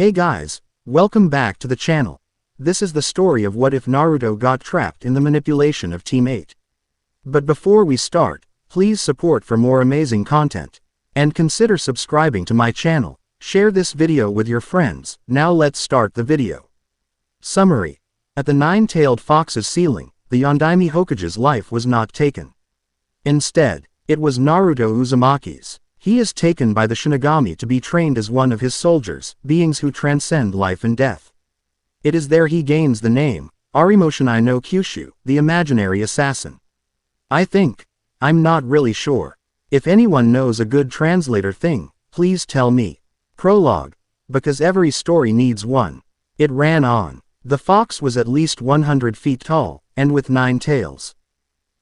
Hey guys, welcome back to the channel. This is the story of what if Naruto got trapped in the manipulation of Team 8. But before we start, please support for more amazing content. And consider subscribing to my channel. Share this video with your friends. Now let's start the video. Summary. At the nine-tailed fox's ceiling, the Yondaime Hokage's life was not taken. Instead, it was Naruto Uzumaki's. He is taken by the Shinigami to be trained as one of his soldiers, beings who transcend life and death. It is there he gains the name, Arimoshinai no Kyushu, the imaginary assassin. I'm not really sure. If anyone knows a good translator thing, please tell me. Prologue. Because every story needs one. It ran on. The fox was at least 100 feet tall, and with 9 tails.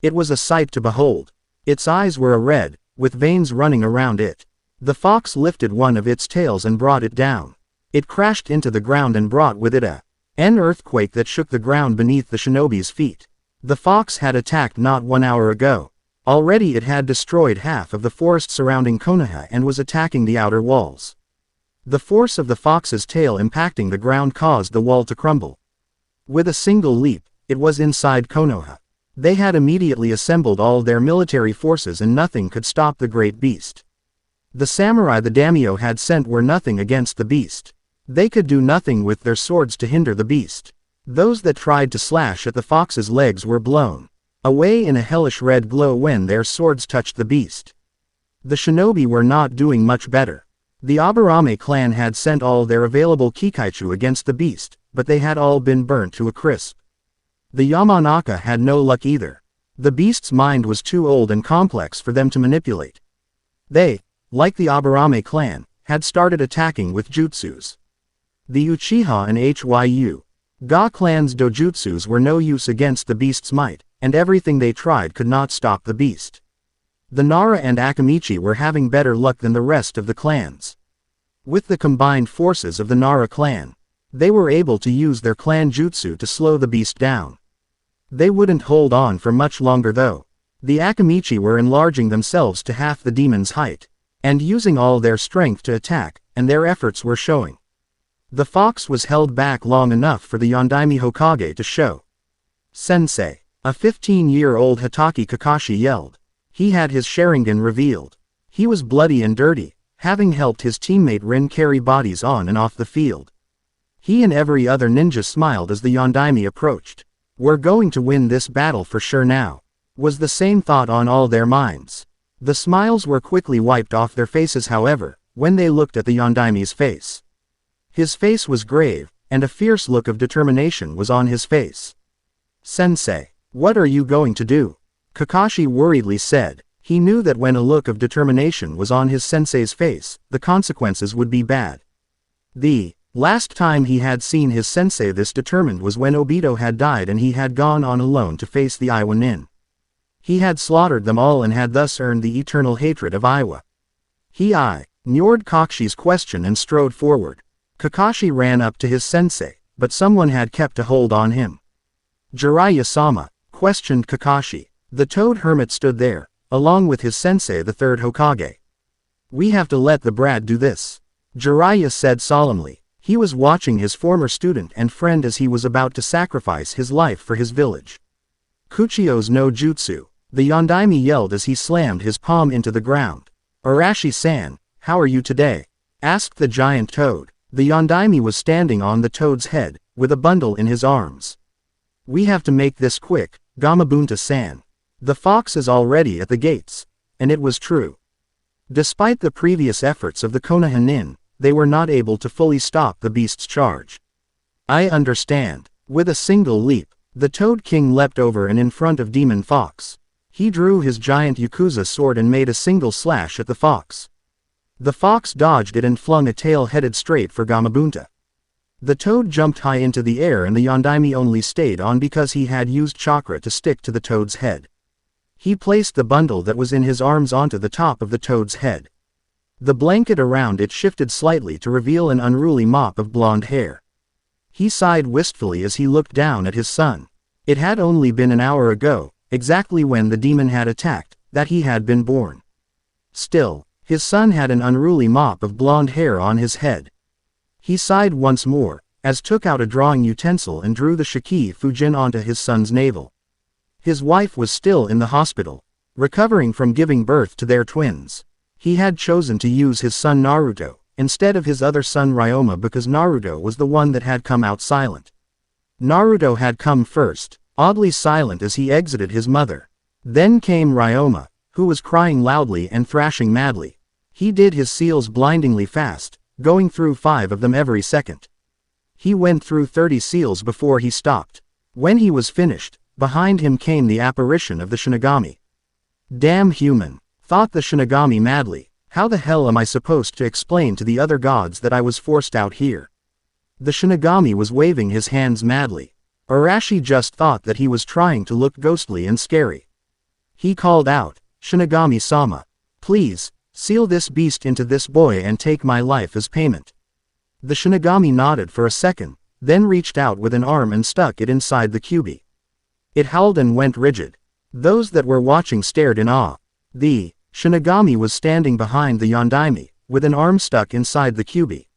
It was a sight to behold. Its eyes were a red, with veins running around it. The fox lifted one of its tails and brought it down. It crashed into the ground and brought with it an earthquake that shook the ground beneath the shinobi's feet. The fox had attacked not 1 hour ago. Already it had destroyed half of the forest surrounding Konoha and was attacking the outer walls. The force of the fox's tail impacting the ground caused the wall to crumble. With a single leap, it was inside Konoha. They had immediately assembled all their military forces and nothing could stop the great beast. The samurai the daimyo had sent were nothing against the beast. They could do nothing with their swords to hinder the beast. Those that tried to slash at the fox's legs were blown away in a hellish red glow when their swords touched the beast. The shinobi were not doing much better. The Aburame clan had sent all their available kikaichu against the beast, but they had all been burnt to a crisp. The Yamanaka had no luck either. The beast's mind was too old and complex for them to manipulate. They, like the Aburame clan, had started attacking with jutsus. The Uchiha and Hyu Ga clan's dojutsus were no use against the beast's might, and everything they tried could not stop the beast. The Nara and Akamichi were having better luck than the rest of the clans. With the combined forces of the Nara clan, they were able to use their clan jutsu to slow the beast down. They wouldn't hold on for much longer though. The Akamichi were enlarging themselves to half the demon's height, and using all their strength to attack, and their efforts were showing. The fox was held back long enough for the Yondaime Hokage to show. Sensei, a 15-year-old Hatake Kakashi yelled. He had his Sharingan revealed. He was bloody and dirty, having helped his teammate Rin carry bodies on and off the field. He and every other ninja smiled as the Yondaime approached. We're going to win this battle for sure now, was the same thought on all their minds. The smiles were quickly wiped off their faces however, when they looked at the Yondaime's face. His face was grave, and a fierce look of determination was on his face. Sensei, what are you going to do? Kakashi worriedly said. He knew that when a look of determination was on his sensei's face, the consequences would be bad. The last time he had seen his sensei this determined was when Obito had died and he had gone on alone to face the Iwa Nin. He had slaughtered them all and had thus earned the eternal hatred of Iwa. He ignored Kakushi's question and strode forward. Kakashi ran up to his sensei, but someone had kept a hold on him. Jiraiya-sama, questioned Kakashi. The toad hermit stood there, along with his sensei the third Hokage. We have to let the brat do this, Jiraiya said solemnly. He was watching his former student and friend as he was about to sacrifice his life for his village. Kuchio's no jutsu, the Yondaime yelled as he slammed his palm into the ground. Arashi-san, how are you today? Asked the giant toad. The Yondaime was standing on the toad's head, with a bundle in his arms. We have to make this quick, Gamabunta-san. The fox is already at the gates. And it was true. Despite the previous efforts of the Konoha Nin, they were not able to fully stop the beast's charge. I understand. With a single leap, the Toad King leapt over and in front of Demon Fox. He drew his giant Yakuza sword and made a single slash at the fox. The fox dodged it and flung a tail headed straight for Gamabunta. The toad jumped high into the air and the Yondaime only stayed on because he had used chakra to stick to the toad's head. He placed the bundle that was in his arms onto the top of the toad's head. The blanket around it shifted slightly to reveal an unruly mop of blonde hair. He sighed wistfully as he looked down at his son. It had only been an hour ago, exactly when the demon had attacked, that he had been born. Still, his son had an unruly mop of blonde hair on his head. He sighed once more, as took out a drawing utensil and drew the Shiki Fujin onto his son's navel. His wife was still in the hospital, recovering from giving birth to their twins. He had chosen to use his son Naruto, instead of his other son Ryoma, because Naruto was the one that had come out silent. Naruto had come first, oddly silent as he exited his mother. Then came Ryoma, who was crying loudly and thrashing madly. He did his seals blindingly fast, going through 5 of them every second. He went through 30 seals before he stopped. When he was finished, behind him came the apparition of the Shinigami. Damn human, thought the Shinigami madly. How the hell am I supposed to explain to the other gods that I was forced out here? The Shinigami was waving his hands madly. Arashi just thought that he was trying to look ghostly and scary. He called out, "Shinigami-sama, please, seal this beast into this boy and take my life as payment." The Shinigami nodded for a second, then reached out with an arm and stuck it inside the Kyuubi. It howled and went rigid. Those that were watching stared in awe. The Shinigami was standing behind the Yondaime, with an arm stuck inside the Kyuubi.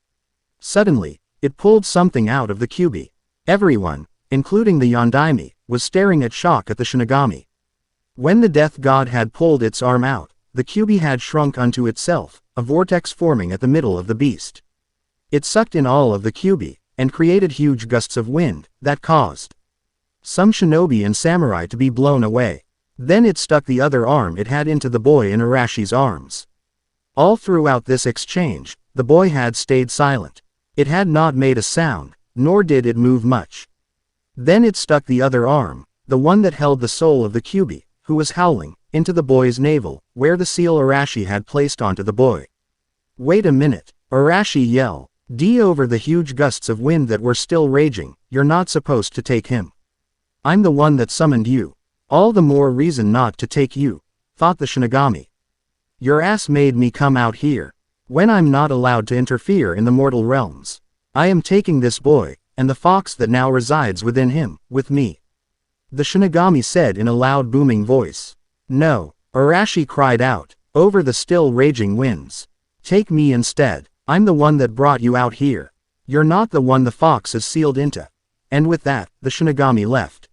Suddenly, it pulled something out of the Kyuubi. Everyone, including the Yondaime, was staring at shock at the Shinigami. When the death god had pulled its arm out, the Kyuubi had shrunk unto itself, a vortex forming at the middle of the beast. It sucked in all of the Kyuubi, and created huge gusts of wind, that caused some shinobi and samurai to be blown away. Then it stuck the other arm it had into the boy in Arashi's arms. All throughout this exchange, the boy had stayed silent. It had not made a sound, nor did it move much. Then it stuck the other arm, the one that held the soul of the Kyuubi, who was howling, into the boy's navel, where the seal Arashi had placed onto the boy. "Wait a minute," Arashi yelled. Over the huge gusts of wind that were still raging, "You're not supposed to take him. I'm the one that summoned you. All the more reason not to take you," thought the Shinigami. "Your ass made me come out here, when I'm not allowed to interfere in the mortal realms. I am taking this boy, and the fox that now resides within him, with me," the Shinigami said in a loud booming voice. "No," Arashi cried out, over the still raging winds. "Take me instead. I'm the one that brought you out here. You're not the one the fox is sealed into." And with that, the Shinigami left.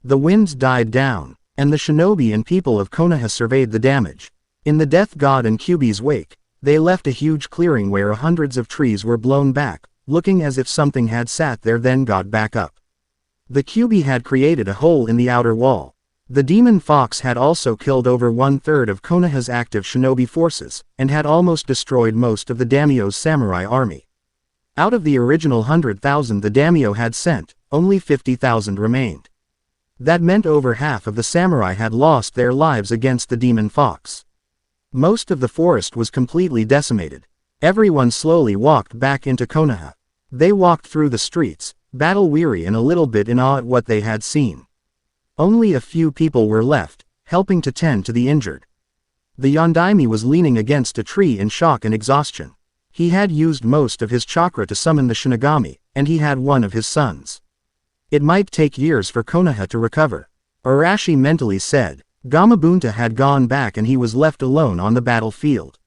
The winds died down, and the shinobi and people of Konoha surveyed the damage. In the death god and Kyuubi's wake, they left a huge clearing where hundreds of trees were blown back, looking as if something had sat there then got back up. The Kyuubi had created a hole in the outer wall. The demon fox had also killed over 1/3 of Konoha's active shinobi forces, and had almost destroyed most of the daimyo's samurai army. Out of the original 100,000 the daimyo had sent, only 50,000 remained. That meant over half of the samurai had lost their lives against the demon fox. Most of the forest was completely decimated. Everyone slowly walked back into Konoha. They walked through the streets, battle-weary and a little bit in awe at what they had seen. Only a few people were left, helping to tend to the injured. The Yondaime was leaning against a tree in shock and exhaustion. He had used most of his chakra to summon the Shinigami, and he had one of his sons. It might take years for Konoha to recover, Arashi mentally said. Gamabunta had gone back and he was left alone on the battlefield.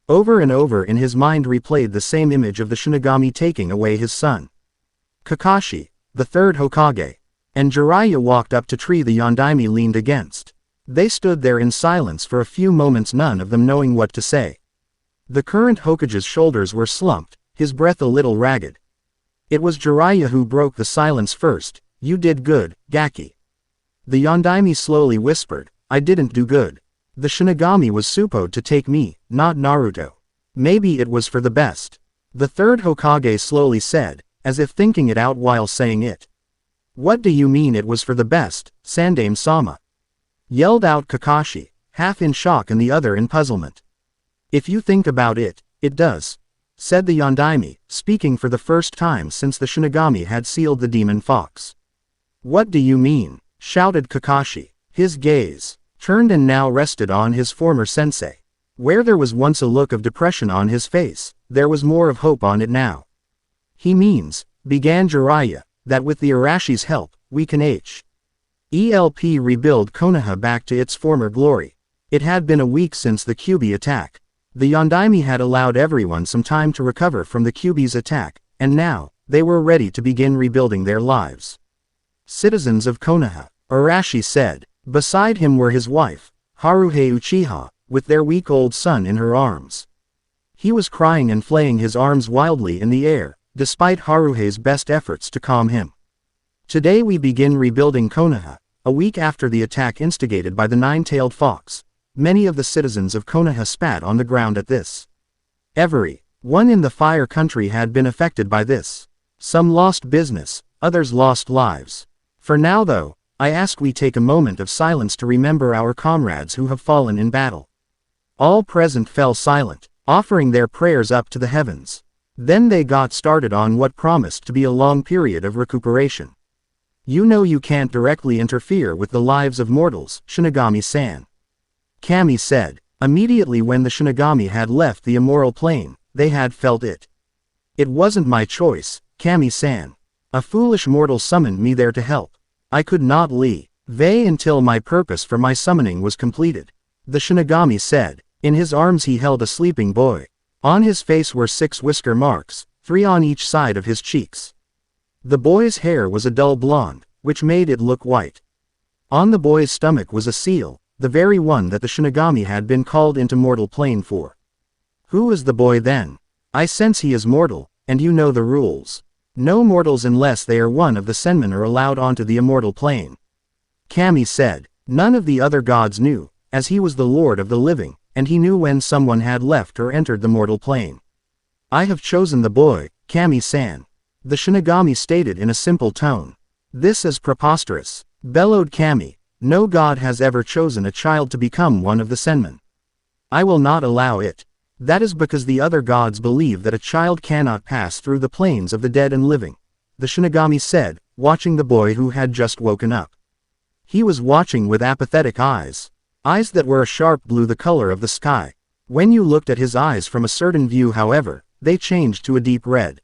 Over and over in his mind replayed the same image of the Shinigami taking away his son. Kakashi, the third Hokage, and Jiraiya walked up to tree the Yondaime leaned against. They stood there in silence for a few moments, none of them knowing what to say. The current Hokage's shoulders were slumped, his breath a little ragged. It was Jiraiya who broke the silence first. "You did good, Gaki." The Yondaime slowly whispered, "I didn't do good. The Shinigami was supposed to take me, not Naruto. Maybe it was for the best." The third Hokage slowly said, as if thinking it out while saying it. "What do you mean it was for the best, Sandaime-sama?" yelled out Kakashi, half in shock and the other in puzzlement. "If you think about it, it does," said the Yondaime, speaking for the first time since the Shinigami had sealed the demon fox. "What do you mean?" shouted Kakashi. His gaze turned and now rested on his former sensei. Where there was once a look of depression on his face, there was more of hope on it now. "He means," began Jiraiya, "that with the Arashi's help, we can help rebuild Konoha back to its former glory." It had been a week since the Kyuubi attack. The Yondaime had allowed everyone some time to recover from the Kyuubi's attack, and now, they were ready to begin rebuilding their lives. Citizens of Konoha, Arashi said. Beside him were his wife, Haruhi Uchiha, with their week-old son in her arms. He was crying and flaying his arms wildly in the air, despite Haruhi's best efforts to calm him. Today we begin rebuilding Konoha, a week after the attack instigated by the nine-tailed fox. Many of the citizens of Konoha spat on the ground at this. Every one in the Fire Country had been affected by this. Some lost business, others lost lives. For now though, I ask we take a moment of silence to remember our comrades who have fallen in battle. All present fell silent, offering their prayers up to the heavens. Then they got started on what promised to be a long period of recuperation. You know you can't directly interfere with the lives of mortals, Shinigami-san. Kami said. Immediately when the Shinigami had left the immoral plane, they had felt it. It wasn't my choice, Kami-san. A foolish mortal summoned me there to help. I could not leave until my purpose for my summoning was completed. The Shinigami said. In his arms he held a sleeping boy. On his face were 6 whisker marks, 3 on each side of his cheeks. The boy's hair was a dull blonde, which made it look white. On the boy's stomach was a seal, the very one that the Shinigami had been called into mortal plane for. Who is the boy then? I sense he is mortal, and you know the rules. No mortals unless they are one of the Senmen are allowed onto the immortal plane. Kami said. None of the other gods knew, as he was the lord of the living, and he knew when someone had left or entered the mortal plane. I have chosen the boy, Kami-san. The Shinigami stated in a simple tone. This is preposterous, bellowed Kami. No god has ever chosen a child to become one of the Senmen. I will not allow it. That is because the other gods believe that a child cannot pass through the planes of the dead and living, the Shinigami said, watching the boy who had just woken up. He was watching with apathetic eyes that were a sharp blue, the color of the sky. When you looked at his eyes from a certain view, however, they changed to a deep red.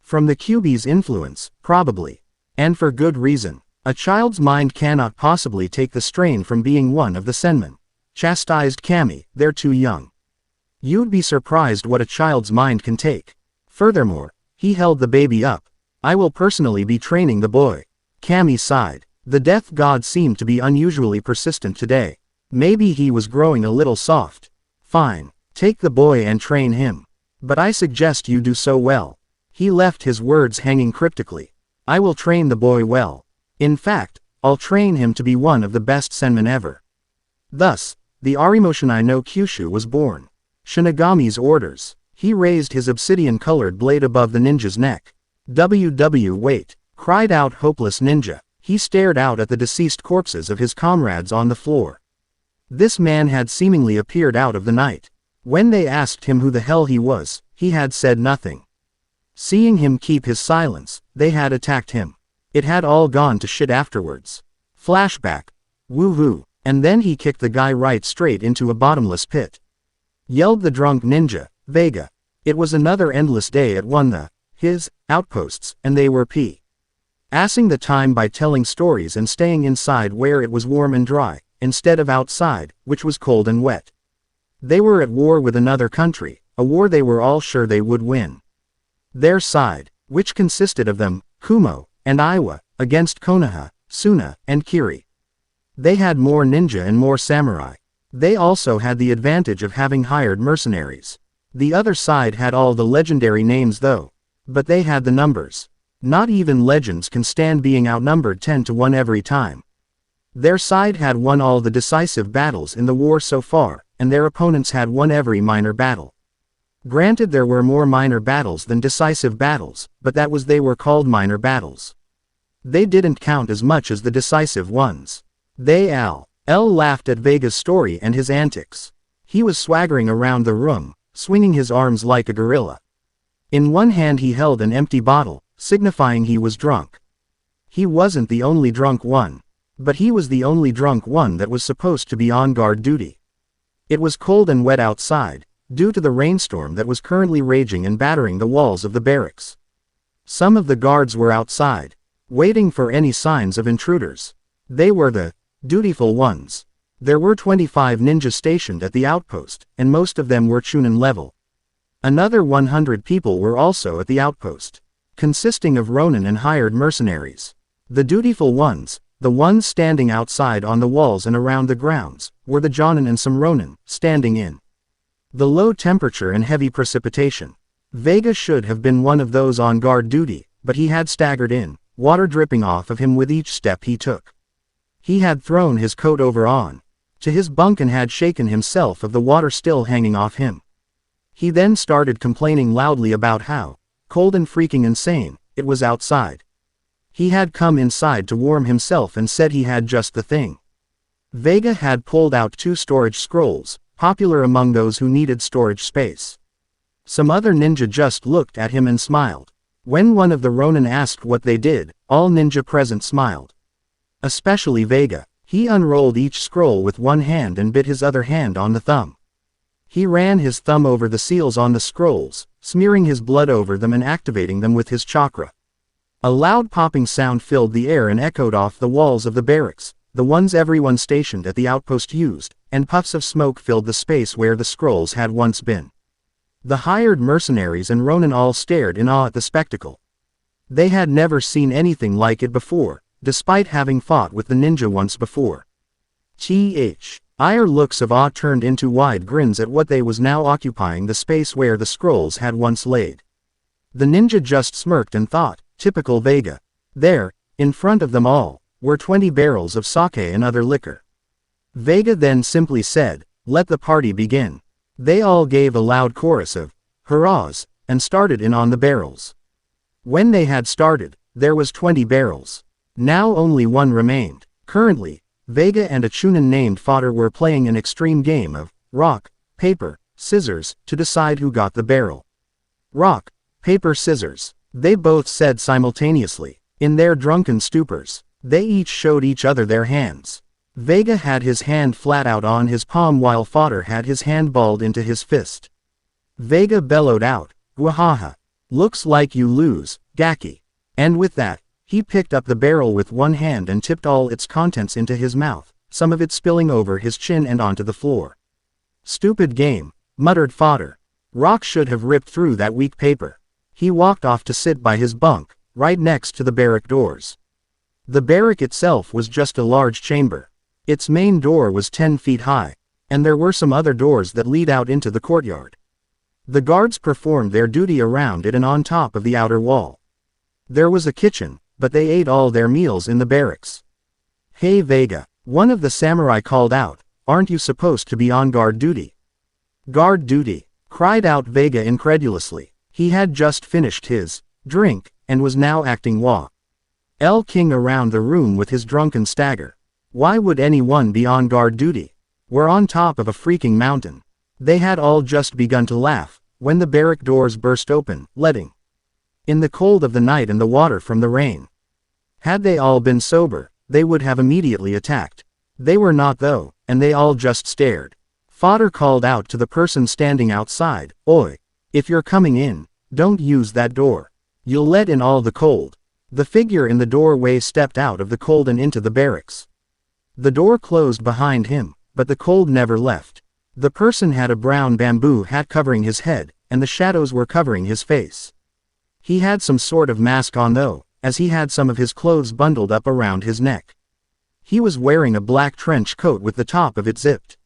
From the QB's influence, probably. And for good reason. A child's mind cannot possibly take the strain from being one of the Senmen. Chastised Kami, they're too young. You'd be surprised what a child's mind can take. Furthermore, he held the baby up. I will personally be training the boy. Kami sighed. The death god seemed to be unusually persistent today. Maybe he was growing a little soft. Fine, take the boy and train him. But I suggest you do so well. He left his words hanging cryptically. I will train the boy well. In fact, I'll train him to be one of the best Senmen ever. Thus, the Arimoshinai no Kyushu was born. Shinigami's orders. He raised his obsidian-colored blade above the ninja's neck. Wait! Cried out hopeless ninja. He stared out at the deceased corpses of his comrades on the floor. This man had seemingly appeared out of the night. When they asked him who the hell he was, he had said nothing. Seeing him keep his silence, they had attacked him. It had all gone to shit afterwards. Flashback. Woo-hoo. And then he kicked the guy right straight into a bottomless pit. Yelled the drunk ninja, Vega. It was another endless day at his outposts, and they were passing the time by telling stories and staying inside where it was warm and dry, instead of outside, which was cold and wet. They were at war with another country, a war they were all sure they would win. Their side, which consisted of them, Kumo, and Iwa, against Konoha, Suna, and Kiri. They had more ninja and more samurai. They also had the advantage of having hired mercenaries. The other side had all the legendary names though. But they had the numbers. Not even legends can stand being outnumbered 10-1 every time. Their side had won all the decisive battles in the war so far, and their opponents had won every minor battle. Granted, there were more minor battles than decisive battles, but that was they were called minor battles. They didn't count as much as the decisive ones. L laughed at Vega's story and his antics. He was swaggering around the room, swinging his arms like a gorilla. In one hand he held an empty bottle, signifying he was drunk. He wasn't the only drunk one. But he was the only drunk one that was supposed to be on guard duty. It was cold and wet outside, due to the rainstorm that was currently raging and battering the walls of the barracks. Some of the guards were outside, waiting for any signs of intruders. They were the dutiful ones. There were 25 ninjas stationed at the outpost, and most of them were Chunin level. Another 100 people were also at the outpost. consisting of Ronin and hired mercenaries. The dutiful ones, the ones standing outside on the walls and around the grounds, were the Jonin and some Ronin, standing in the low temperature and heavy precipitation. Vega should have been one of those on guard duty, but he had staggered in, water dripping off of him with each step he took. He had thrown his coat over on to his bunk and had shaken himself of the water still hanging off him. He then started complaining loudly about how cold and freaking insane it was outside. He had come inside to warm himself and said he had just the thing. Vega had pulled out 2 storage scrolls, popular among those who needed storage space. Some other ninja just looked at him and smiled. When one of the Ronin asked what they did, all ninja present smiled. Especially Vega. He unrolled each scroll with one hand and bit his other hand on the thumb. He ran his thumb over the seals on the scrolls, smearing his blood over them and activating them with his chakra. A loud popping sound filled the air and echoed off the walls of the barracks, the ones everyone stationed at the outpost used, and puffs of smoke filled the space where the scrolls had once been. The hired mercenaries and Ronin all stared in awe at the spectacle. They had never seen anything like it before, despite having fought with the ninja once before. Their looks of awe turned into wide grins at what they was now occupying the space where the scrolls had once laid. The ninja just smirked and thought, typical Vega. There, in front of them all, were 20 barrels of sake and other liquor. Vega then simply said, "Let the party begin." They all gave a loud chorus of hurrahs, and started in on the barrels. When they had started, there was 20 barrels. Now only one remained. Currently, Vega and a Chunin named Fodder were playing an extreme game of rock, paper, scissors to decide who got the barrel. Rock, paper, scissors. They both said simultaneously. In their drunken stupors, they each showed each other their hands. Vega had his hand flat out on his palm while Fodder had his hand balled into his fist. Vega bellowed out, "Wahaha. Looks like you lose, Gaki." And with that, he picked up the barrel with one hand and tipped all its contents into his mouth, some of it spilling over his chin and onto the floor. "Stupid game," muttered Fodder. "Rock should have ripped through that weak paper." He walked off to sit by his bunk, right next to the barrack doors. The barrack itself was just a large chamber. Its main door was 10 feet high, and there were some other doors that lead out into the courtyard. The guards performed their duty around it and on top of the outer wall. There was a kitchen, but they ate all their meals in the barracks. "Hey Vega," one of the samurai called out, "aren't you supposed to be on guard duty?" "Guard duty?" cried out Vega incredulously. He had just finished his drink, and was now acting El King around the room with his drunken stagger. Why would anyone be on guard duty? We're on top of a freaking mountain. They had all just begun to laugh, when the barrack doors burst open, letting in the cold of the night and the water from the rain. Had they all been sober, they would have immediately attacked. They were not though, and they all just stared. Fodder called out to the person standing outside, "Oi! If you're coming in, don't use that door. You'll let in all the cold." The figure in the doorway stepped out of the cold and into the barracks. The door closed behind him, but the cold never left. The person had a brown bamboo hat covering his head, and the shadows were covering his face. He had some sort of mask on though, as he had some of his clothes bundled up around his neck. He was wearing a black trench coat with the top of it zipped.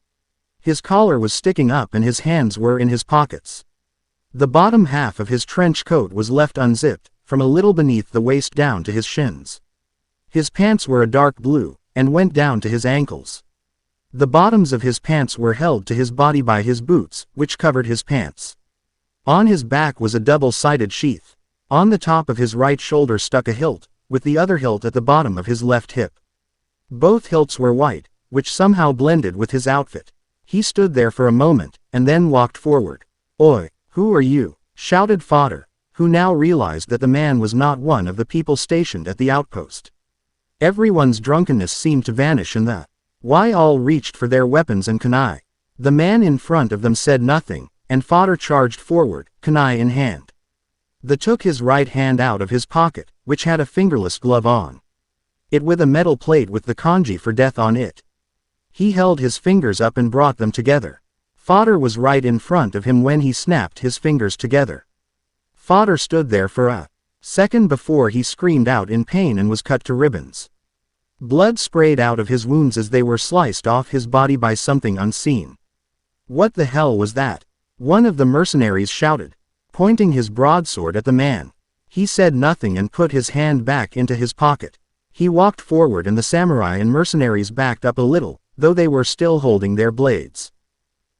His collar was sticking up and his hands were in his pockets. The bottom half of his trench coat was left unzipped, from a little beneath the waist down to his shins. His pants were a dark blue, and went down to his ankles. The bottoms of his pants were held to his body by his boots, which covered his pants. On his back was a double-sided sheath. On the top of his right shoulder stuck a hilt, with the other hilt at the bottom of his left hip. Both hilts were white, which somehow blended with his outfit. He stood there for a moment, and then walked forward. "Oi, who are you?" shouted Fodder, who now realized that the man was not one of the people stationed at the outpost. Everyone's drunkenness seemed to vanish and why all reached for their weapons and kunai. The man in front of them said nothing, and Fodder charged forward, kunai in hand. They took his right hand out of his pocket, which had a fingerless glove on it with a metal plate with the kanji for death on it. He held his fingers up and brought them together. Fodder was right in front of him when he snapped his fingers together. Fodder stood there for a Second before he screamed out in pain and was cut to ribbons. Blood sprayed out of his wounds as they were sliced off his body by something unseen. What the hell was that? One of the mercenaries shouted, pointing his broadsword at the man. He said nothing and put his hand back into his pocket. He walked forward and the samurai and mercenaries backed up a little, though they were still holding their blades.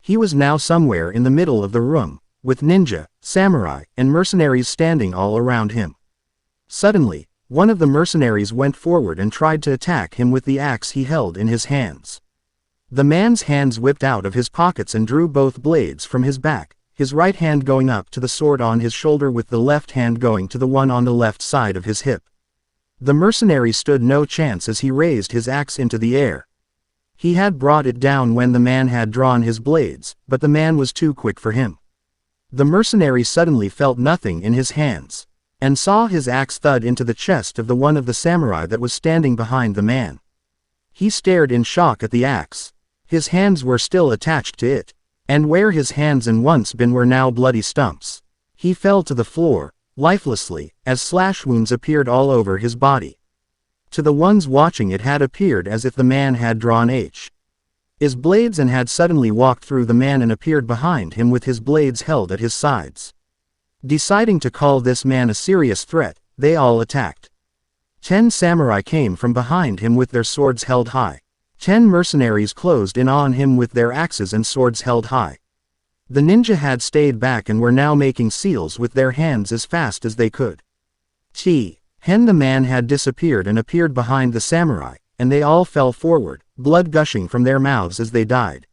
He was now somewhere in the middle of the room, with ninja, samurai, and mercenaries standing all around him. Suddenly, one of the mercenaries went forward and tried to attack him with the axe he held in his hands. The man's hands whipped out of his pockets and drew both blades from his back, his right hand going up to the sword on his shoulder with the left hand going to the one on the left side of his hip. The mercenary stood no chance as he raised his axe into the air. He had brought it down when the man had drawn his blades, but the man was too quick for him. The mercenary suddenly felt nothing in his hands, and saw his axe thud into the chest of the one of the samurai that was standing behind the man. He stared in shock at the axe. His hands were still attached to it, and where his hands had once been were now bloody stumps. He fell to the floor, lifelessly, as slash wounds appeared all over his body. To the ones watching it had appeared as if the man had drawn his blades and had suddenly walked through the man and appeared behind him with his blades held at his sides. Deciding to call this man a serious threat, they all attacked. 10 samurai came from behind him with their swords held high. 10 mercenaries closed in on him with their axes and swords held high. The ninja had stayed back and were now making seals with their hands as fast as they could. The man had disappeared and appeared behind the samurai, and they all fell forward, blood gushing from their mouths as they died.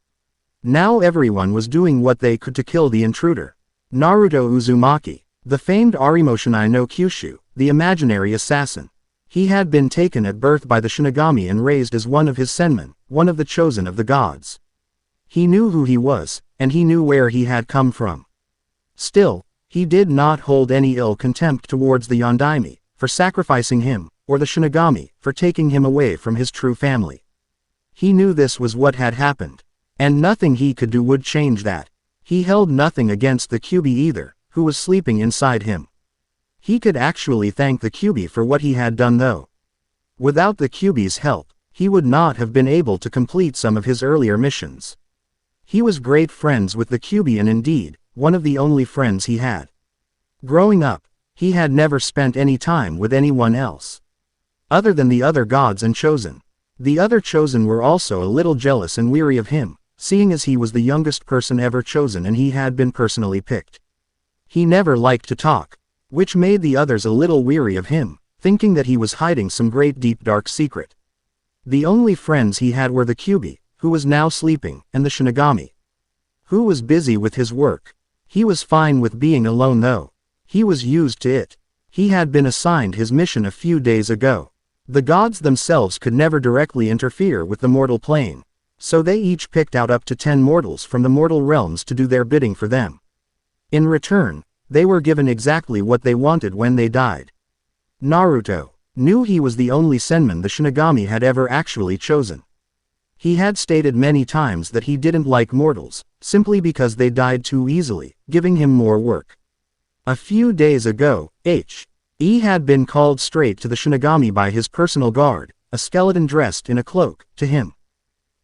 Now everyone was doing what they could to kill the intruder. Naruto Uzumaki, the famed Arimoshinai no Kyushu, the imaginary assassin. He had been taken at birth by the Shinigami and raised as one of his senmen, one of the chosen of the gods. He knew who he was, and he knew where he had come from. Still, he did not hold any ill contempt towards the Yondaime, for sacrificing him, or the Shinigami, for taking him away from his true family. He knew this was what had happened, and nothing he could do would change that. He held nothing against the Kyuubi either, who was sleeping inside him. He could actually thank the Kyuubi for what he had done though. Without the Kyuubi's help, he would not have been able to complete some of his earlier missions. He was great friends with the Kyuubi and indeed, one of the only friends he had. Growing up, he had never spent any time with anyone else, other than the other gods and chosen. The other chosen were also a little jealous and weary of him, seeing as he was the youngest person ever chosen and he had been personally picked. He never liked to talk, which made the others a little weary of him, thinking that he was hiding some great deep dark secret. The only friends he had were the Kyuubi, who was now sleeping, and the Shinigami, who was busy with his work. He was fine with being alone though. He was used to it. He had been assigned his mission a few days ago. The gods themselves could never directly interfere with the mortal plane, so they each picked out up to 10 mortals from the mortal realms to do their bidding for them. In return, they were given exactly what they wanted when they died. Naruto knew he was the only senman the Shinigami had ever actually chosen. He had stated many times that he didn't like mortals, simply because they died too easily, giving him more work. A few days ago, He had been called straight to the Shinigami by his personal guard, a skeleton dressed in a cloak, to him.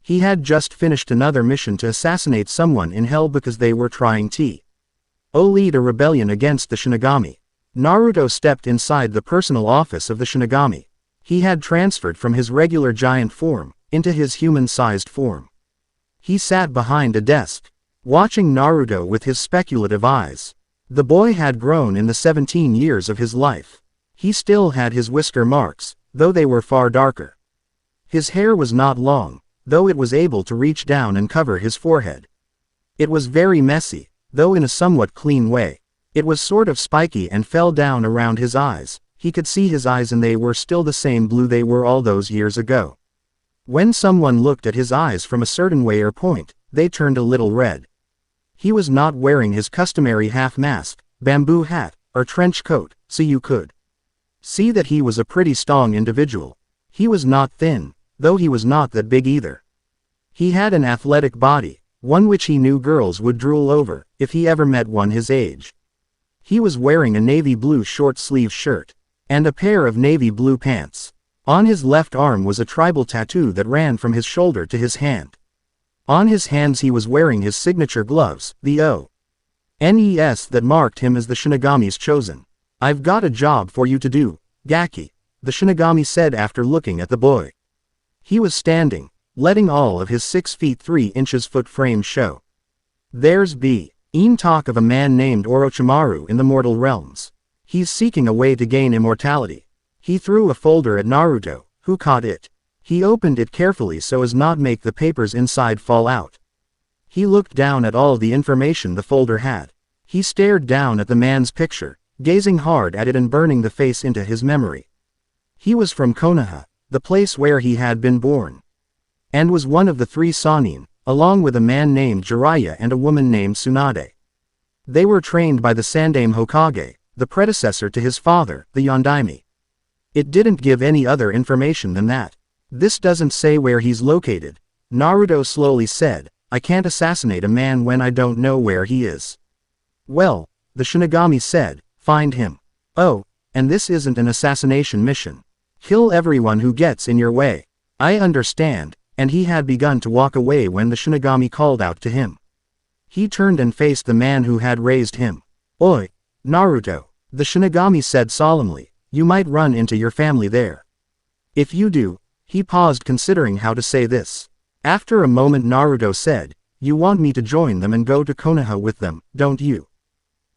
He had just finished another mission to assassinate someone in hell because they were trying to lead a rebellion against the Shinigami. Naruto stepped inside the personal office of the Shinigami. He had transferred from his regular giant form into his human-sized form. He sat behind a desk, watching Naruto with his speculative eyes. The boy had grown in the 17 years of his life. He still had his whisker marks, though they were far darker. His hair was not long, though it was able to reach down and cover his forehead. It was very messy, though in a somewhat clean way. It was sort of spiky and fell down around his eyes. He could see his eyes and they were still the same blue they were all those years ago. When someone looked at his eyes from a certain way or point, they turned a little red. He was not wearing his customary half-mask, bamboo hat, or trench coat, so you could see that he was a pretty strong individual. He was not thin, though he was not that big either. He had an athletic body, one which he knew girls would drool over, if he ever met one his age. He was wearing a navy blue short-sleeve shirt and a pair of navy blue pants. On his left arm was a tribal tattoo that ran from his shoulder to his hand. On his hands he was wearing his signature gloves, the O.N.E.S. that marked him as the Shinigami's chosen. "I've got a job for you to do, Gaki," the Shinigami said after looking at the boy. He was standing, letting all of his 6 feet 3 inches foot frame show. "There's been talk of a man named Orochimaru in the mortal realms. He's seeking a way to gain immortality." He threw a folder at Naruto, who caught it. He opened it carefully so as not make the papers inside fall out. He looked down at all the information the folder had. He stared down at the man's picture, gazing hard at it and burning the face into his memory. He was from Konoha, the place where he had been born, and was one of the 3 Sannin, along with a man named Jiraiya and a woman named Tsunade. They were trained by the Sandaime Hokage, the predecessor to his father, the Yondaime. It didn't give any other information than that. "This doesn't say where he's located," Naruto slowly said. "I can't assassinate a man when I don't know where he is." "Well," the Shinigami said, "find him. Oh, and this isn't an assassination mission. Kill everyone who gets in your way." "I understand," and he had begun to walk away when the Shinigami called out to him. He turned and faced the man who had raised him. "Oi, Naruto," the Shinigami said solemnly, "you might run into your family there. If you do," he paused considering how to say this. After a moment Naruto said, "You want me to join them and go to Konoha with them, don't you?"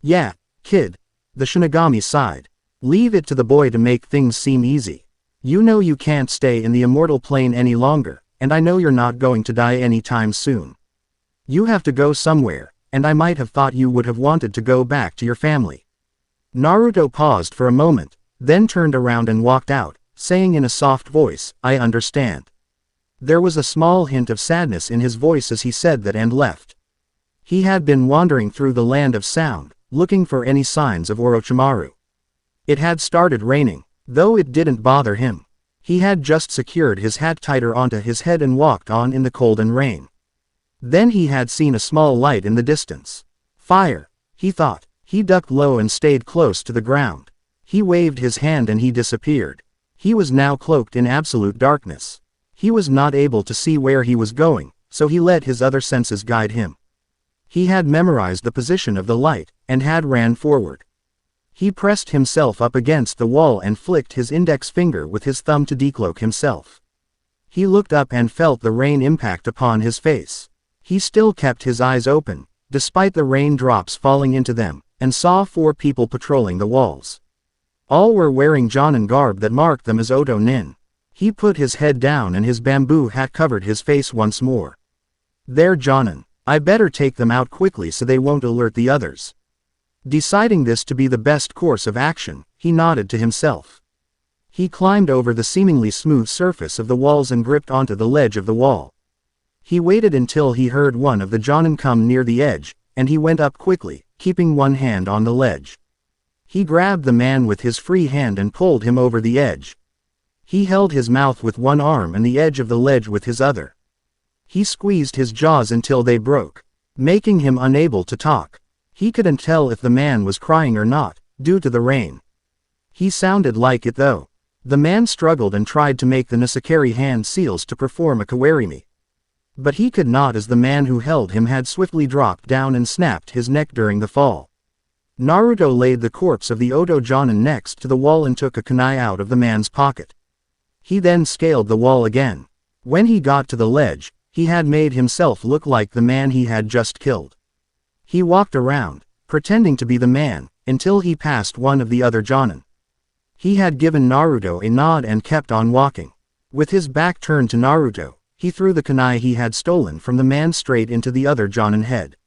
"Yeah, kid," the Shinigami sighed. "Leave it to the boy to make things seem easy. You know you can't stay in the immortal plane any longer, and I know you're not going to die anytime soon. You have to go somewhere, and I might have thought you would have wanted to go back to your family." Naruto paused for a moment, then turned around and walked out, saying in a soft voice, "I understand." There was a small hint of sadness in his voice as he said that and left. He had been wandering through the land of sound, looking for any signs of Orochimaru. It had started raining, though it didn't bother him. He had just secured his hat tighter onto his head and walked on in the cold and rain. Then he had seen a small light in the distance. "Fire," he thought. He ducked low and stayed close to the ground. He waved his hand and he disappeared. He was now cloaked in absolute darkness. He was not able to see where he was going, so he let his other senses guide him. He had memorized the position of the light, and had ran forward. He pressed himself up against the wall and flicked his index finger with his thumb to decloak himself. He looked up and felt the rain impact upon his face. He still kept his eyes open, despite the rain drops falling into them, and saw 4 people patrolling the walls. All were wearing Jonin garb that marked them as Oto Nin. He put his head down and his bamboo hat covered his face once more. "They're Jonin. I better take them out quickly so they won't alert the others." Deciding this to be the best course of action, he nodded to himself. He climbed over the seemingly smooth surface of the walls and gripped onto the ledge of the wall. He waited until he heard one of the Jonin come near the edge, and he went up quickly, keeping one hand on the ledge. He grabbed the man with his free hand and pulled him over the edge. He held his mouth with one arm and the edge of the ledge with his other. He squeezed his jaws until they broke, making him unable to talk. He couldn't tell if the man was crying or not, due to the rain. He sounded like it though. The man struggled and tried to make the Nisakari hand seals to perform a kawarimi. But he could not as the man who held him had swiftly dropped down and snapped his neck during the fall. Naruto laid the corpse of the Oto Jonin next to the wall and took a kunai out of the man's pocket. He then scaled the wall again. When he got to the ledge, he had made himself look like the man he had just killed. He walked around, pretending to be the man, until he passed one of the other Jonin. He had given Naruto a nod and kept on walking. With his back turned to Naruto, he threw the kunai he had stolen from the man straight into the other Jonin head.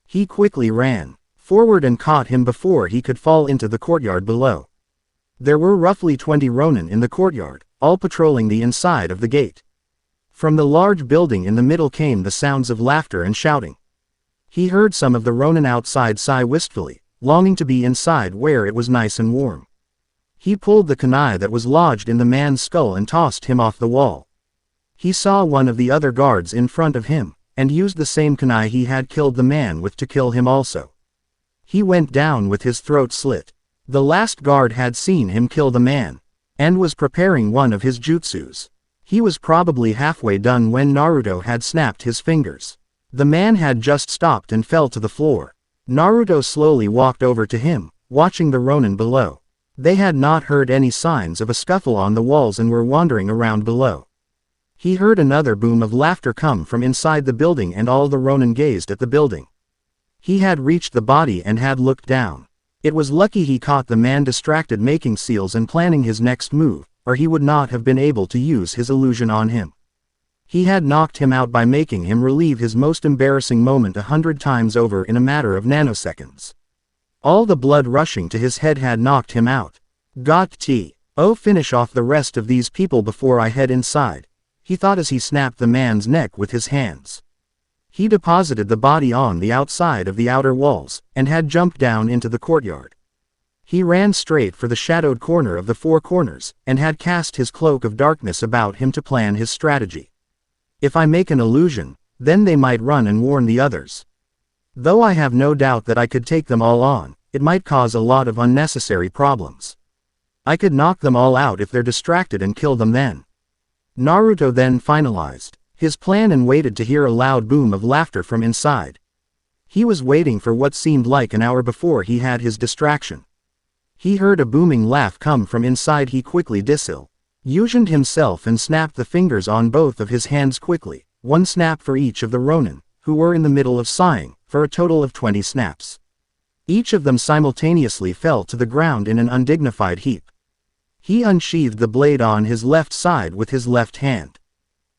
He quickly ran forward and caught him before he could fall into the courtyard below. There were roughly 20 Ronin in the courtyard, all patrolling the inside of the gate. From the large building in the middle came the sounds of laughter and shouting. He heard some of the Ronin outside sigh wistfully, longing to be inside where it was nice and warm. He pulled the kunai that was lodged in the man's skull and tossed him off the wall. He saw one of the other guards in front of him, and used the same kunai he had killed the man with to kill him also. He went down with his throat slit. The last guard had seen him kill the man, and was preparing one of his jutsus. He was probably halfway done when Naruto had snapped his fingers. The man had just stopped and fell to the floor. Naruto slowly walked over to him, watching the Ronin below. They had not heard any signs of a scuffle on the walls and were wandering around below. He heard another boom of laughter come from inside the building and all the Ronin gazed at the building. He had reached the body and had looked down. It was lucky he caught the man distracted making seals and planning his next move, or he would not have been able to use his illusion on him. He had knocked him out by making him relive his most embarrassing moment 100 times over in a matter of nanoseconds. All the blood rushing to his head had knocked him out. Got to finish off the rest of these people before I head inside, he thought as he snapped the man's neck with his hands. He deposited the body on the outside of the outer walls, and had jumped down into the courtyard. He ran straight for the shadowed corner of the four corners, and had cast his cloak of darkness about him to plan his strategy. If I make an illusion, then they might run and warn the others. Though I have no doubt that I could take them all on, it might cause a lot of unnecessary problems. I could knock them all out if they're distracted and kill them then. Naruto then finalized his plan and waited to hear a loud boom of laughter from inside. He was waiting for what seemed like an hour before he had his distraction. He heard a booming laugh come from inside. He quickly disillusioned himself and snapped the fingers on both of his hands quickly, one snap for each of the Ronin, who were in the middle of sighing, for a total of 20 snaps. Each of them simultaneously fell to the ground in an undignified heap. He unsheathed the blade on his left side with his left hand.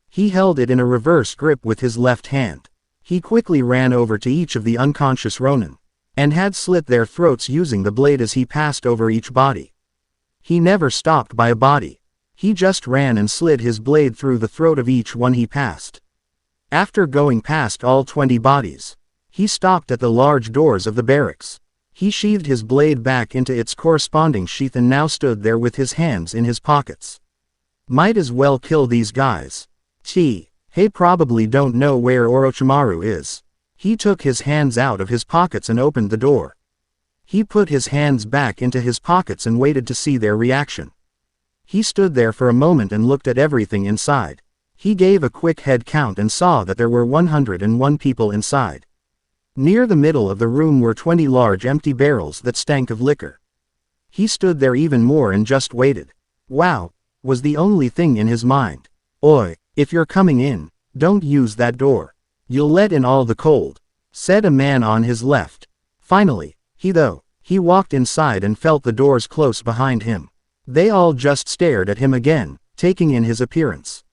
He held it in a reverse grip with his left hand. He quickly ran over to each of the unconscious Ronin, and had slit their throats using the blade as he passed over each body. He never stopped by a body. He just ran and slid his blade through the throat of each one he passed. After going past all 20 bodies, he stopped at the large doors of the barracks. He sheathed his blade back into its corresponding sheath and now stood there with his hands in his pockets. Might as well kill these guys. Hey, probably don't know where Orochimaru is. He took his hands out of his pockets and opened the door. He put his hands back into his pockets and waited to see their reaction. He stood there for a moment and looked at everything inside. He gave a quick head count and saw that there were 101 people inside. Near the middle of the room were 20 large empty barrels that stank of liquor. He stood there even more and just waited. Wow, was the only thing in his mind. Oi, if you're coming in, don't use that door. You'll let in all the cold, said a man on his left. Finally, he walked inside and felt the doors close behind him. They all just stared at him again, taking in his appearance.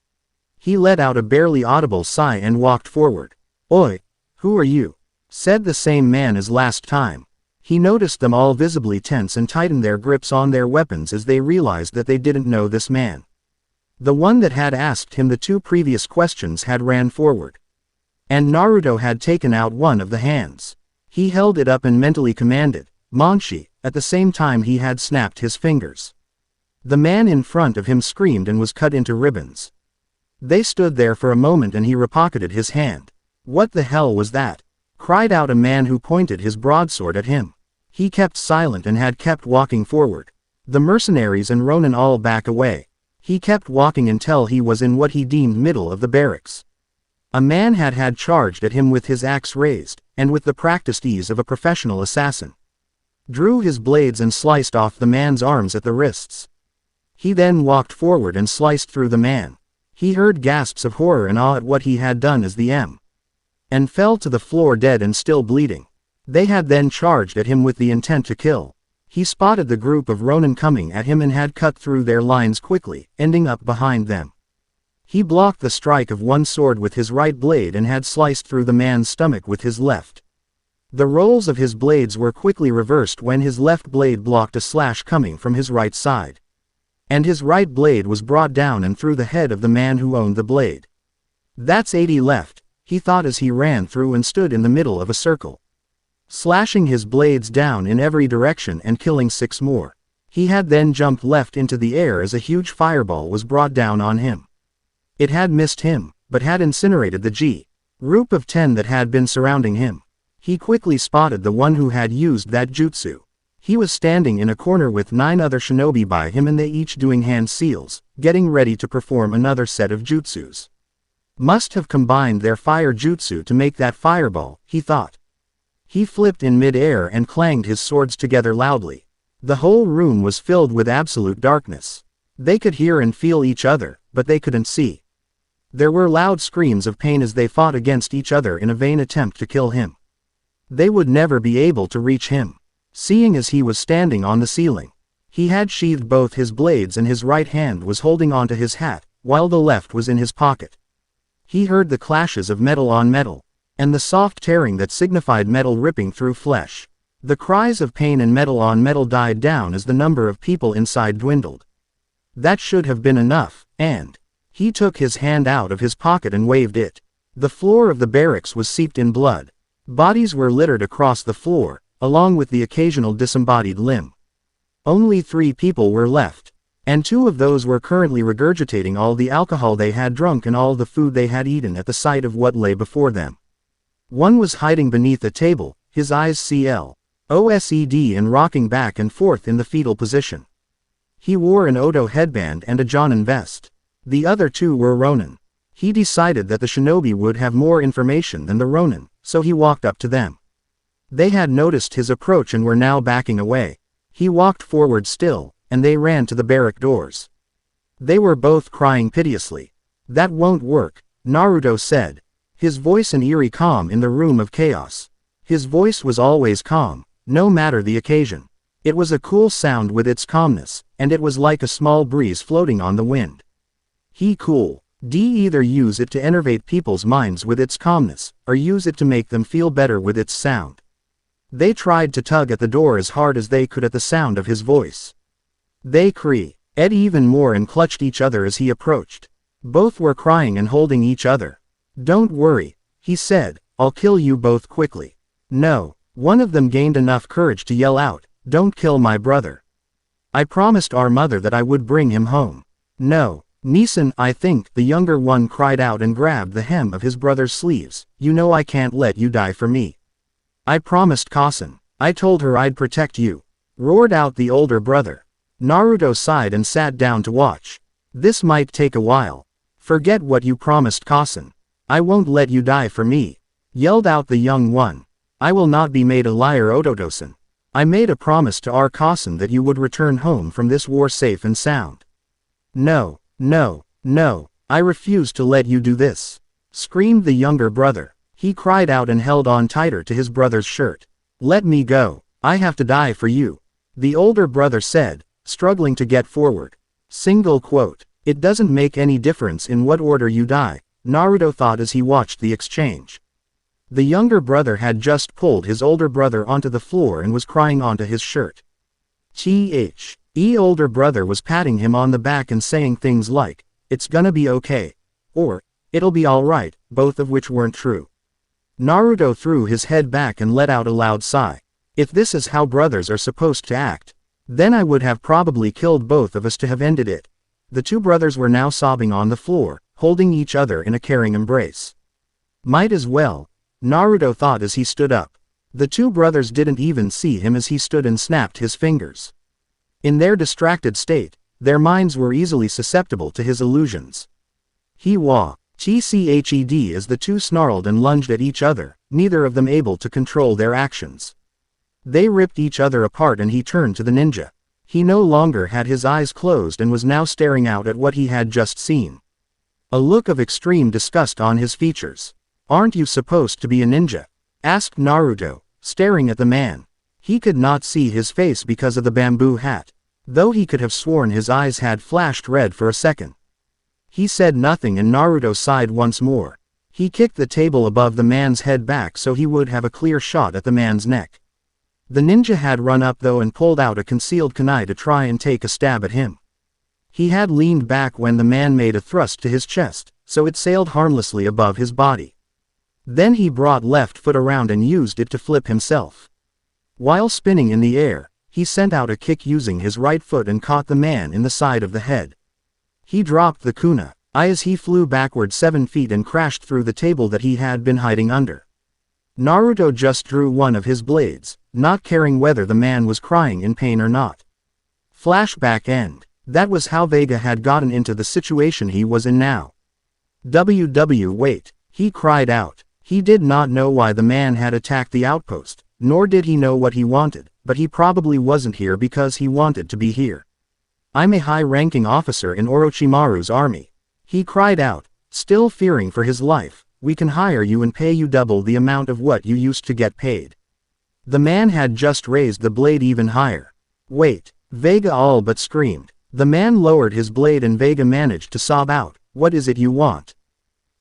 He let out a barely audible sigh and walked forward. Oi, who are you? Said the same man as last time. He noticed them all visibly tense and tighten their grips on their weapons as they realized that they didn't know this man. The one that had asked him the 2 previous questions had ran forward. And Naruto had taken out one of the hands. He held it up and mentally commanded, Monshi, at the same time he had snapped his fingers. The man in front of him screamed and was cut into ribbons. They stood there for a moment and he repocketed his hand. What the hell was that? Cried out a man who pointed his broadsword at him. He kept silent and had kept walking forward. The mercenaries and Ronin all back away. He kept walking until he was in what he deemed middle of the barracks. A man had charged at him with his axe raised, and with the practiced ease of a professional assassin, drew his blades and sliced off the man's arms at the wrists. He then walked forward and sliced through the man. He heard gasps of horror and awe at what he had done as the and fell to the floor dead and still bleeding. They had then charged at him with the intent to kill. He spotted the group of Ronin coming at him and had cut through their lines quickly, ending up behind them. He blocked the strike of one sword with his right blade and had sliced through the man's stomach with his left. The rolls of his blades were quickly reversed when his left blade blocked a slash coming from his right side. And his right blade was brought down and through the head of the man who owned the blade. That's 80 left, he thought as he ran through and stood in the middle of a circle, slashing his blades down in every direction and killing 6 more. He had then jumped left into the air as a huge fireball was brought down on him. It had missed him, but had incinerated the group of 10 that had been surrounding him. He quickly spotted the one who had used that jutsu. He was standing in a corner with 9 other shinobi by him, and they each doing hand seals, getting ready to perform another set of jutsus. Must have combined their fire jutsu to make that fireball, he thought. He flipped in mid-air and clanged his swords together loudly. The whole room was filled with absolute darkness. They could hear and feel each other, but they couldn't see. There were loud screams of pain as they fought against each other in a vain attempt to kill him. They would never be able to reach him, seeing as he was standing on the ceiling. He had sheathed both his blades and his right hand was holding onto his hat, while the left was in his pocket. He heard the clashes of metal on metal, and the soft tearing that signified metal ripping through flesh. The cries of pain and metal on metal died down as the number of people inside dwindled. That should have been enough, and he took his hand out of his pocket and waved it. The floor of the barracks was seeped in blood. Bodies were littered across the floor, along with the occasional disembodied limb. Only 3 people were left, and 2 of those were currently regurgitating all the alcohol they had drunk and all the food they had eaten at the sight of what lay before them. One was hiding beneath a table, his eyes closed and rocking back and forth in the fetal position. He wore an Odo headband and a Jonin vest. The other 2 were Ronin. He decided that the shinobi would have more information than the Ronin, so he walked up to them. They had noticed his approach and were now backing away. He walked forward still, and they ran to the barrack doors. They were both crying piteously. "That won't work," Naruto said, his voice an eerie calm in the room of chaos. His voice was always calm, no matter the occasion. It was a cool sound with its calmness, and it was like a small breeze floating on the wind. Either use it to enervate people's minds with its calmness, or use it to make them feel better with its sound. They tried to tug at the door as hard as they could at the sound of his voice. They cried even more and clutched each other as he approached. Both were crying and holding each other. "Don't worry," he said, "I'll kill you both quickly." "No." One of them gained enough courage to yell out, "Don't kill my brother. I promised our mother that I would bring him home." "No. Nisan, I think," the younger one cried out and grabbed the hem of his brother's sleeves. "You know I can't let you die for me. I promised Kasen. I told her I'd protect you," roared out the older brother. Naruto sighed and sat down to watch. "This might take a while. Forget what you promised Kasen. I won't let you die for me," yelled out the young one. "I will not be made a liar, Ototo-san. I made a promise to our Kasen that you would return home from this war safe and sound. No, I refuse to let you do this," screamed the younger brother. He cried out and held on tighter to his brother's shirt. "Let me go. I have to die for you," the older brother said, struggling to get forward. "It doesn't make any difference in what order you die," Naruto thought as he watched the exchange. The younger brother had just pulled his older brother onto the floor and was crying onto his shirt. Older brother was patting him on the back and saying things like, "It's gonna be okay," or, "It'll be alright," both of which weren't true. Naruto threw his head back and let out a loud sigh. "If this is how brothers are supposed to act, then I would have probably killed both of us to have ended it." The 2 brothers were now sobbing on the floor, holding each other in a caring embrace. Might as well, Naruto thought as he stood up. The 2 brothers didn't even see him as he stood and snapped his fingers. In their distracted state, their minds were easily susceptible to his illusions. Tched as the 2 snarled and lunged at each other, neither of them able to control their actions. They ripped each other apart and he turned to the ninja. He no longer had his eyes closed and was now staring out at what he had just seen. A look of extreme disgust on his features. "Aren't you supposed to be a ninja?" asked Naruto, staring at the man. He could not see his face because of the bamboo hat, though he could have sworn his eyes had flashed red for a second. He said nothing and Naruto sighed once more. He kicked the table above the man's head back so he would have a clear shot at the man's neck. The ninja had run up though and pulled out a concealed kunai to try and take a stab at him. He had leaned back when the man made a thrust to his chest, so it sailed harmlessly above his body. Then he brought left foot around and used it to flip himself. While spinning in the air, he sent out a kick using his right foot and caught the man in the side of the head. He dropped the kunai as he flew backward 7 feet and crashed through the table that he had been hiding under. Naruto just drew one of his blades, not caring whether the man was crying in pain or not. Flashback end. That was how Vega had gotten into the situation he was in now. Wait, he cried out. He did not know why the man had attacked the outpost, nor did he know what he wanted, but he probably wasn't here because he wanted to be here. I'm a high-ranking officer in Orochimaru's army. He cried out, still fearing for his life. We can hire you and pay you double the amount of what you used to get paid. The man had just raised the blade even higher. Wait, Vega all but screamed. The man lowered his blade and Vega managed to sob out, what is it you want?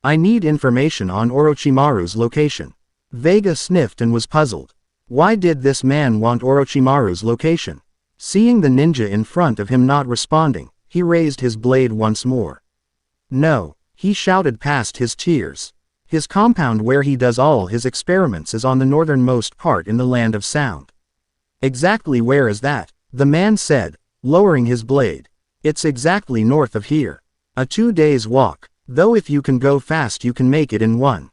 I need information on Orochimaru's location. Vega sniffed and was puzzled. Why did this man want Orochimaru's location? Seeing the ninja in front of him not responding, he raised his blade once more. No, he shouted past his tears. His compound where he does all his experiments is on the northernmost part in the Land of Sound. Exactly where is that? The man said, lowering his blade. It's exactly north of here. A 2 days walk, though if you can go fast you can make it in one.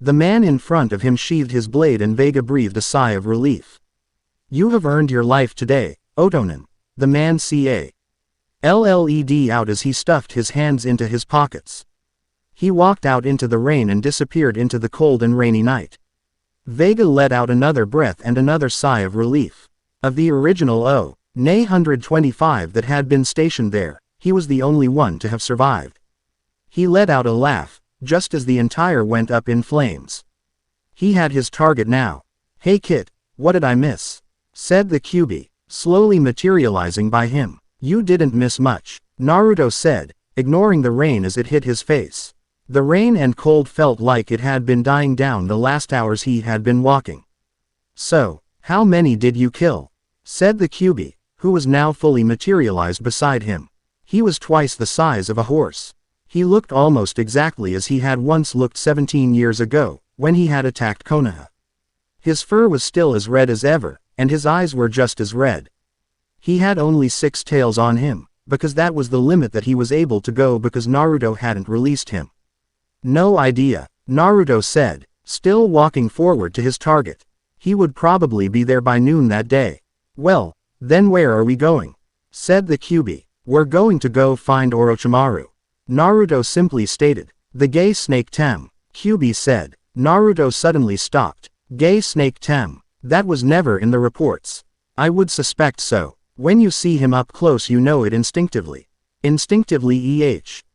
The man in front of him sheathed his blade and Vega breathed a sigh of relief. You have earned your life today, Otonin. The man LLED out as he stuffed his hands into his pockets. He walked out into the rain and disappeared into the cold and rainy night. Vega let out another breath and another sigh of relief. Of the original 125 that had been stationed there, he was the only one to have survived. He let out a laugh, just as the entire went up in flames. He had his target now. Hey kid, what did I miss? Said the QB, slowly materializing by him. You didn't miss much, Naruto said, ignoring the rain as it hit his face. The rain and cold felt like it had been dying down the last hours he had been walking. So, how many did you kill? Said the QB, who was now fully materialized beside him. He was twice the size of a horse. He looked almost exactly as he had once looked 17 years ago, when he had attacked Konoha. His fur was still as red as ever, and his eyes were just as red. He had only 6 tails on him, because that was the limit that he was able to go because Naruto hadn't released him. No idea, Naruto said, still walking forward to his target. He would probably be there by noon that day. Well, then where are we going? Said the QB. We're going to go find Orochimaru. Naruto simply stated. The gay snake Tem, QB said. Naruto suddenly stopped. Gay snake Tem. That was never in the reports. I would suspect so. When you see him up close you know it instinctively. Instinctively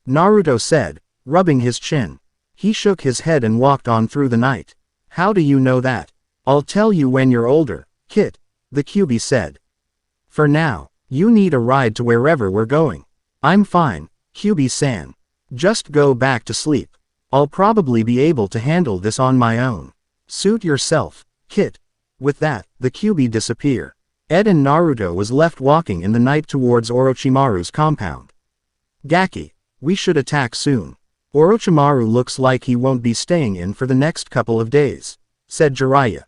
Naruto said, rubbing his chin. He shook his head and walked on through the night. How do you know that? I'll tell you when you're older, kid, the QB said. For now, you need a ride to wherever we're going. I'm fine, QB-san. Just go back to sleep. I'll probably be able to handle this on my own. Suit yourself, kid. With that, the QB disappeared. Ed and Naruto was left walking in the night towards Orochimaru's compound. Gaki, we should attack soon. Orochimaru looks like he won't be staying in for the next couple of days, said Jiraiya.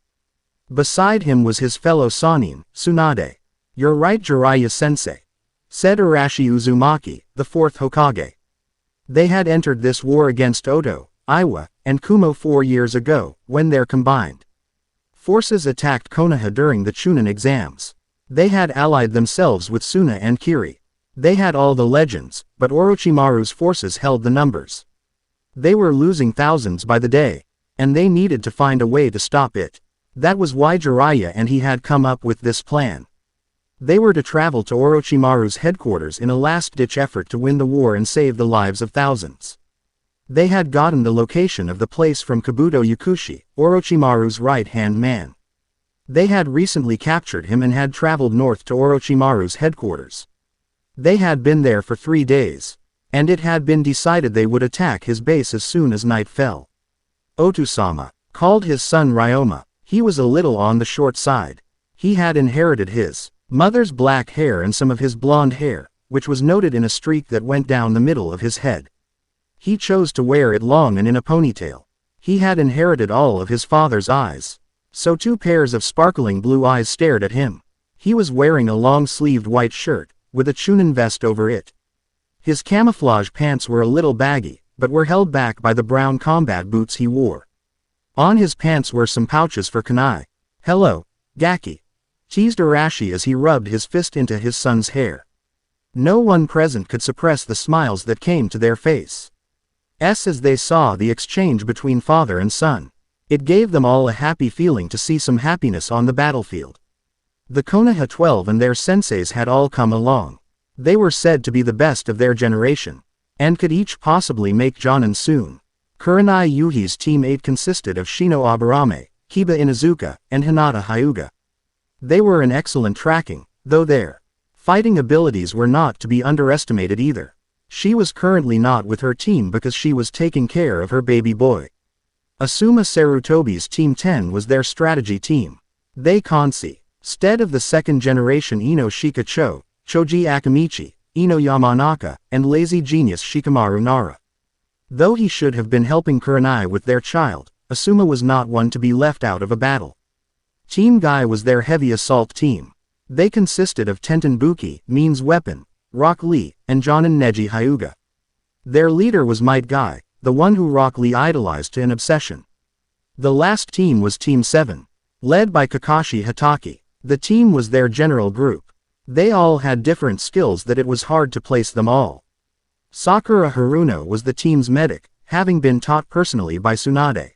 Beside him was his fellow Sannin, Tsunade. You're right Jiraiya-sensei, said Arashi Uzumaki, the 4th Hokage. They had entered this war against Oto, Iwa, and Kumo 4 years ago, when their combined forces attacked Konoha during the Chunin exams. They had allied themselves with Suna and Kiri. They had all the legends, but Orochimaru's forces held the numbers. They were losing thousands by the day, and they needed to find a way to stop it. That was why Jiraiya and he had come up with this plan. They were to travel to Orochimaru's headquarters in a last-ditch effort to win the war and save the lives of thousands. They had gotten the location of the place from Kabuto Yakushi, Orochimaru's right-hand man. They had recently captured him and had traveled north to Orochimaru's headquarters. They had been there for 3 days, and it had been decided they would attack his base as soon as night fell. Otusama called his son Ryoma. He was a little on the short side. He had inherited his mother's black hair and some of his blonde hair, which was noted in a streak that went down the middle of his head. He chose to wear it long and in a ponytail. He had inherited all of his father's eyes. So 2 pairs of sparkling blue eyes stared at him. He was wearing a long-sleeved white shirt, with a Chunin vest over it. His camouflage pants were a little baggy, but were held back by the brown combat boots he wore. On his pants were some pouches for kunai. "Hello, Gaki," teased Arashi as he rubbed his fist into his son's hair. No one present could suppress the smiles that came to their faces as they saw the exchange between father and son. It gave them all a happy feeling to see some happiness on the battlefield. The Konoha 12 and their senseis had all come along. They were said to be the best of their generation, and could each possibly make Jonin soon. Kurenai Yuhi's Team 8 consisted of Shino Aburame, Kiba Inuzuka, and Hinata Hyuga. They were an excellent tracking, though their fighting abilities were not to be underestimated either. She was currently not with her team because she was taking care of her baby boy. Asuma Sarutobi's Team 10 was their strategy team. They consisted of the second-generation Ino Shikacho, Choji Akamichi, Ino Yamanaka, and lazy genius Shikamaru Nara. Though he should have been helping Kurenai with their child, Asuma was not one to be left out of a battle. Team Guy was their heavy assault team. They consisted of Tenten Buki, Means Weapon, Rock Lee, and Jonin Neji Hyuga. Their leader was Might Guy, the one who Rock Lee idolized to an obsession. The last team was Team 7, led by Kakashi Hatake. The team was their general group. They all had different skills that it was hard to place them all. Sakura Haruno was the team's medic, having been taught personally by Tsunade.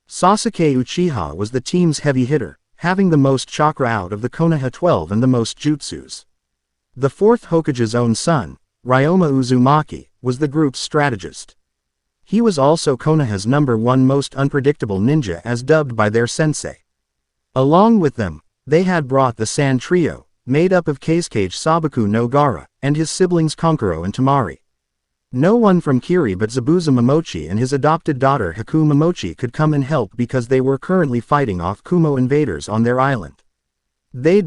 Sasuke Uchiha was the team's heavy hitter, having the most chakra out of the Konoha 12 and the most jutsus. The fourth Hokage's own son, Ryoma Uzumaki, was the group's strategist. He was also Konoha's #1 most unpredictable ninja as dubbed by their sensei. Along with them, they had brought the Sand Trio, made up of Keisuke Sabaku no Gara, and his siblings Konkuro and Tamari. No one from Kiri but Zabuza Momochi and his adopted daughter Haku Momochi could come and help because they were currently fighting off Kumo invaders on their island. They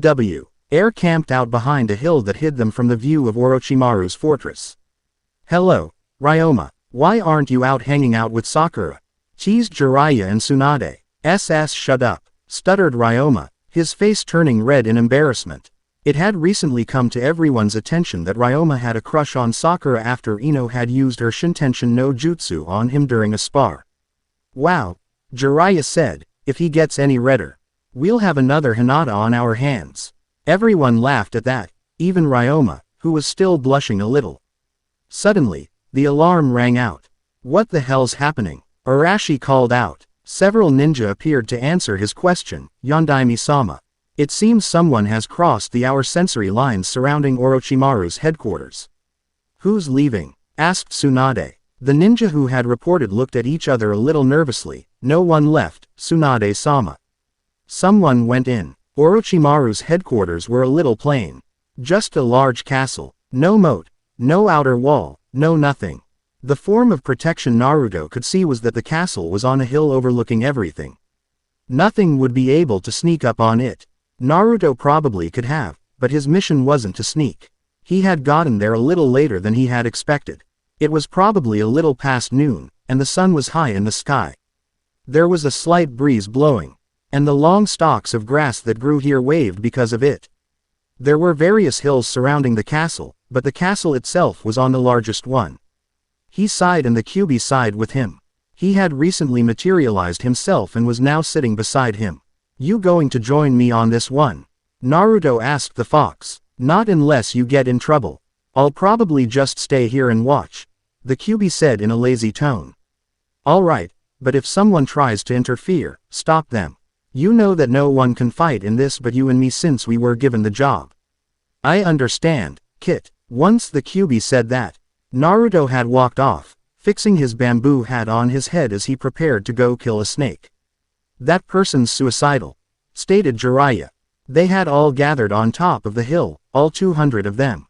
air camped out behind a hill that hid them from the view of Orochimaru's fortress. "Hello, Ryoma, why aren't you out hanging out with Sakura?" teased Jiraiya and Tsunade. Shut up," stuttered Ryoma, his face turning red in embarrassment. It had recently come to everyone's attention that Ryoma had a crush on Sakura after Ino had used her Shintension no Jutsu on him during a spar. "Wow," Jiraiya said, "if he gets any redder, we'll have another Hinata on our hands." Everyone laughed at that, even Ryoma, who was still blushing a little. Suddenly, the alarm rang out. "What the hell's happening?" Arashi called out. Several ninja appeared to answer his question. "Yondaime-sama. It seems someone has crossed the hour sensory lines surrounding Orochimaru's headquarters." "Who's leaving?" asked Tsunade. The ninja who had reported looked at each other a little nervously. "No one left, Tsunade-sama. Someone went in." Orochimaru's headquarters were a little plain. Just a large castle. No moat. No outer wall. No nothing. The form of protection Naruto could see was that the castle was on a hill overlooking everything. Nothing would be able to sneak up on it. Naruto probably could have, but his mission wasn't to sneak. He had gotten there a little later than he had expected. It was probably a little past noon, and the sun was high in the sky. There was a slight breeze blowing, and the long stalks of grass that grew here waved because of it. There were various hills surrounding the castle, but the castle itself was on the largest one. He sighed and the Kyuubi sighed with him. He had recently materialized himself and was now sitting beside him. "You going to join me on this one?" Naruto asked the fox. "Not unless you get in trouble. I'll probably just stay here and watch," the Kyuubi said in a lazy tone. "All right, but if someone tries to interfere, stop them. You know that no one can fight in this but you and me since we were given the job." "I understand, Kit." Once the Kyuubi said that, Naruto had walked off, fixing his bamboo hat on his head as he prepared to go kill a snake. "That person's suicidal," stated Jiraiya. They had all gathered on top of the hill, all 200 of them,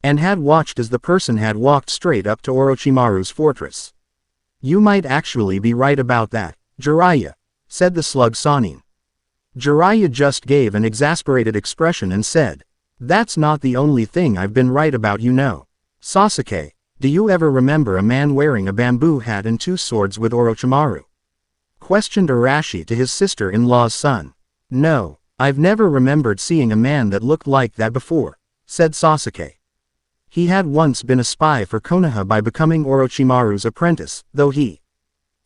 and had watched as the person had walked straight up to Orochimaru's fortress. "You might actually be right about that, Jiraiya," said the slug Sanin. Jiraiya just gave an exasperated expression and said, "That's not the only thing I've been right about, you know. Sasuke, do you ever remember a man wearing a bamboo hat and 2 swords with Orochimaru?" questioned Arashi to his sister-in-law's son. "No, I've never remembered seeing a man that looked like that before," said Sasuke. He had once been a spy for Konoha by becoming Orochimaru's apprentice, though he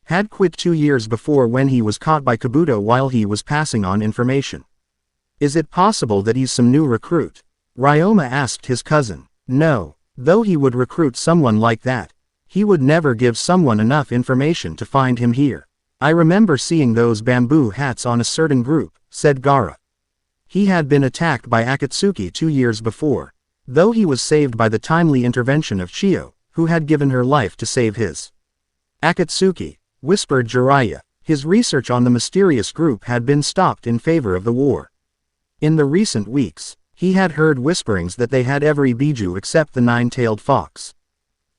Had quit 2 years before when he was caught by Kabuto while he was passing on information. Is it possible that he's some new recruit? Ryoma asked his cousin. No, though he would recruit someone like that. He would never give someone enough information to find him here. I remember seeing those bamboo hats on a certain group, said Gaara. He had been attacked by Akatsuki 2 years before, though he was saved by the timely intervention of Chiyo, who had given her life to save his. Akatsuki, whispered Jiraiya. His research on the mysterious group had been stopped in favor of the war. In the recent weeks, he had heard whisperings that they had every bijou except the nine-tailed fox.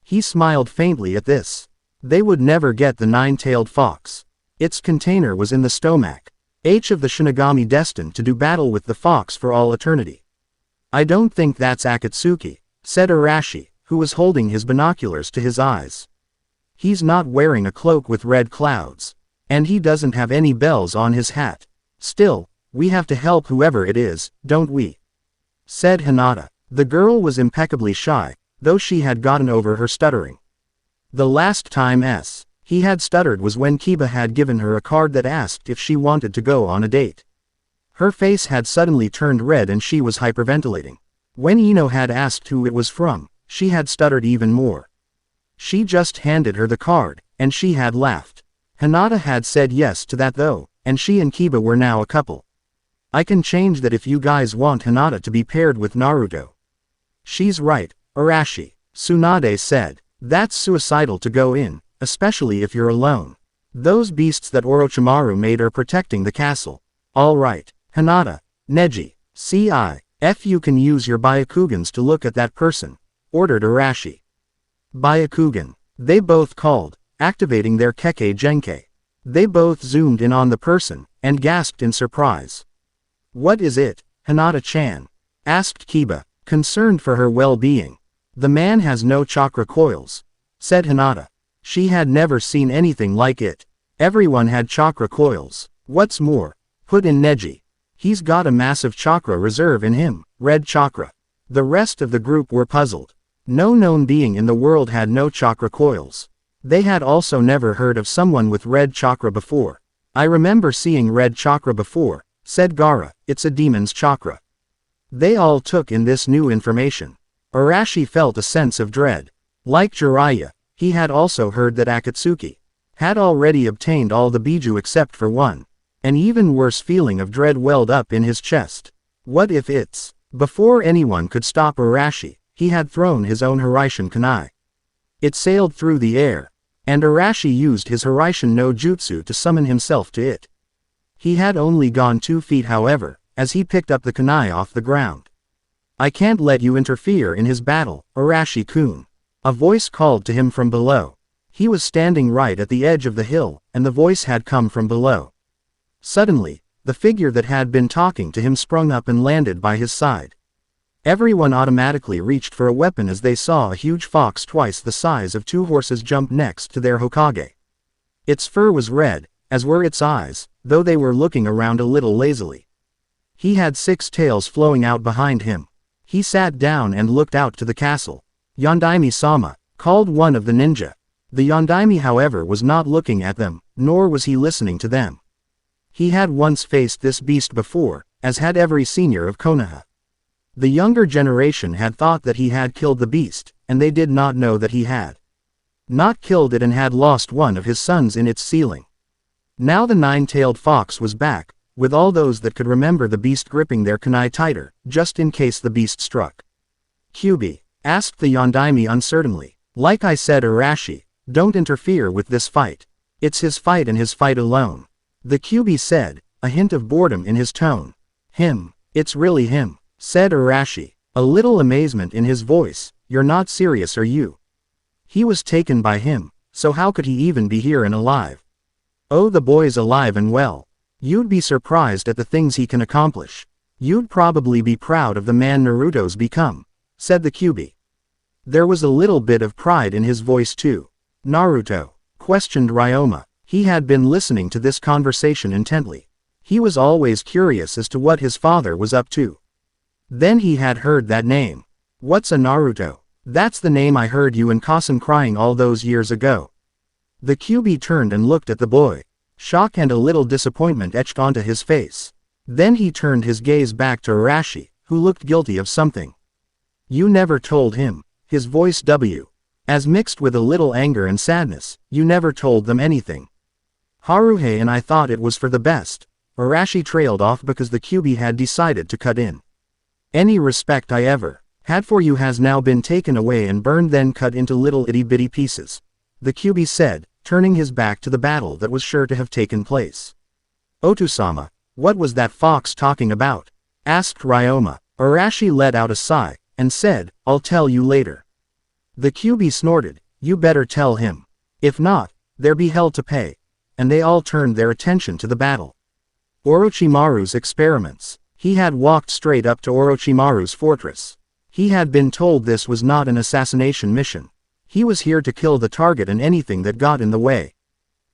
He smiled faintly at this. They would never get the nine-tailed fox. Its container was in the stomach. Of the Shinigami destined to do battle with the fox for all eternity. I don't think that's Akatsuki, said Arashi, who was holding his binoculars to his eyes. He's not wearing a cloak with red clouds. And he doesn't have any bells on his hat. Still, we have to help whoever it is, don't we? Said Hinata. The girl was impeccably shy, though she had gotten over her stuttering. The last time he had stuttered was when Kiba had given her a card that asked if she wanted to go on a date. Her face had suddenly turned red and she was hyperventilating. When Ino had asked who it was from, she had stuttered even more. She just handed her the card, and she had laughed. Hinata had said yes to that though, and she and Kiba were now a couple. I can change that if you guys want Hinata to be paired with Naruto. She's right, Arashi, Tsunade said. That's suicidal to go in, especially if you're alone. Those beasts that Orochimaru made are protecting the castle. All right, Hinata, Neji, you can use your Byakugans to look at that person, ordered Arashi. Byakugan. They both called, activating their Kekkei Genkei. They both zoomed in on the person, and gasped in surprise. What is it, Hinata-chan? Asked Kiba, concerned for her well-being. The man has no chakra coils, said Hinata. She had never seen anything like it. Everyone had chakra coils. What's more, put in Neji. He's got a massive chakra reserve in him, red chakra. The rest of the group were puzzled. No known being in the world had no chakra coils. They had also never heard of someone with red chakra before. I remember seeing red chakra before, said Gaara. It's a demon's chakra. They all took in this new information. Arashi felt a sense of dread. Like Jiraiya, he had also heard that Akatsuki had already obtained all the bijou except for one. An even worse feeling of dread welled up in his chest. What if it's... Before anyone could stop Arashi, he had thrown his own Hiraishin kunai. It sailed through the air, and Arashi used his Hiraishin no jutsu to summon himself to it. He had only gone 2 feet however, as he picked up the kunai off the ground. I can't let you interfere in his battle, Arashi-kun. A voice called to him from below. He was standing right at the edge of the hill, and the voice had come from below. Suddenly, the figure that had been talking to him sprung up and landed by his side. Everyone automatically reached for a weapon as they saw a huge fox twice the size of 2 horses jump next to their Hokage. Its fur was red, as were its eyes, though they were looking around a little lazily. He had 6 tails flowing out behind him. He sat down and looked out to the castle. Yondaime-sama, called one of the ninja. The Yondaime however was not looking at them, nor was he listening to them. He had once faced this beast before, as had every senior of Konoha. The younger generation had thought that he had killed the beast, and they did not know that he had not killed it and had lost one of his sons in its sealing. Now the 9-tailed fox was back, with all those that could remember the beast gripping their kunai tighter, just in case the beast struck. Kyuubi, asked the Yondaime uncertainly. Like I said Arashi, don't interfere with this fight. It's his fight and his fight alone. The Kyuubi said, a hint of boredom in his tone. Him, it's really him, said Arashi, a little amazement in his voice. You're not serious are you? He was taken by him, so how could he even be here and alive? Oh, the boy's alive and well. You'd be surprised at the things he can accomplish. You'd probably be proud of the man Naruto's become, said the Kyuubi. There was a little bit of pride in his voice too. Naruto, questioned Ryoma. He had been listening to this conversation intently. He was always curious as to what his father was up to. Then he had heard that name. What's a Naruto? That's the name I heard you and Kasan crying all those years ago. The QB turned and looked at the boy. Shock and a little disappointment etched onto his face. Then he turned his gaze back to Arashi, who looked guilty of something. You never told him. His voice as mixed with a little anger and sadness. You never told them anything. Haruhi and I thought it was for the best. Arashi trailed off because the QB had decided to cut in. Any respect I ever had for you has now been taken away and burned, then cut into little itty-bitty pieces, the QB said, turning his back to the battle that was sure to have taken place. Otusama, what was that fox talking about? Asked Ryoma. Arashi let out a sigh, and said, I'll tell you later. The QB snorted, you better tell him. If not, there be hell to pay. And they all turned their attention to the battle. Orochimaru's experiments. He had walked straight up to Orochimaru's fortress. He had been told this was not an assassination mission. He was here to kill the target and anything that got in the way.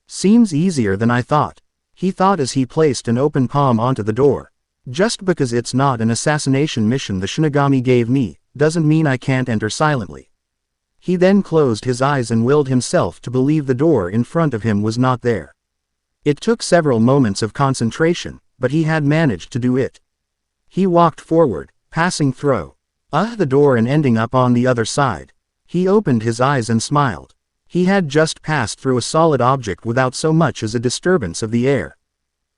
Seems easier than I thought, he thought as he placed an open palm onto the door. Just because it's not an assassination mission the Shinigami gave me, doesn't mean I can't enter silently. He then closed his eyes and willed himself to believe the door in front of him was not there. It took several moments of concentration, but he had managed to do it. He walked forward, passing through the door and ending up on the other side. He opened his eyes and smiled. He had just passed through a solid object without so much as a disturbance of the air.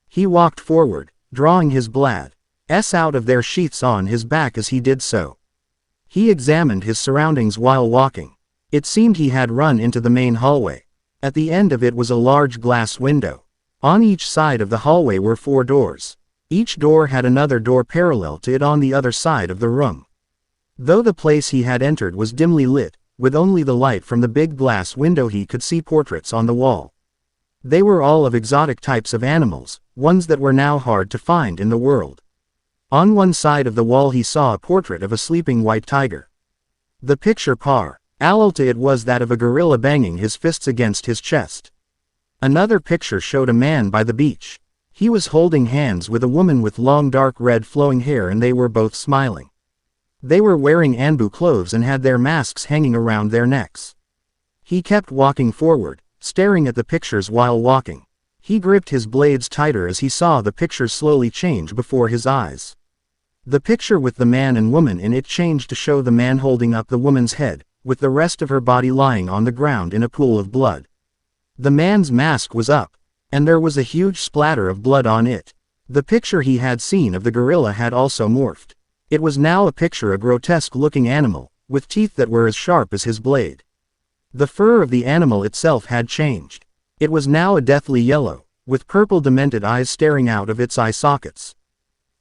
He walked forward, drawing his blades out of their sheaths on his back as he did so. He examined his surroundings while walking. It seemed he had run into the main hallway. At the end of it was a large glass window. On each side of the hallway were 4 doors. Each door had another door parallel to it on the other side of the room. Though the place he had entered was dimly lit, with only the light from the big glass window he could see portraits on the wall. They were all of exotic types of animals, ones that were now hard to find in the world. On one side of the wall he saw a portrait of a sleeping white tiger. The picture parallel to it was that of a gorilla banging his fists against his chest. Another picture showed a man by the beach. He was holding hands with a woman with long dark red flowing hair and they were both smiling. They were wearing Anbu clothes and had their masks hanging around their necks. He kept walking forward, staring at the pictures while walking. He gripped his blades tighter as he saw the pictures slowly change before his eyes. The picture with the man and woman in it changed to show the man holding up the woman's head, with the rest of her body lying on the ground in a pool of blood. The man's mask was up, and there was a huge splatter of blood on it. The picture he had seen of the gorilla had also morphed. It was now a picture of a grotesque-looking animal, with teeth that were as sharp as his blade. The fur of the animal itself had changed. It was now a deathly yellow, with purple demented eyes staring out of its eye sockets.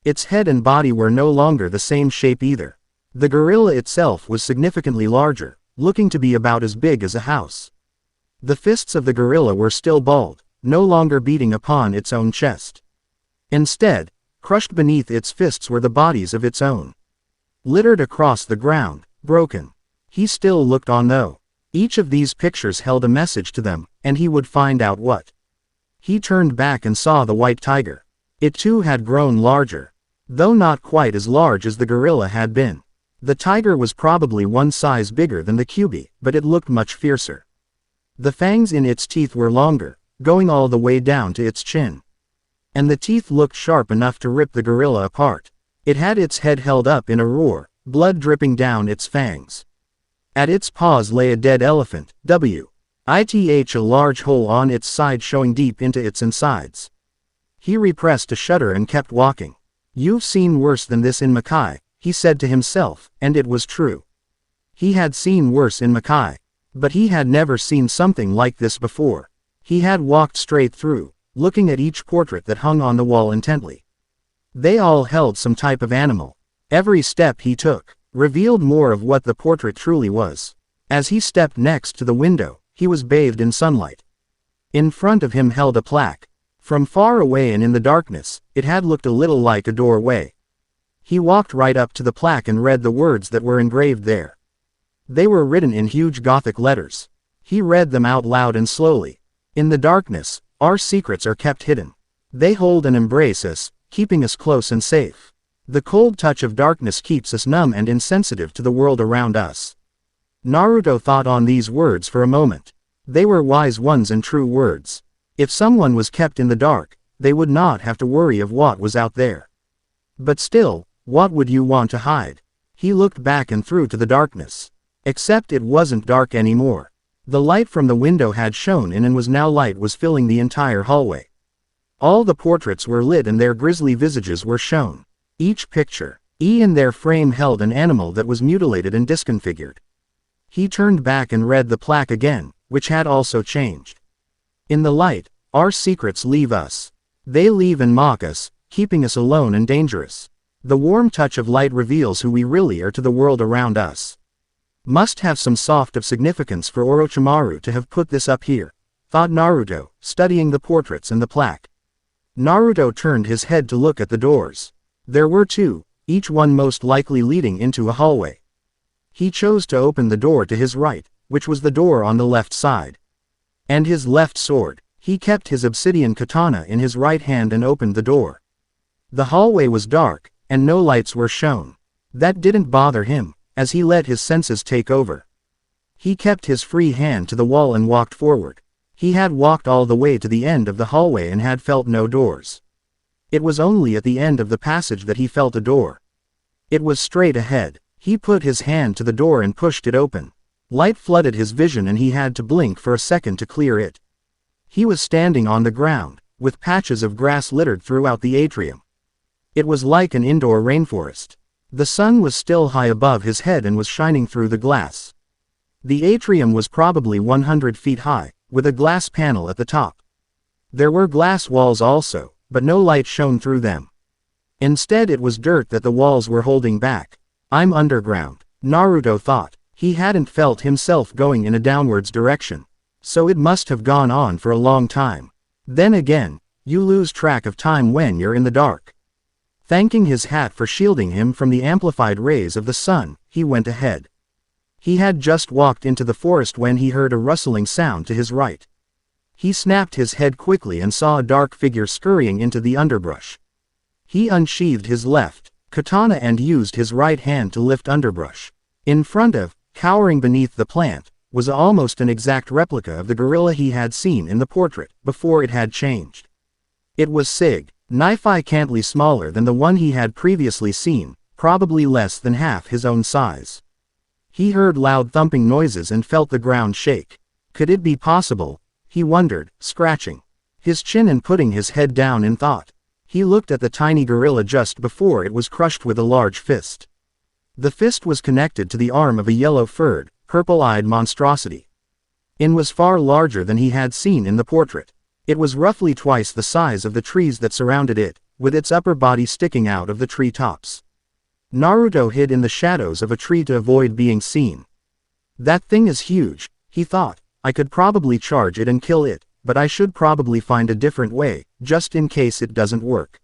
Its head and body were no longer the same shape either. The gorilla itself was significantly larger, looking to be about as big as a house. The fists of the gorilla were still balled, no longer beating upon its own chest. Instead, crushed beneath its fists were the bodies of its own. Littered across the ground, broken. He still looked on though. Each of these pictures held a message to them, and he would find out what. He turned back and saw the white tiger. It too had grown larger. Though not quite as large as the gorilla had been. The tiger was probably one size bigger than the QB, but it looked much fiercer. The fangs in its teeth were longer, going all the way down to its chin. And the teeth looked sharp enough to rip the gorilla apart. It had its head held up in a roar, blood dripping down its fangs. At its paws lay a dead elephant, with a large hole on its side showing deep into its insides. He repressed a shudder and kept walking. You've seen worse than this in Makai, he said to himself, and it was true. He had seen worse in Makai. But he had never seen something like this before. He had walked straight through, looking at each portrait that hung on the wall intently. They all held some type of animal. Every step he took revealed more of what the portrait truly was. As he stepped next to the window, he was bathed in sunlight. In front of him held a plaque. From far away and in the darkness, it had looked a little like a doorway. He walked right up to the plaque and read the words that were engraved there. They were written in huge Gothic letters. He read them out loud and slowly. In the darkness, our secrets are kept hidden. They hold and embrace us, keeping us close and safe. The cold touch of darkness keeps us numb and insensitive to the world around us. Naruto thought on these words for a moment. They were wise ones and true words. If someone was kept in the dark, they would not have to worry of what was out there. But still, what would you want to hide? He looked back and through to the darkness. Except it wasn't dark anymore. The light from the window had shone in and was now light was filling the entire hallway. All the portraits were lit and their grisly visages were shown. Each picture, in their frame held an animal that was mutilated and disconfigured. He turned back and read the plaque again, which had also changed. In the light, our secrets leave us. They leave and mock us, keeping us alone and dangerous. The warm touch of light reveals who we really are to the world around us. Must have some soft of significance for Orochimaru to have put this up here, thought Naruto, studying the portraits and the plaque. Naruto turned his head to look at the doors. There were two, each one most likely leading into a hallway. He chose to open the door to his right, which was the door on the left side. And his left sword, he kept his obsidian katana in his right hand and opened the door. The hallway was dark, and no lights were shown. That didn't bother him, as he let his senses take over. He kept his free hand to the wall and walked forward. He had walked all the way to the end of the hallway and had felt no doors. It was only at the end of the passage that he felt a door. It was straight ahead. He put his hand to the door and pushed it open. Light flooded his vision and he had to blink for a second to clear it. He was standing on the ground, with patches of grass littered throughout the atrium. It was like an indoor rainforest. The sun was still high above his head and was shining through the glass. The atrium was probably 100 feet high, with a glass panel at the top. There were glass walls also, but no light shone through them. Instead it was dirt that the walls were holding back. I'm underground, Naruto thought. He hadn't felt himself going in a downwards direction. So it must have gone on for a long time. Then again, you lose track of time when you're in the dark. Thanking his hat for shielding him from the amplified rays of the sun, he went ahead. He had just walked into the forest when he heard a rustling sound to his right. He snapped his head quickly and saw a dark figure scurrying into the underbrush. He unsheathed his left katana and used his right hand to lift underbrush. In front of, cowering beneath the plant, was almost an exact replica of the gorilla he had seen in the portrait, before it had changed. It was significantly smaller than the one he had previously seen, probably less than half his own size. He heard loud thumping noises and felt the ground shake. Could it be possible? He wondered, scratching his chin and putting his head down in thought. He looked at the tiny gorilla just before it was crushed with a large fist. The fist was connected to the arm of a yellow-furred, purple-eyed monstrosity. It was far larger than he had seen in the portrait. It was roughly twice the size of the trees that surrounded it, with its upper body sticking out of the tree tops. Naruto hid in the shadows of a tree to avoid being seen. That thing is huge, he thought. I could probably charge it and kill it, but I should probably find a different way, just in case it doesn't work.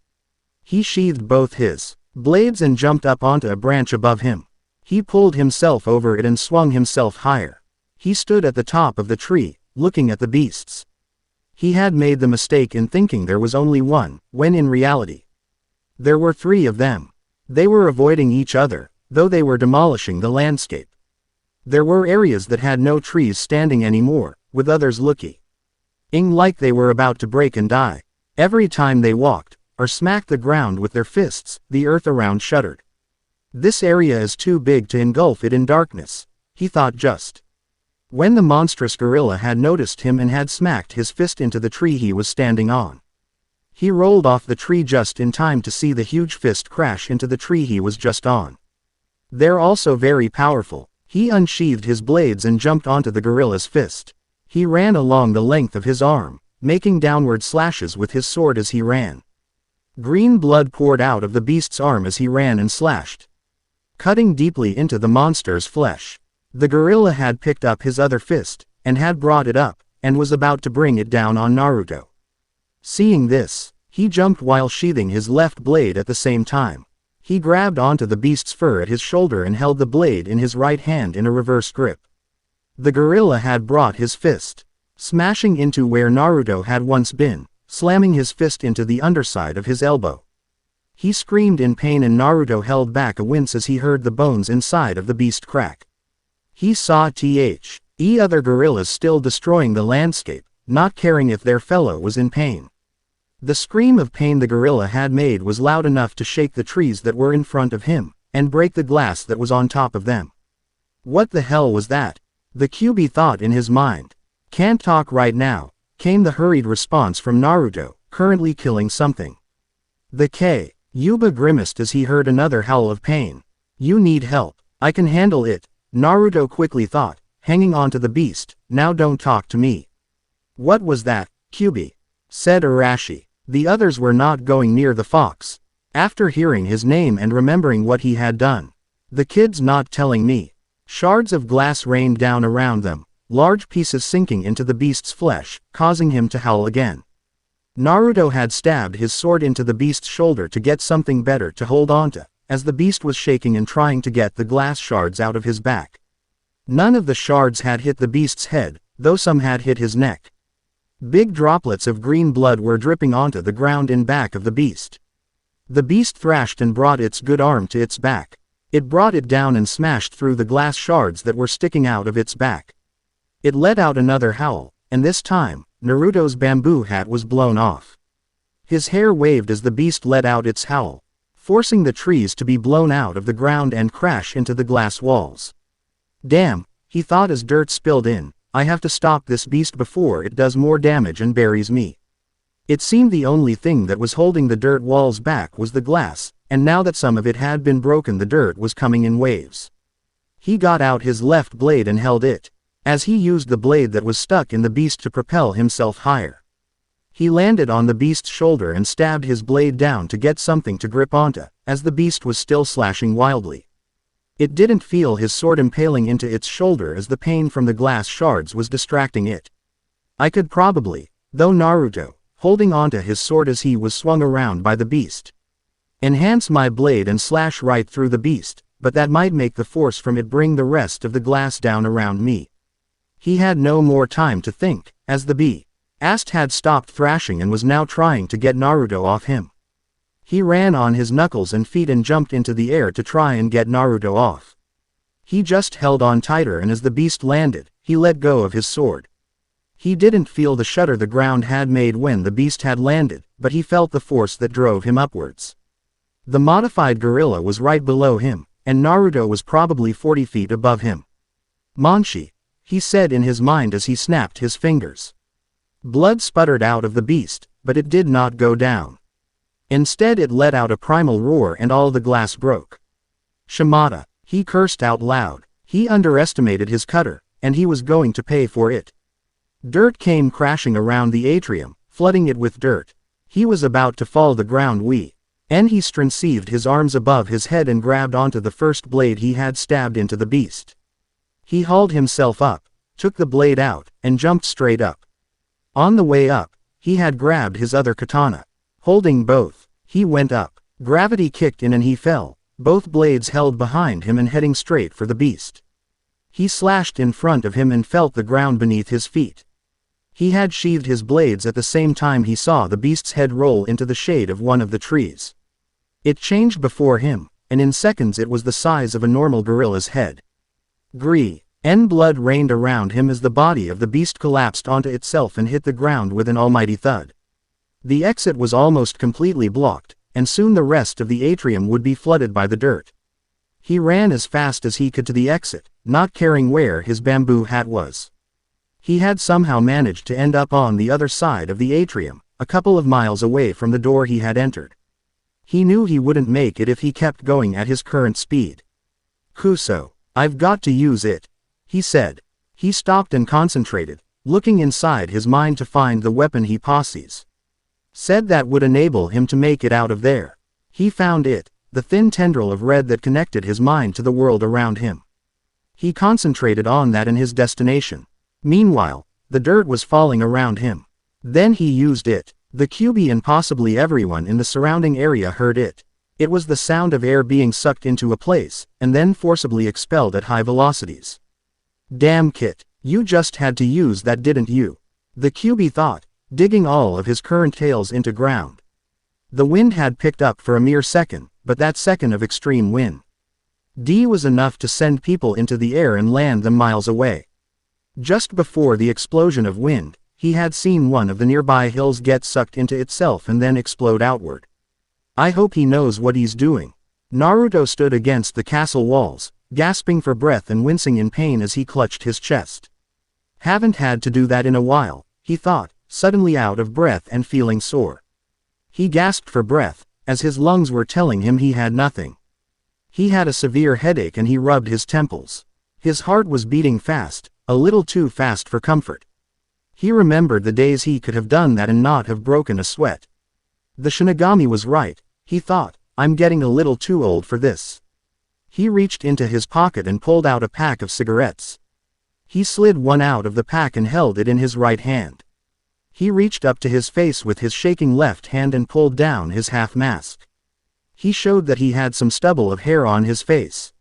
He sheathed both his blades and jumped up onto a branch above him. He pulled himself over it and swung himself higher. He stood at the top of the tree, looking at the beasts. He had made the mistake in thinking there was only one, when in reality, there were three of them. They were avoiding each other, though they were demolishing the landscape. There were areas that had no trees standing anymore, with others looking like they were about to break and die. Every time they walked, or smacked the ground with their fists, the earth around shuddered. This area is too big to engulf it in darkness, he thought just when the monstrous gorilla had noticed him and had smacked his fist into the tree he was standing on. He rolled off the tree just in time to see the huge fist crash into the tree he was just on. They're also very powerful. He unsheathed his blades and jumped onto the gorilla's fist. He ran along the length of his arm, making downward slashes with his sword as he ran. Green blood poured out of the beast's arm as he ran and slashed, cutting deeply into the monster's flesh. The gorilla had picked up his other fist, and had brought it up, and was about to bring it down on Naruto. Seeing this, he jumped while sheathing his left blade at the same time. He grabbed onto the beast's fur at his shoulder and held the blade in his right hand in a reverse grip. The gorilla had brought his fist, smashing into where Naruto had once been, slamming his fist into the underside of his elbow. He screamed in pain and Naruto held back a wince as he heard the bones inside of the beast crack. He saw Other gorillas still destroying the landscape, not caring if their fellow was in pain. The scream of pain the gorilla had made was loud enough to shake the trees that were in front of him, and break the glass that was on top of them. What the hell was that? The QB thought in his mind. Can't talk right now, came the hurried response from Naruto, currently killing something. The Yuba grimaced as he heard another howl of pain. You need help. I can handle it, Naruto quickly thought, hanging on to the beast. Now don't talk to me. What was that, QB? Said Arashi. The others were not going near the fox. After hearing his name and remembering what he had done. The kid's not telling me. Shards of glass rained down around them, large pieces sinking into the beast's flesh, causing him to howl again. Naruto had stabbed his sword into the beast's shoulder to get something better to hold onto, as the beast was shaking and trying to get the glass shards out of his back. None of the shards had hit the beast's head, though some had hit his neck. Big droplets of green blood were dripping onto the ground in back of the beast. The beast thrashed and brought its good arm to its back. It brought it down and smashed through the glass shards that were sticking out of its back. It let out another howl, and this time, Naruto's bamboo hat was blown off. His hair waved as the beast let out its howl, forcing the trees to be blown out of the ground and crash into the glass walls. Damn, he thought as dirt spilled in, I have to stop this beast before it does more damage and buries me. It seemed the only thing that was holding the dirt walls back was the glass, and now that some of it had been broken the dirt was coming in waves. He got out his left blade and held it, as he used the blade that was stuck in the beast to propel himself higher. He landed on the beast's shoulder and stabbed his blade down to get something to grip onto, as the beast was still slashing wildly. It didn't feel his sword impaling into its shoulder as the pain from the glass shards was distracting it. I could probably, though Naruto, holding onto his sword as he was swung around by the beast. Enhance my blade and slash right through the beast, but that might make the force from it bring the rest of the glass down around me. He had no more time to think, as the beast had stopped thrashing and was now trying to get Naruto off him. He ran on his knuckles and feet and jumped into the air to try and get Naruto off. He just held on tighter, and as the beast landed, he let go of his sword. He didn't feel the shudder the ground had made when the beast had landed, but he felt the force that drove him upwards. The modified gorilla was right below him, and Naruto was probably 40 feet above him. Monshi, he said in his mind as he snapped his fingers. Blood sputtered out of the beast, but it did not go down. Instead it let out a primal roar and all the glass broke. Shimada, he cursed out loud. He underestimated his cutter, and he was going to pay for it. Dirt came crashing around the atrium, flooding it with dirt. He was about to fall the ground and he strengthened his arms above his head and grabbed onto the first blade he had stabbed into the beast. He hauled himself up, took the blade out, and jumped straight up. On the way up, he had grabbed his other katana. Holding both, he went up. Gravity kicked in and he fell, both blades held behind him and heading straight for the beast. He slashed in front of him and felt the ground beneath his feet. He had sheathed his blades at the same time he saw the beast's head roll into the shade of one of the trees. It changed before him, and in seconds it was the size of a normal gorilla's head. Blood rained around him as the body of the beast collapsed onto itself and hit the ground with an almighty thud. The exit was almost completely blocked, and soon the rest of the atrium would be flooded by the dirt. He ran as fast as he could to the exit, not caring where his bamboo hat was. He had somehow managed to end up on the other side of the atrium, a couple of miles away from the door he had entered. He knew he wouldn't make it if he kept going at his current speed. Kuso, I've got to use it, he said. He stopped and concentrated, looking inside his mind to find the weapon he said that would enable him to make it out of there. He found it, the thin tendril of red that connected his mind to the world around him. He concentrated on that and his destination. Meanwhile, the dirt was falling around him. Then he used it. The QB and possibly everyone in the surrounding area heard it. It was the sound of air being sucked into a place, and then forcibly expelled at high velocities. Damn Kit, you just had to use that, didn't you? The QB thought, digging all of his current tails into ground. The wind had picked up for a mere second, but that second of extreme wind was enough to send people into the air and land them miles away. Just before the explosion of wind, he had seen one of the nearby hills get sucked into itself and then explode outward. I hope he knows what he's doing. Naruto stood against the castle walls, gasping for breath and wincing in pain as he clutched his chest. Haven't had to do that in a while, he thought, suddenly out of breath and feeling sore. He gasped for breath, as his lungs were telling him he had nothing. He had a severe headache and he rubbed his temples. His heart was beating fast, a little too fast for comfort. He remembered the days he could have done that and not have broken a sweat. The Shinigami was right, he thought, I'm getting a little too old for this. He reached into his pocket and pulled out a pack of cigarettes. He slid one out of the pack and held it in his right hand. He reached up to his face with his shaking left hand and pulled down his half mask. He showed that he had some stubble of hair on his face,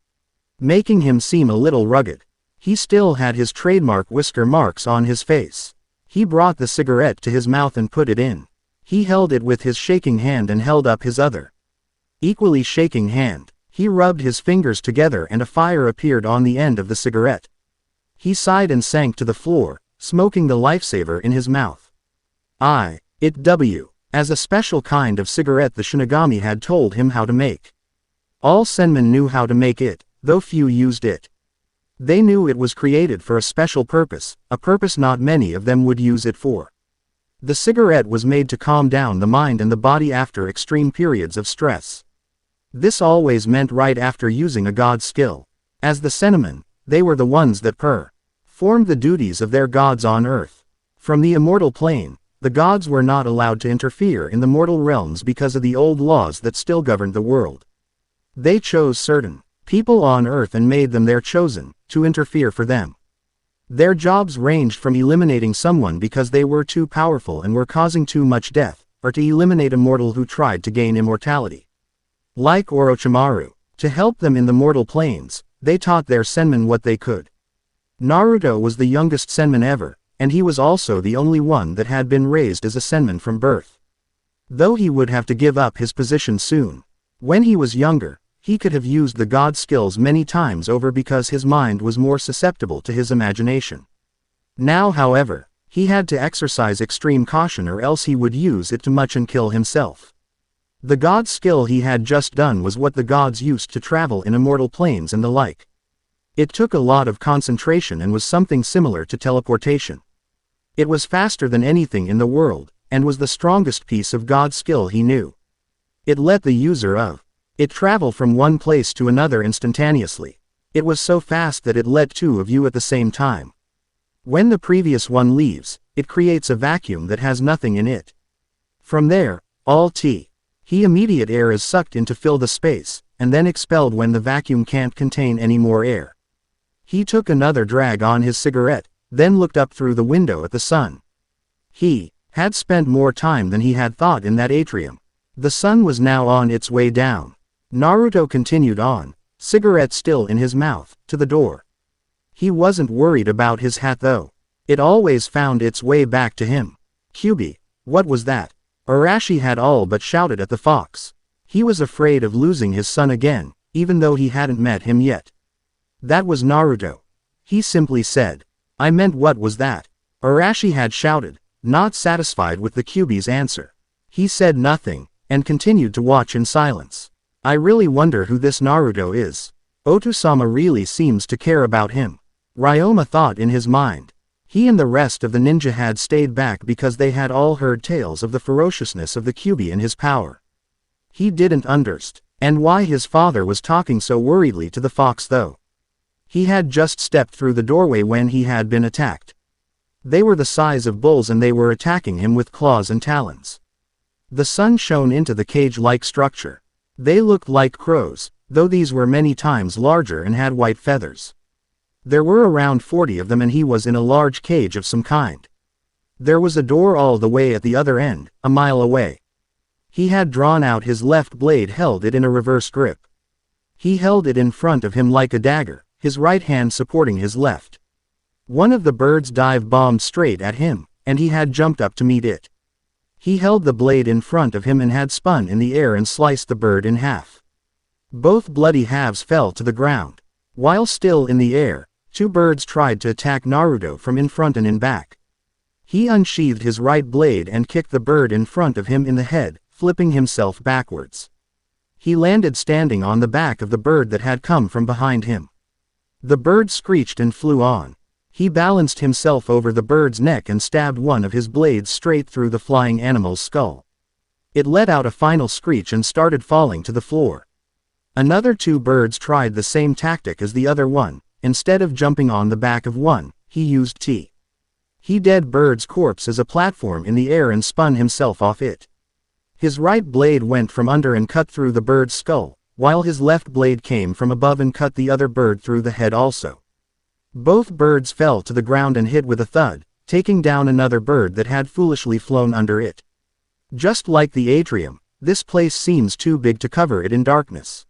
making him seem a little rugged. He still had his trademark whisker marks on his face. He brought the cigarette to his mouth and put it in. He held it with his shaking hand and held up his other, equally shaking hand. He rubbed his fingers together and a fire appeared on the end of the cigarette. He sighed and sank to the floor, smoking the lifesaver in his mouth. As a special kind of cigarette the Shinigami had told him how to make. All Senmen knew how to make it, though few used it. They knew it was created for a special purpose, a purpose not many of them would use it for. The cigarette was made to calm down the mind and the body after extreme periods of stress. This always meant right after using a god skill. As the Senmen, they were the ones that performed the duties of their gods on earth. From the immortal plane, the gods were not allowed to interfere in the mortal realms because of the old laws that still governed the world. They chose certain people on earth and made them their chosen, to interfere for them. Their jobs ranged from eliminating someone because they were too powerful and were causing too much death, or to eliminate a mortal who tried to gain immortality. Like Orochimaru, to help them in the mortal planes, they taught their Senmen what they could. Naruto was the youngest Senmen ever, and he was also the only one that had been raised as a Senmen from birth. Though he would have to give up his position soon. When he was younger, he could have used the god skills many times over because his mind was more susceptible to his imagination. Now, however, he had to exercise extreme caution or else he would use it too much and kill himself. The god skill he had just done was what the gods used to travel in immortal planes and the like. It took a lot of concentration and was something similar to teleportation. It was faster than anything in the world, and was the strongest piece of god skill he knew. It let the user of it travel from one place to another instantaneously. It was so fast that it let two of you at the same time. When the previous one leaves, it creates a vacuum that has nothing in it. From there, all immediate air is sucked in to fill the space, and then expelled when the vacuum can't contain any more air. He took another drag on his cigarette, then looked up through the window at the sun. He had spent more time than he had thought in that atrium. The sun was now on its way down. Naruto continued on, cigarette still in his mouth, to the door. He wasn't worried about his hat though. It always found its way back to him. Kyuubi, what was that? Arashi had all but shouted at the fox. He was afraid of losing his son again, even though he hadn't met him yet. That was Naruto. He simply said, I meant what was that? Arashi had shouted, not satisfied with the Kyuubi's answer. He said nothing, and continued to watch in silence. I really wonder who this Naruto is. Otusama really seems to care about him. Ryoma thought in his mind. He and the rest of the ninja had stayed back because they had all heard tales of the ferociousness of the Kyuubi and his power. He didn't understand why his father was talking so worriedly to the fox though. He had just stepped through the doorway when he had been attacked. They were the size of bulls and they were attacking him with claws and talons. The sun shone into the cage-like structure. They looked like crows, though these were many times larger and had white feathers. There were around 40 of them and he was in a large cage of some kind. There was a door all the way at the other end, a mile away. He had drawn out his left blade, held it in a reverse grip. He held it in front of him like a dagger, his right hand supporting his left. One of the birds dive-bombed straight at him, and he had jumped up to meet it. He held the blade in front of him and had spun in the air and sliced the bird in half. Both bloody halves fell to the ground. While still in the air, two birds tried to attack Naruto from in front and in back. He unsheathed his right blade and kicked the bird in front of him in the head, flipping himself backwards. He landed standing on the back of the bird that had come from behind him. The bird screeched and flew on. He balanced himself over the bird's neck and stabbed one of his blades straight through the flying animal's skull. It let out a final screech and started falling to the floor. Another two birds tried the same tactic as the other one. Instead of jumping on the back of one, he used He dead bird's corpse as a platform in the air and spun himself off it. His right blade went from under and cut through the bird's skull, while his left blade came from above and cut the other bird through the head also. Both birds fell to the ground and hit with a thud, taking down another bird that had foolishly flown under it. Just like the atrium, this place seems too big to cover it in darkness.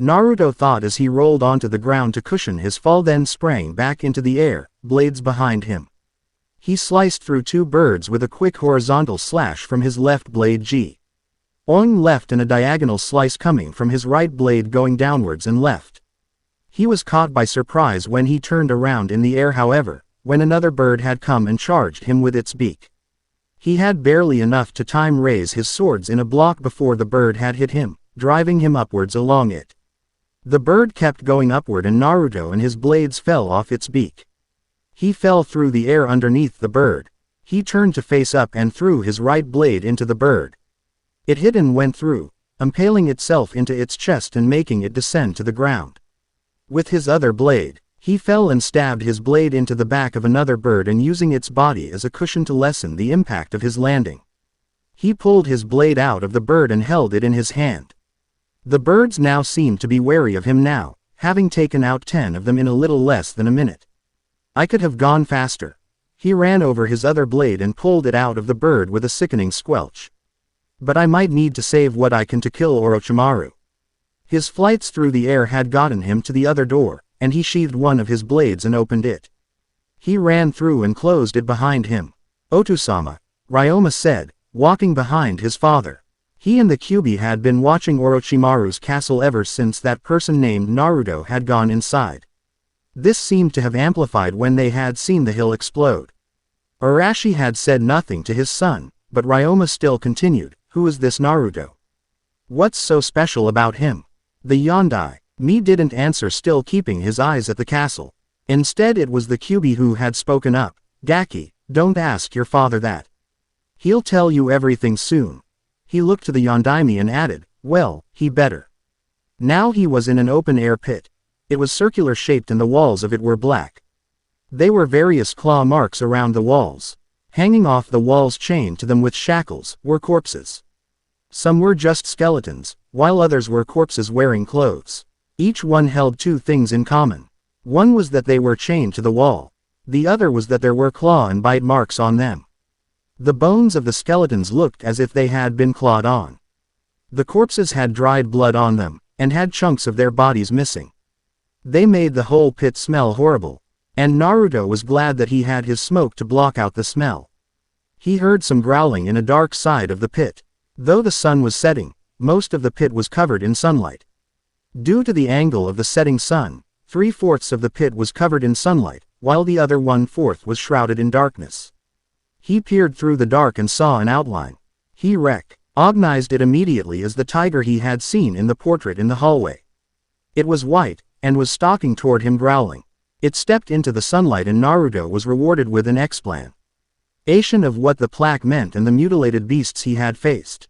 Naruto thought as he rolled onto the ground to cushion his fall, then sprang back into the air, blades behind him. He sliced through two birds with a quick horizontal slash from his left blade Oing left and a diagonal slice coming from his right blade going downwards and left. He was caught by surprise when he turned around in the air, however, when another bird had come and charged him with its beak. He had barely enough to time raise his swords in a block before the bird had hit him, driving him upwards along it. The bird kept going upward and Naruto and his blades fell off its beak. He fell through the air underneath the bird. He turned to face up and threw his right blade into the bird. It hit and went through, impaling itself into its chest and making it descend to the ground. With his other blade, he fell and stabbed his blade into the back of another bird and using its body as a cushion to lessen the impact of his landing. He pulled his blade out of the bird and held it in his hand. The birds now seemed to be wary of him now, having taken out 10 of them in a little less than a minute. I could have gone faster. He ran over his other blade and pulled it out of the bird with a sickening squelch. But I might need to save what I can to kill Orochimaru. His flights through the air had gotten him to the other door, and he sheathed one of his blades and opened it. He ran through and closed it behind him. Otusama, Ryoma said, walking behind his father. He and the Kyuubi had been watching Orochimaru's castle ever since that person named Naruto had gone inside. This seemed to have amplified when they had seen the hill explode. Arashi had said nothing to his son, but Ryoma still continued, "Who is this Naruto? What's so special about him?" The Yondai, Me didn't answer, still keeping his eyes at the castle. Instead it was the Kyuubi who had spoken up. "Gaki, don't ask your father that. He'll tell you everything soon." He looked to the Yondaime and added, "Well, he better." Now he was in an open-air pit. It was circular shaped and the walls of it were black. There were various claw marks around the walls. Hanging off the walls chained to them with shackles, were corpses. Some were just skeletons, while others were corpses wearing clothes. Each one held two things in common. One was that they were chained to the wall. The other was that there were claw and bite marks on them. The bones of the skeletons looked as if they had been clawed on. The corpses had dried blood on them, and had chunks of their bodies missing. They made the whole pit smell horrible, and Naruto was glad that he had his smoke to block out the smell. He heard some growling in a dark side of the pit. Though the sun was setting, most of the pit was covered in sunlight. Due to the angle of the setting sun, 3/4 of the pit was covered in sunlight, while the other 1/4 was shrouded in darkness. He peered through the dark and saw an outline. He recognized it immediately as the tiger he had seen in the portrait in the hallway. It was white, and was stalking toward him growling. It stepped into the sunlight and Naruto was rewarded with an explanation of what the plaque meant and the mutilated beasts he had faced.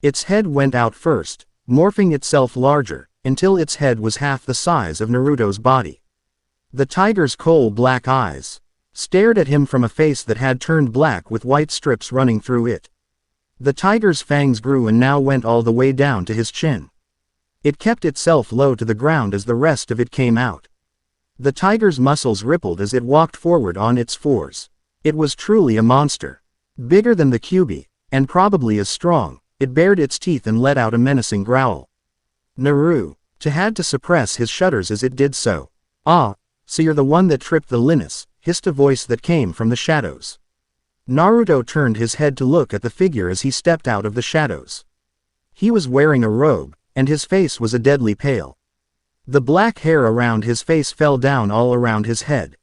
Its head went out first, morphing itself larger, until its head was half the size of Naruto's body. The tiger's coal-black eyes stared at him from a face that had turned black with white strips running through it. The tiger's fangs grew and now went all the way down to his chin. It kept itself low to the ground as the rest of it came out. The tiger's muscles rippled as it walked forward on its fours. It was truly a monster. Bigger than the Kyuubi, and probably as strong, it bared its teeth and let out a menacing growl. Naruto had to suppress his shudders as it did so. "Ah, so you're the one that tripped the Linus," hissed a voice that came from the shadows. Naruto turned his head to look at the figure as he stepped out of the shadows. He was wearing a robe, and his face was a deadly pale. The black hair around his face fell down all around his head.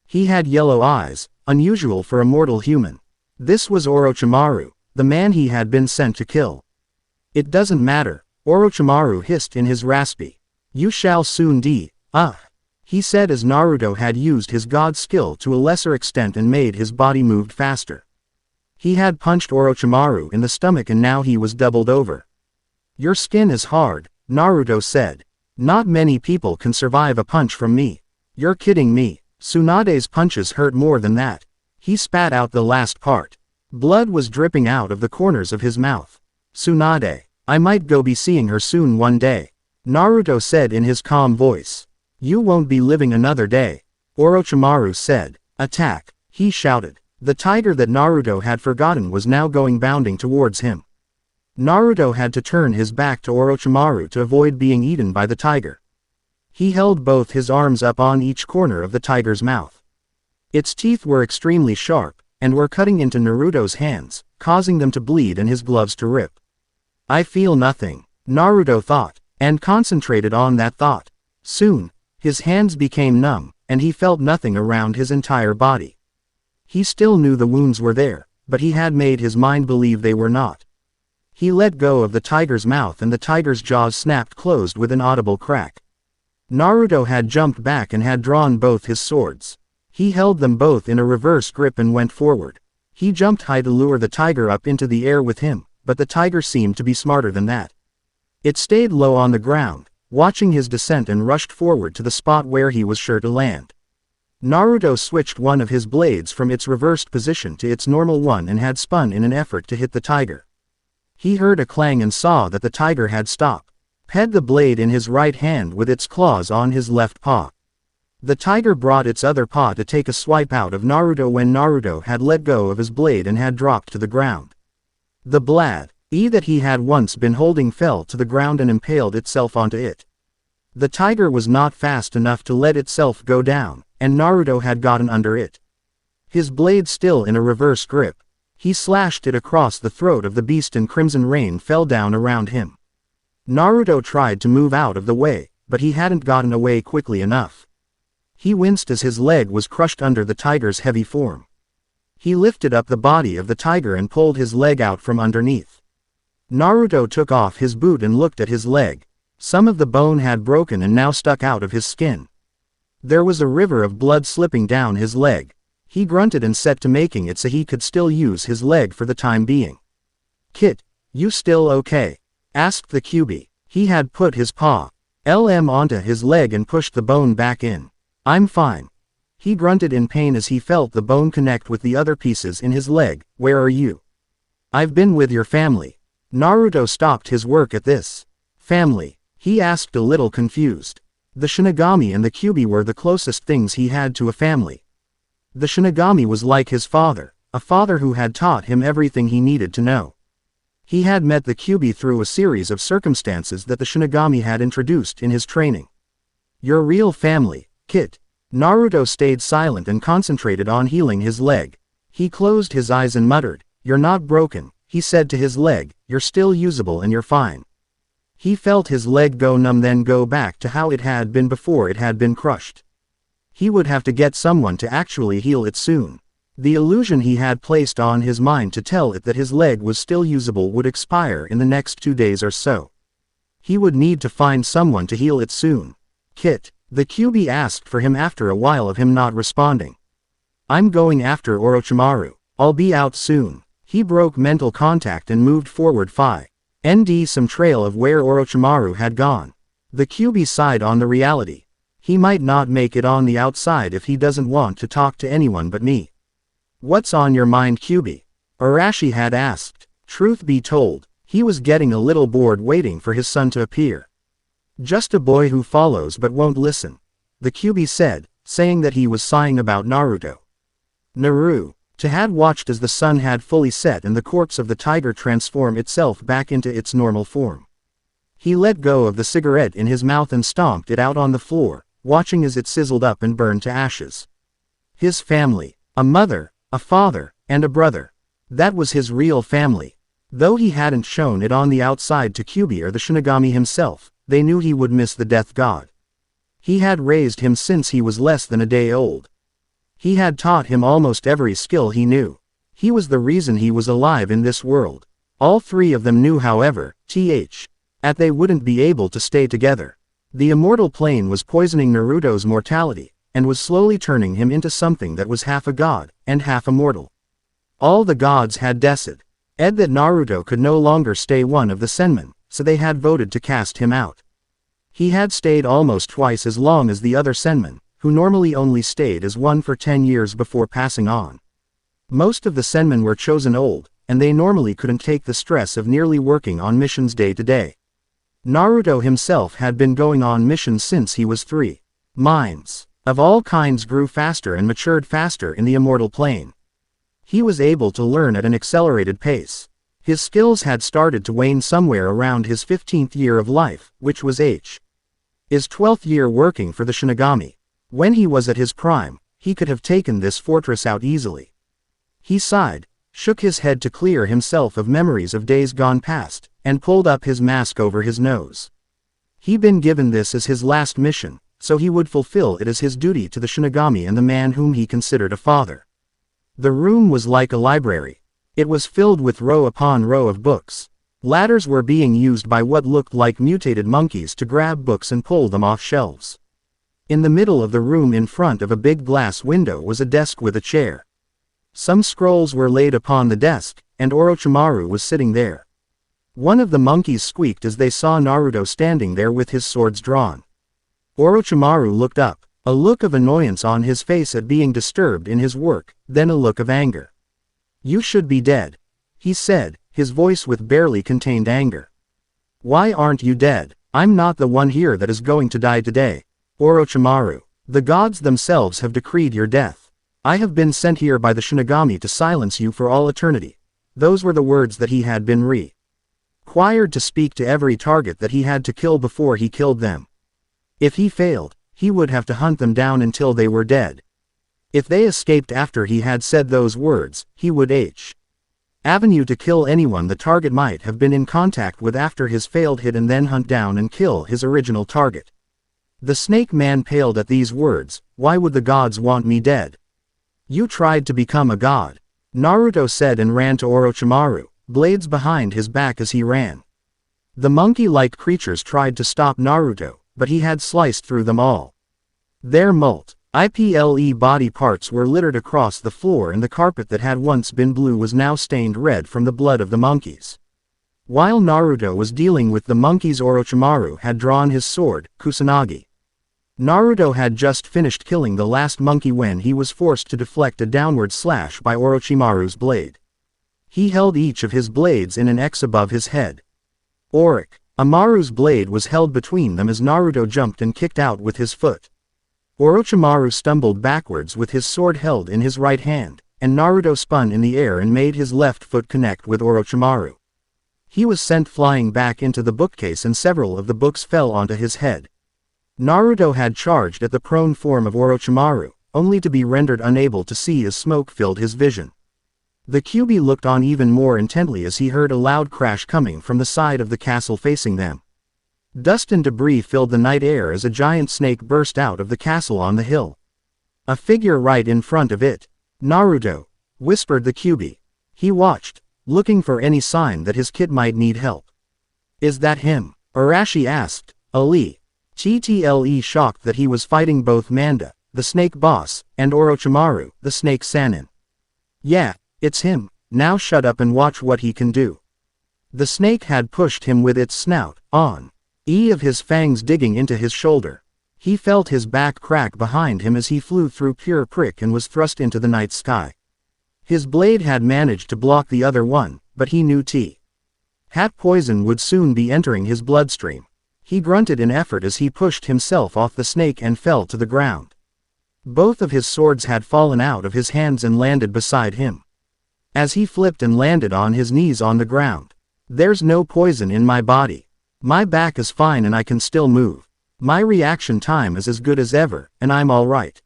He had yellow eyes, unusual for a mortal human. This was Orochimaru, the man he had been sent to kill. It doesn't matter, Orochimaru hissed in his raspy. You shall soon he said as Naruto had used his god skill to a lesser extent and made his body move faster. He had punched Orochimaru in the stomach and now he was doubled over. Your skin is hard, Naruto said. Not many people can survive a punch from me. You're kidding me. Tsunade's punches hurt more than that. He spat out the last part. Blood was dripping out of the corners of his mouth. Tsunade, I might go be seeing her soon one day, Naruto said in his calm voice. You won't be living another day, Orochimaru said. Attack, he shouted. The tiger that Naruto had forgotten was now going bounding towards him. Naruto had to turn his back to Orochimaru to avoid being eaten by the tiger. He held both his arms up on each corner of the tiger's mouth. Its teeth were extremely sharp, and were cutting into Naruto's hands, causing them to bleed and his gloves to rip. I feel nothing, Naruto thought, and concentrated on that thought. Soon, his hands became numb, and he felt nothing around his entire body. He still knew the wounds were there, but he had made his mind believe they were not. He let go of the tiger's mouth and the tiger's jaws snapped closed with an audible crack. Naruto had jumped back and had drawn both his swords. He held them both in a reverse grip and went forward. He jumped high to lure the tiger up into the air with him, but the tiger seemed to be smarter than that. It stayed low on the ground, watching his descent and rushed forward to the spot where he was sure to land. Naruto switched one of his blades from its reversed position to its normal one and had spun in an effort to hit the tiger. He heard a clang and saw that the tiger had stopped. Had the blade in his right hand with its claws on his left paw. The tiger brought its other paw to take a swipe out of Naruto when Naruto had let go of his blade and had dropped to the ground. The blade that he had once been holding fell to the ground and impaled itself onto it. The tiger was not fast enough to let itself go down, and Naruto had gotten under it. His blade still in a reverse grip, he slashed it across the throat of the beast and crimson rain fell down around him. Naruto tried to move out of the way, but he hadn't gotten away quickly enough. He winced as his leg was crushed under the tiger's heavy form. He lifted up the body of the tiger and pulled his leg out from underneath. Naruto took off his boot and looked at his leg. Some of the bone had broken and now stuck out of his skin. There was a river of blood slipping down his leg. He grunted and set to making it so he could still use his leg for the time being. Kit, you still okay? Asked the Kyuubi. He had put his paw onto his leg and pushed the bone back in. I'm fine. He grunted in pain as he felt the bone connect with the other pieces in his leg. Where are you? I've been with your family. Naruto stopped his work at this. Family? He asked a little confused. The Shinigami and the Kyuubi were the closest things he had to a family. The Shinigami was like his father, a father who had taught him everything he needed to know. He had met the Kyuubi through a series of circumstances that the Shinigami had introduced in his training. Your real family, Kit. Naruto stayed silent and concentrated on healing his leg. He closed his eyes and muttered, You're not broken, he said to his leg, you're still usable and you're fine. He felt his leg go numb then go back to how it had been before it had been crushed. He would have to get someone to actually heal it soon. The illusion he had placed on his mind to tell it that his leg was still usable would expire in the next 2 days or so. He would need to find someone to heal it soon. Kit, the Kyuubi asked for him after a while of him not responding. I'm going after Orochimaru. I'll be out soon. He broke mental contact and moved forward some trail of where Orochimaru had gone. The Kyuubi sighed on the reality. He might not make it on the outside if he doesn't want to talk to anyone but me. What's on your mind, Kyuubi? Arashi had asked. Truth be told, he was getting a little bored waiting for his son to appear. Just a boy who follows but won't listen, the Kyuubi said, saying that he was sighing about Naruto. Naruto had watched as the sun had fully set and the corpse of the tiger transform itself back into its normal form. He let go of the cigarette in his mouth and stomped it out on the floor, watching as it sizzled up and burned to ashes. His family, a mother, a father, and a brother. That was his real family. Though he hadn't shown it on the outside to Kyuubi or the Shinigami himself, they knew he would miss the death god. He had raised him since he was less than a day old. He had taught him almost every skill he knew. He was the reason he was alive in this world. All three of them knew, however, that they wouldn't be able to stay together. The immortal plane was poisoning Naruto's mortality, and was slowly turning him into something that was half a god, and half immortal. All the gods had decided that Naruto could no longer stay one of the Senmen, so they had voted to cast him out. He had stayed almost twice as long as the other Senmen, who normally only stayed as one for 10 years before passing on. Most of the Senmen were chosen old, and they normally couldn't take the stress of nearly working on missions day to day. Naruto himself had been going on missions since he was 3. Minds of all kinds grew faster and matured faster in the immortal plane. He was able to learn at an accelerated pace. His skills had started to wane somewhere around his 15th year of life, which was his 12th year working for the Shinigami. When he was at his prime, he could have taken this fortress out easily. He sighed, shook his head to clear himself of memories of days gone past, and pulled up his mask over his nose. He'd been given this as his last mission, so he would fulfill it as his duty to the Shinigami and the man whom he considered a father. The room was like a library. It was filled with row upon row of books. Ladders were being used by what looked like mutated monkeys to grab books and pull them off shelves. In the middle of the room in front of a big glass window was a desk with a chair. Some scrolls were laid upon the desk, and Orochimaru was sitting there. One of the monkeys squeaked as they saw Naruto standing there with his swords drawn. Orochimaru looked up, a look of annoyance on his face at being disturbed in his work, then a look of anger. "You should be dead," he said, his voice with barely contained anger. "Why aren't you dead? I'm not the one here that is going to die today. Orochimaru, the gods themselves have decreed your death. I have been sent here by the Shinigami to silence you for all eternity." Those were the words that he had been required to speak to every target that he had to kill before he killed them. If he failed, he would have to hunt them down until they were dead. If they escaped after he had said those words, he would avenue to kill anyone the target might have been in contact with after his failed hit and then hunt down and kill his original target. The snake man paled at these words. "Why would the gods want me dead? You tried to become a god," Naruto said and ran to Orochimaru, blades behind his back as he ran. The monkey-like creatures tried to stop Naruto, but he had sliced through them all. Their multiple body parts were littered across the floor, and the carpet that had once been blue was now stained red from the blood of the monkeys. While Naruto was dealing with the monkeys, Orochimaru had drawn his sword, Kusanagi. Naruto had just finished killing the last monkey when he was forced to deflect a downward slash by Orochimaru's blade. He held each of his blades in an X above his head. Orochimaru's blade was held between them as Naruto jumped and kicked out with his foot. Orochimaru stumbled backwards with his sword held in his right hand, and Naruto spun in the air and made his left foot connect with Orochimaru. He was sent flying back into the bookcase and several of the books fell onto his head. Naruto had charged at the prone form of Orochimaru, only to be rendered unable to see as smoke filled his vision. The Kyuubi looked on even more intently as he heard a loud crash coming from the side of the castle facing them. Dust and debris filled the night air as a giant snake burst out of the castle on the hill. A figure right in front of it. "Naruto," whispered the Kyuubi. He watched, looking for any sign that his kid might need help. "Is that him?" Arashi asked, shocked that he was fighting both Manda, the snake boss, and Orochimaru, the snake Sannin. "Yeah, it's him. Now shut up and watch what he can do." The snake had pushed him with its snout, of his fangs digging into his shoulder. He felt his back crack behind him as he flew through pure prick and was thrust into the night sky. His blade had managed to block the other one, but he knew hat poison would soon be entering his bloodstream. He grunted in effort as he pushed himself off the snake and fell to the ground. Both of his swords had fallen out of his hands and landed beside him. As he flipped and landed on his knees on the ground. "There's no poison in my body. My back is fine and I can still move. My reaction time is as good as ever, and I'm all right,"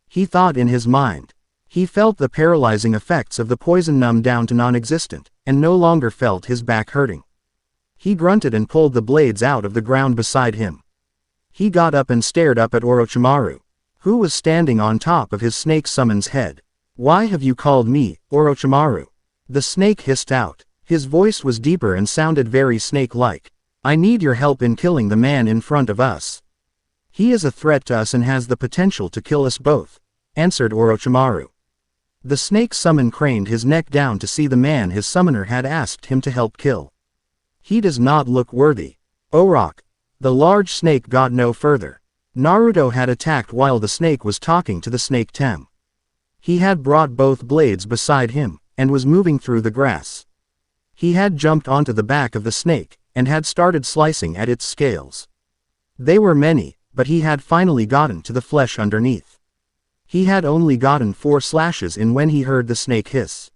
he thought in his mind. He felt the paralyzing effects of the poison numb down to non-existent, and no longer felt his back hurting. He grunted and pulled the blades out of the ground beside him. He got up and stared up at Orochimaru, who was standing on top of his snake summon's head. "Why have you called me, Orochimaru?" the snake hissed out. His voice was deeper and sounded very snake-like. "I need your help in killing the man in front of us. He is a threat to us and has the potential to kill us both," answered Orochimaru. The snake summon craned his neck down to see the man his summoner had asked him to help kill. "He does not look worthy. Orok." The large snake got no further. Naruto had attacked while the snake was talking to the snake Tem. He had brought both blades beside him, and was moving through the grass. He had jumped onto the back of the snake, and had started slicing at its scales. They were many, but he had finally gotten to the flesh underneath. He had only gotten 4 slashes in when he heard the snake hiss.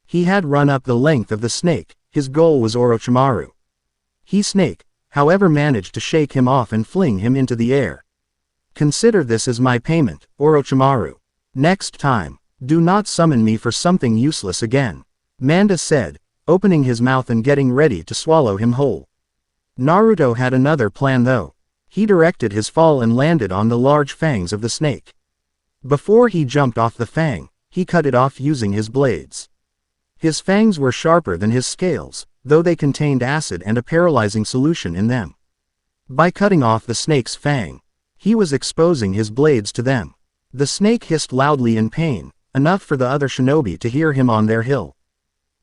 He had run up the length of the snake. His goal was Orochimaru. He snake, however, managed to shake him off and fling him into the air. "Consider this as my payment, Orochimaru. Next time, do not summon me for something useless again," Manda said, opening his mouth and getting ready to swallow him whole. Naruto had another plan though. He directed his fall and landed on the large fangs of the snake. Before he jumped off the fang, he cut it off using his blades. His fangs were sharper than his scales, though they contained acid and a paralyzing solution in them. By cutting off the snake's fang, he was exposing his blades to them. The snake hissed loudly in pain, enough for the other shinobi to hear him on their hill.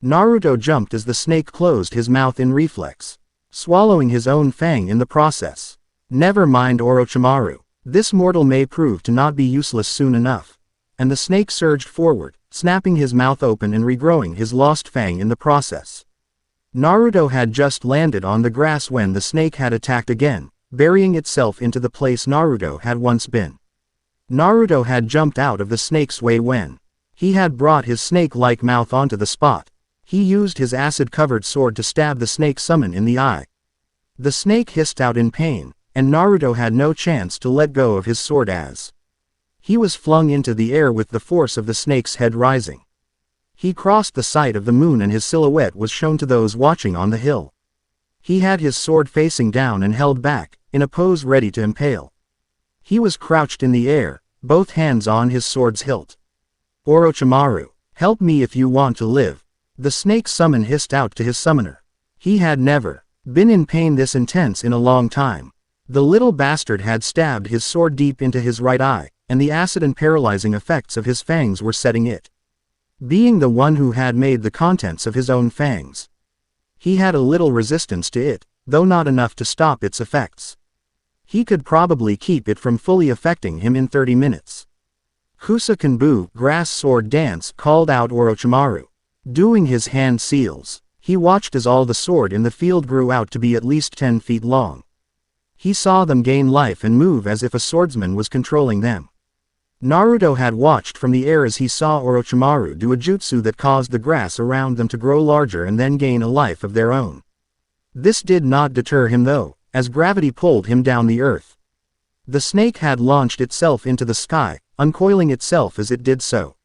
Naruto jumped as the snake closed his mouth in reflex, swallowing his own fang in the process. "Never mind, Orochimaru. This mortal may prove to not be useless soon enough." And the snake surged forward, snapping his mouth open and regrowing his lost fang in the process. Naruto had just landed on the grass when the snake had attacked again, burying itself into the place Naruto had once been. Naruto had jumped out of the snake's way when he had brought his snake-like mouth onto the spot. He used his acid-covered sword to stab the snake summon in the eye. The snake hissed out in pain, and Naruto had no chance to let go of his sword as he was flung into the air with the force of the snake's head rising. He crossed the sight of the moon and his silhouette was shown to those watching on the hill. He had his sword facing down and held back, in a pose ready to impale. He was crouched in the air, both hands on his sword's hilt. "Orochimaru, help me if you want to live," the snake summon hissed out to his summoner. He had never been in pain this intense in a long time. The little bastard had stabbed his sword deep into his right eye, and the acid and paralyzing effects of his fangs were setting it. Being the one who had made the contents of his own fangs, he had a little resistance to it, though not enough to stop its effects. He could probably keep it from fully affecting him in 30 minutes. "Kusakanbu, grass sword dance," called out Orochimaru. Doing his hand seals, he watched as all the sword in the field grew out to be at least 10 feet long. He saw them gain life and move as if a swordsman was controlling them. Naruto had watched from the air as he saw Orochimaru do a jutsu that caused the grass around them to grow larger and then gain a life of their own. This did not deter him though, as gravity pulled him down the earth. The snake had launched itself into the sky, uncoiling itself as it did so.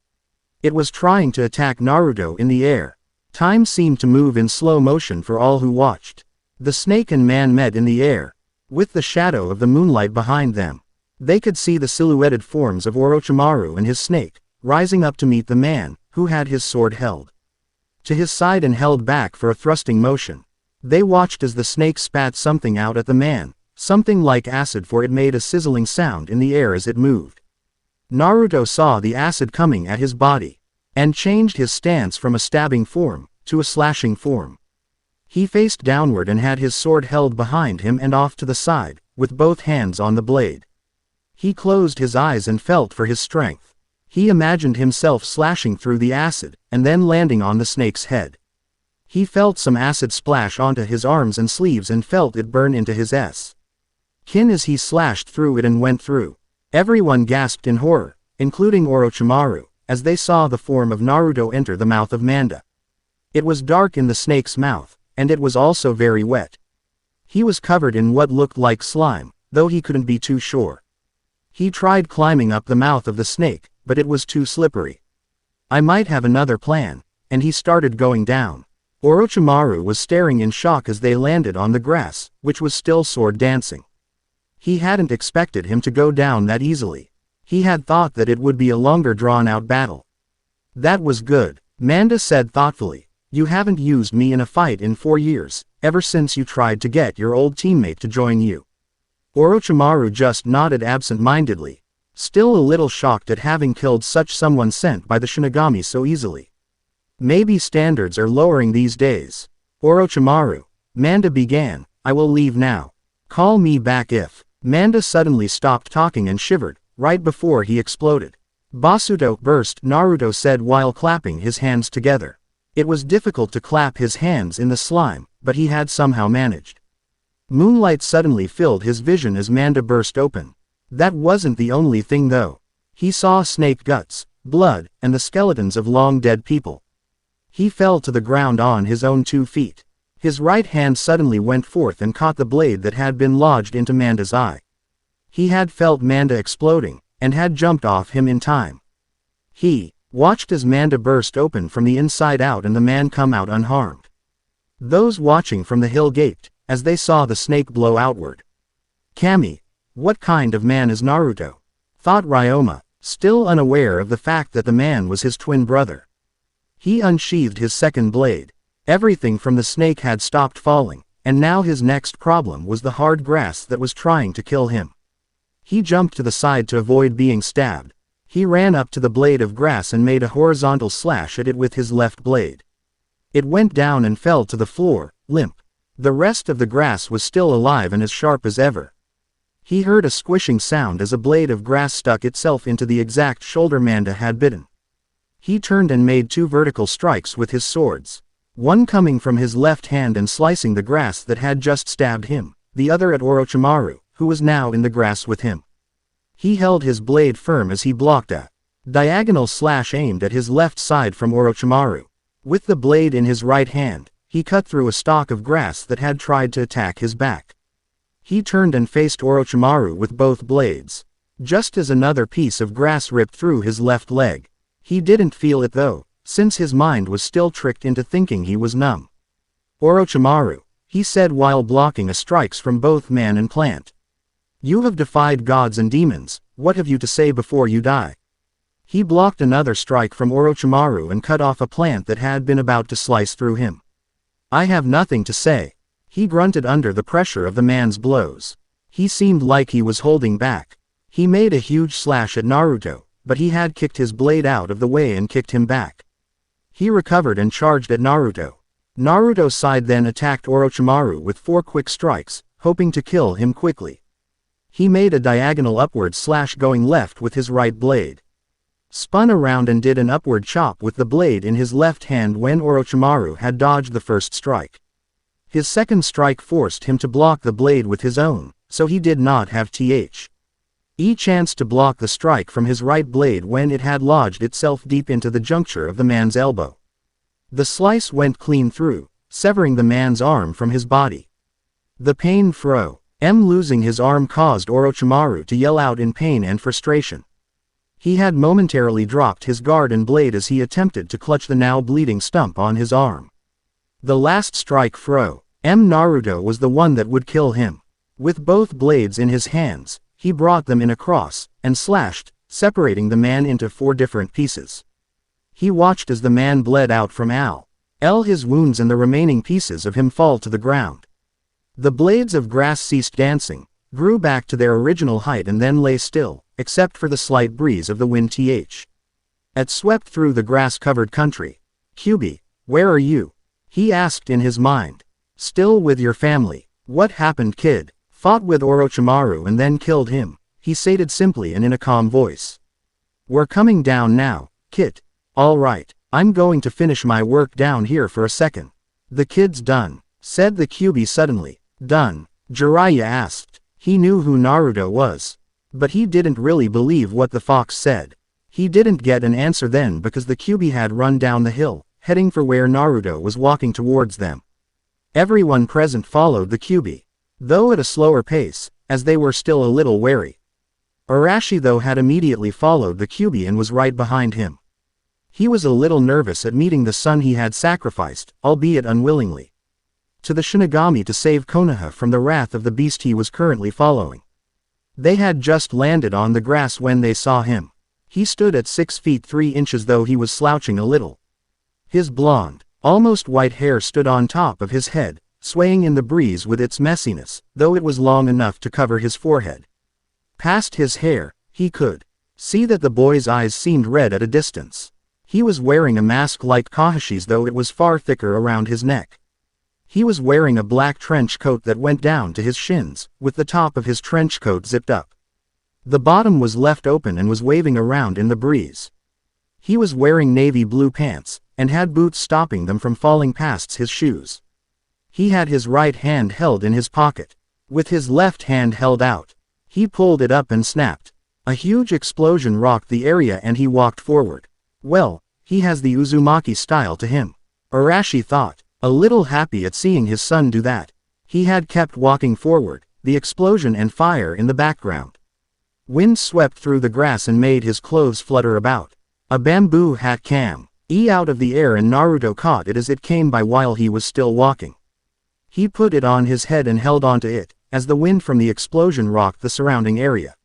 It was trying to attack Naruto in the air. Time seemed to move in slow motion for all who watched. The snake and man met in the air, with the shadow of the moonlight behind them. They could see the silhouetted forms of Orochimaru and his snake, rising up to meet the man, who had his sword held to his side and held back for a thrusting motion. They watched as the snake spat something out at the man, something like acid, for it made a sizzling sound in the air as it moved. Naruto saw the acid coming at his body, and changed his stance from a stabbing form to a slashing form. He faced downward and had his sword held behind him and off to the side, with both hands on the blade. He closed his eyes and felt for his strength. He imagined himself slashing through the acid, and then landing on the snake's head. He felt some acid splash onto his arms and sleeves and felt it burn into his skin as he slashed through it and went through. Everyone gasped in horror, including Orochimaru, as they saw the form of Naruto enter the mouth of Manda. It was dark in the snake's mouth, and it was also very wet. He was covered in what looked like slime, though he couldn't be too sure. He tried climbing up the mouth of the snake, but it was too slippery. "I might have another plan," and he started going down. Orochimaru was staring in shock as they landed on the grass, which was still sword dancing. He hadn't expected him to go down that easily. He had thought that it would be a longer drawn-out battle. That was good, Manda said thoughtfully. You haven't used me in a fight in 4 years, ever since you tried to get your old teammate to join you. Orochimaru just nodded absent-mindedly, still a little shocked at having killed such someone sent by the Shinigami so easily. Maybe standards are lowering these days. Orochimaru, Manda began, I will leave now. Call me back if. Manda suddenly stopped talking and shivered, right before he exploded. Basuto burst, Naruto said while clapping his hands together. It was difficult to clap his hands in the slime, but he had somehow managed. Moonlight suddenly filled his vision as Manda burst open. That wasn't the only thing though. He saw snake guts, blood, and the skeletons of long-dead people. He fell to the ground on his own 2 feet. His right hand suddenly went forth and caught the blade that had been lodged into Manda's eye. He had felt Manda exploding, and had jumped off him in time. He watched as Manda burst open from the inside out and the man come out unharmed. Those watching from the hill gaped, as they saw the snake blow outward. Kami, what kind of man is Naruto? Thought Ryoma, still unaware of the fact that the man was his twin brother. He unsheathed his second blade. Everything from the snake had stopped falling, and now his next problem was the hard grass that was trying to kill him. He jumped to the side to avoid being stabbed. He ran up to the blade of grass and made a horizontal slash at it with his left blade. It went down and fell to the floor, limp. The rest of the grass was still alive and as sharp as ever. He heard a squishing sound as a blade of grass stuck itself into the exact shoulder Manda had bitten. He turned and made 2 vertical strikes with his swords. One coming from his left hand and slicing the grass that had just stabbed him, the other at Orochimaru, who was now in the grass with him. He held his blade firm as he blocked a diagonal slash aimed at his left side from Orochimaru. With the blade in his right hand, he cut through a stalk of grass that had tried to attack his back. He turned and faced Orochimaru with both blades. Just as another piece of grass ripped through his left leg. He didn't feel it though, since his mind was still tricked into thinking he was numb. Orochimaru, he said while blocking a strikes from both man and plant. You have defied gods and demons, what have you to say before you die? He blocked another strike from Orochimaru and cut off a plant that had been about to slice through him. I have nothing to say. He grunted under the pressure of the man's blows. He seemed like he was holding back. He made a huge slash at Naruto, but he had kicked his blade out of the way and kicked him back. He recovered and charged at Naruto. Naruto's side then attacked Orochimaru with 4 quick strikes, hoping to kill him quickly. He made a diagonal upward slash going left with his right blade. Spun around and did an upward chop with the blade in his left hand when Orochimaru had dodged the first strike. His second strike forced him to block the blade with his own, so he did not have a chance to block the strike from his right blade when it had lodged itself deep into the juncture of the man's elbow. The slice went clean through, severing the man's arm from his body. The pain losing his arm caused Orochimaru to yell out in pain and frustration. He had momentarily dropped his guard and blade as he attempted to clutch the now bleeding stump on his arm. The last strike Naruto was the one that would kill him. With both blades in his hands, he brought them in across, and slashed, separating the man into 4 different pieces. He watched as the man bled out from his wounds and the remaining pieces of him fall to the ground. The blades of grass ceased dancing, grew back to their original height and then lay still, except for the slight breeze of the wind it swept through the grass-covered country. Kyubi, where are you? He asked in his mind. Still with your family. What happened, kid? Fought with Orochimaru and then killed him, he stated simply and in a calm voice. We're coming down now, kid. All right, I'm going to finish my work down here for a second. The kid's done, said the Kyubi suddenly. Done? Jiraiya asked. He knew who Naruto was. But he didn't really believe what the fox said. He didn't get an answer then because the Kyubi had run down the hill, heading for where Naruto was walking towards them. Everyone present followed the Kyubi, though at a slower pace, as they were still a little wary. Arashi though had immediately followed the Kyubi and was right behind him. He was a little nervous at meeting the son he had sacrificed, albeit unwillingly, to the Shinigami to save Konoha from the wrath of the beast he was currently following. They had just landed on the grass when they saw him. He stood at 6 feet 3 inches, though he was slouching a little. His blonde, almost white hair stood on top of his head, swaying in the breeze with its messiness, though it was long enough to cover his forehead. Past his hair, he could see that the boy's eyes seemed red at a distance. He was wearing a mask like Kahashi's, though it was far thicker around his neck. He was wearing a black trench coat that went down to his shins, with the top of his trench coat zipped up. The bottom was left open and was waving around in the breeze. He was wearing navy blue pants, and had boots stopping them from falling past his shoes. He had his right hand held in his pocket. With his left hand held out, he pulled it up and snapped. A huge explosion rocked the area and he walked forward. Well, he has the Uzumaki style to him, Arashi thought, a little happy at seeing his son do that. He had kept walking forward, the explosion and fire in the background. Wind swept through the grass and made his clothes flutter about. A bamboo hat came out of the air and Naruto caught it as it came by while he was still walking. He put it on his head and held onto it, as the wind from the explosion rocked the surrounding area.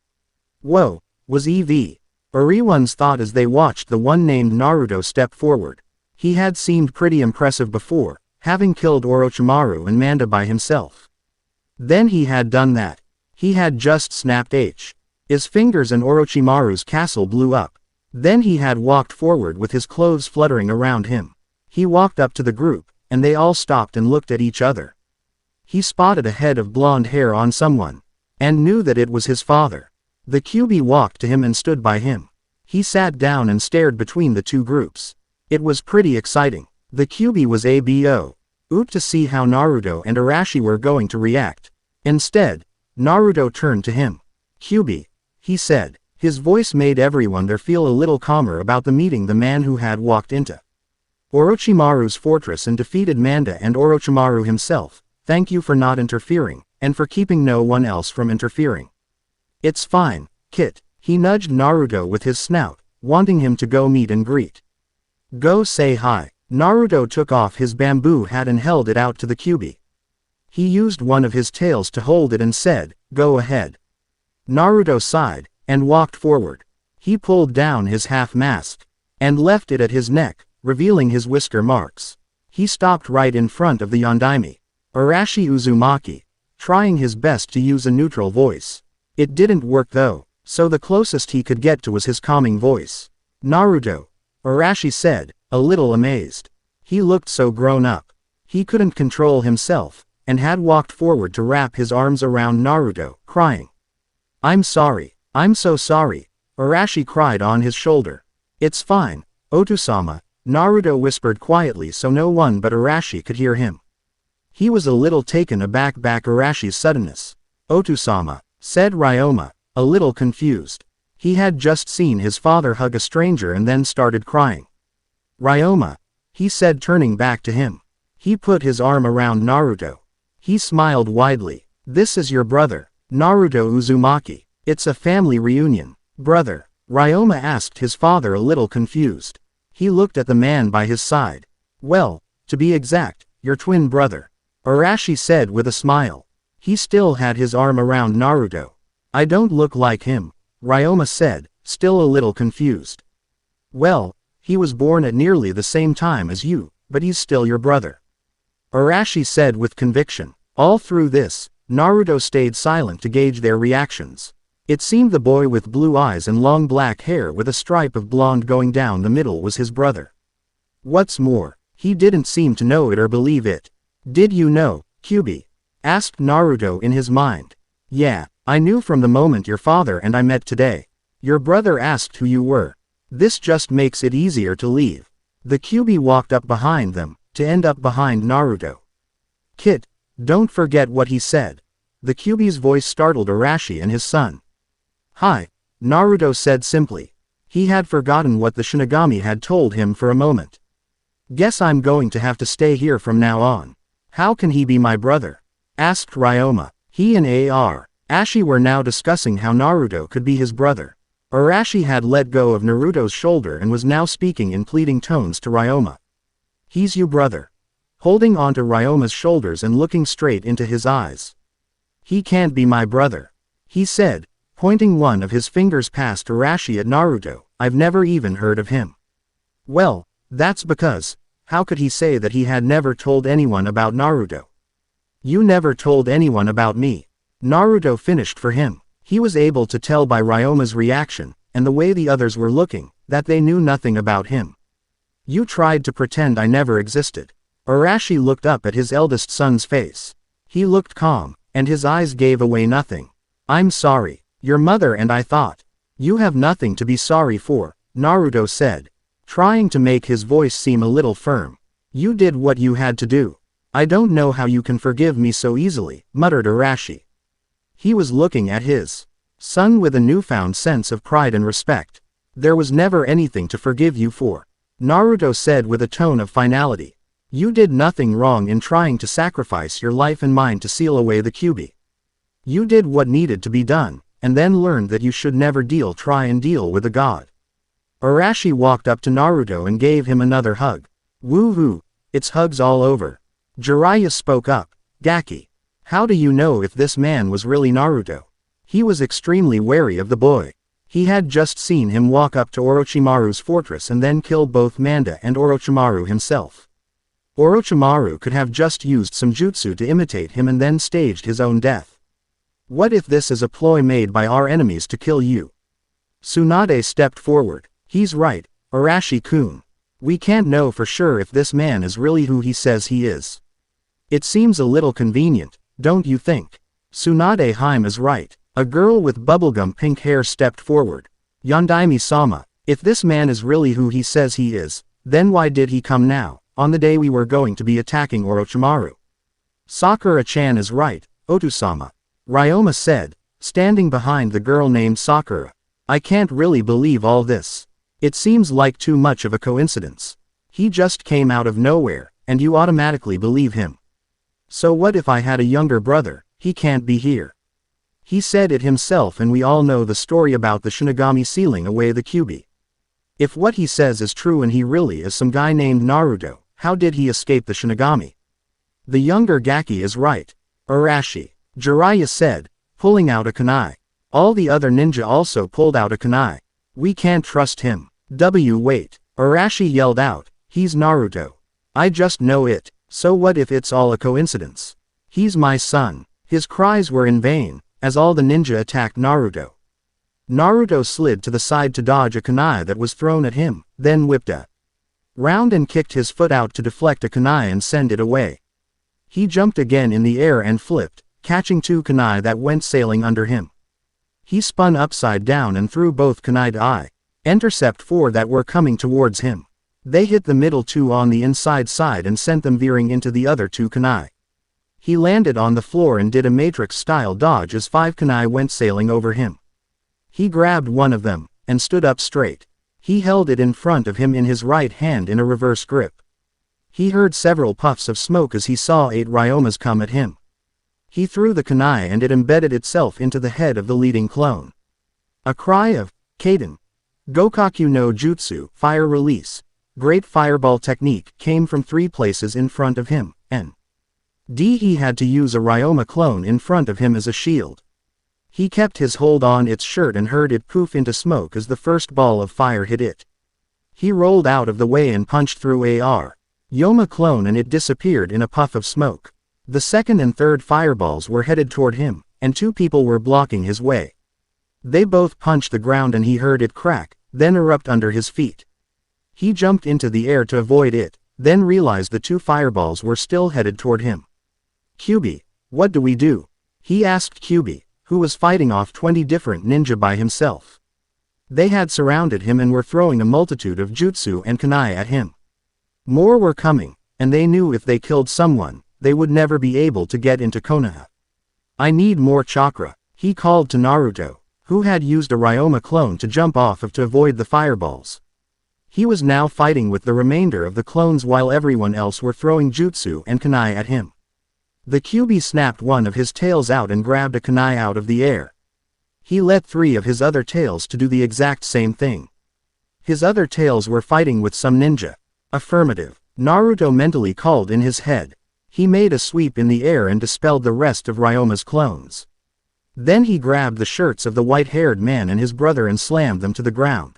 Whoa, was everyone's thought as they watched the one named Naruto step forward. He had seemed pretty impressive before, having killed Orochimaru and Manda by himself. Then he had done that. He had just snapped his fingers and Orochimaru's castle blew up. Then he had walked forward with his clothes fluttering around him. He walked up to the group, and they all stopped and looked at each other. He spotted a head of blonde hair on someone, and knew that it was his father. The Kyuubi walked to him and stood by him. He sat down and stared between the two groups. It was pretty exciting. The Kyuubi was ooped to see how Naruto and Arashi were going to react. Instead, Naruto turned to him. Kyuubi, he said. His voice made everyone there feel a little calmer about the meeting the man who had walked into Orochimaru's fortress and defeated Manda and Orochimaru himself. Thank you for not interfering, and for keeping no one else from interfering. It's fine, Kit. He nudged Naruto with his snout, wanting him to go meet and greet. Go say hi. Naruto took off his bamboo hat and held it out to the Kyuubi. He used one of his tails to hold it and said, go ahead. Naruto sighed, and walked forward. He pulled down his half mask, and left it at his neck, revealing his whisker marks. He stopped right in front of the Yondaime, Arashi Uzumaki, trying his best to use a neutral voice. It didn't work though, so the closest he could get to was his calming voice. Naruto, Arashi said, a little amazed. He looked so grown up. He couldn't control himself, and had walked forward to wrap his arms around Naruto, crying. I'm sorry. I'm so sorry, Arashi cried on his shoulder. It's fine, Otusama, Naruto whispered quietly so no one but Arashi could hear him. He was a little taken aback by Arashi's suddenness. Otusama, said Ryoma, a little confused. He had just seen his father hug a stranger and then started crying. Ryoma, he said turning back to him. He put his arm around Naruto. He smiled widely. This is your brother, Naruto Uzumaki. It's a family reunion. Brother, Ryoma asked his father a little confused. He looked at the man by his side. Well, to be exact, your twin brother, Arashi said with a smile. He still had his arm around Naruto. I don't look like him, Ryoma said, still a little confused. Well, he was born at nearly the same time as you, but he's still your brother, Arashi said with conviction. All through this, Naruto stayed silent to gauge their reactions. It seemed the boy with blue eyes and long black hair with a stripe of blonde going down the middle was his brother. What's more, he didn't seem to know it or believe it. Did you know, Kyuubi? Asked Naruto in his mind. Yeah, I knew from the moment your father and I met today. Your brother asked who you were. This just makes it easier to leave. The Kyuubi walked up behind them, to end up behind Naruto. Kit, don't forget what he said. The Kyuubi's voice startled Arashi and his son. Hi, Naruto said simply. He had forgotten what the Shinigami had told him for a moment. Guess I'm going to have to stay here from now on. How can he be my brother? Asked Ryoma. He and Arashi were now discussing how Naruto could be his brother. Arashi had let go of Naruto's shoulder and was now speaking in pleading tones to Ryoma. He's your brother. Holding onto Ryoma's shoulders and looking straight into his eyes. He can't be my brother, he said, pointing one of his fingers past Arashi at Naruto. "I've never even heard of him." "Well, that's because, how could he say that he had never told anyone about Naruto?" "You never told anyone about me." Naruto finished for him. He was able to tell by Ryoma's reaction, and the way the others were looking, that they knew nothing about him. "You tried to pretend I never existed." Arashi looked up at his eldest son's face. He looked calm, and his eyes gave away nothing. "I'm sorry. Your mother and I thought." "You have nothing to be sorry for," Naruto said, trying to make his voice seem a little firm. "You did what you had to do. I don't know how you can forgive me so easily," muttered Arashi. He was looking at his son with a newfound sense of pride and respect. "There was never anything to forgive you for," Naruto said with a tone of finality. "You did nothing wrong in trying to sacrifice your life and mine to seal away the Kyuubi. You did what needed to be done, and then learned that you should never try and deal with a god." Arashi walked up to Naruto and gave him another hug. "Woo-hoo, it's hugs all over." Jiraiya spoke up. "Gaki, how do you know if this man was really Naruto?" He was extremely wary of the boy. He had just seen him walk up to Orochimaru's fortress and then kill both Manda and Orochimaru himself. Orochimaru could have just used some jutsu to imitate him and then staged his own death. "What if this is a ploy made by our enemies to kill you?" Tsunade stepped forward. "He's right, Arashi-kun. We can't know for sure if this man is really who he says he is. It seems a little convenient, don't you think?" Tsunade Haim is right. A girl with bubblegum pink hair stepped forward. "Yondaime-sama, if this man is really who he says he is, then why did he come now, on the day we were going to be attacking Orochimaru?" "Sakura-chan is right, Otu-sama," Ryoma said, standing behind the girl named Sakura. "I can't really believe all this. It seems like too much of a coincidence. He just came out of nowhere, and you automatically believe him. So what if I had a younger brother? He can't be here. He said it himself, and we all know the story about the Shinigami sealing away the Kyuubi. If what he says is true and he really is some guy named Naruto, how did he escape the Shinigami?" "The younger Gaki is right, Arashi," Jiraiya said, pulling out a kunai. All the other ninja also pulled out a kunai. "We can't trust him." Wait, Arashi yelled out, "He's Naruto. I just know it, so what if it's all a coincidence? He's my son." His cries were in vain, as all the ninja attacked Naruto. Naruto slid to the side to dodge a kunai that was thrown at him, then whipped round and kicked his foot out to deflect a kunai and send it away. He jumped again in the air and flipped, catching two kunai that went sailing under him. He spun upside down and threw both kunai to intercept four that were coming towards him. They hit the middle two on the inside side and sent them veering into the other two kunai. He landed on the floor and did a Matrix-style dodge as five kunai went sailing over him. He grabbed one of them, and stood up straight. He held it in front of him in his right hand in a reverse grip. He heard several puffs of smoke as he saw 8 Ryomas come at him. He threw the kunai and it embedded itself into the head of the leading clone. A cry of, "Kaden! Gokaku no Jutsu, fire release, great fireball technique," came from 3 places in front of him, and he had to use a Ryoma clone in front of him as a shield. He kept his hold on its shirt and heard it poof into smoke as the first ball of fire hit it. He rolled out of the way and punched through a Yoma clone and it disappeared in a puff of smoke. The second and third fireballs were headed toward him, and 2 people were blocking his way. They both punched the ground and he heard it crack, then erupt under his feet. He jumped into the air to avoid it, then realized the 2 fireballs were still headed toward him. "Kyuubi, what do we do?" he asked Kyuubi, who was fighting off 20 different ninja by himself. They had surrounded him and were throwing a multitude of jutsu and kunai at him. More were coming, and they knew if they killed someone, they would never be able to get into Konoha. "I need more chakra," he called to Naruto, who had used a Ryoma clone to jump off of to avoid the fireballs. He was now fighting with the remainder of the clones while everyone else were throwing jutsu and kunai at him. The Kyuubi snapped one of his tails out and grabbed a kunai out of the air. He let 3 of his other tails to do the exact same thing. His other tails were fighting with some ninja. Affirmative, Naruto mentally called in his head. He made a sweep in the air and dispelled the rest of Ryoma's clones. Then he grabbed the shirts of the white-haired man and his brother and slammed them to the ground.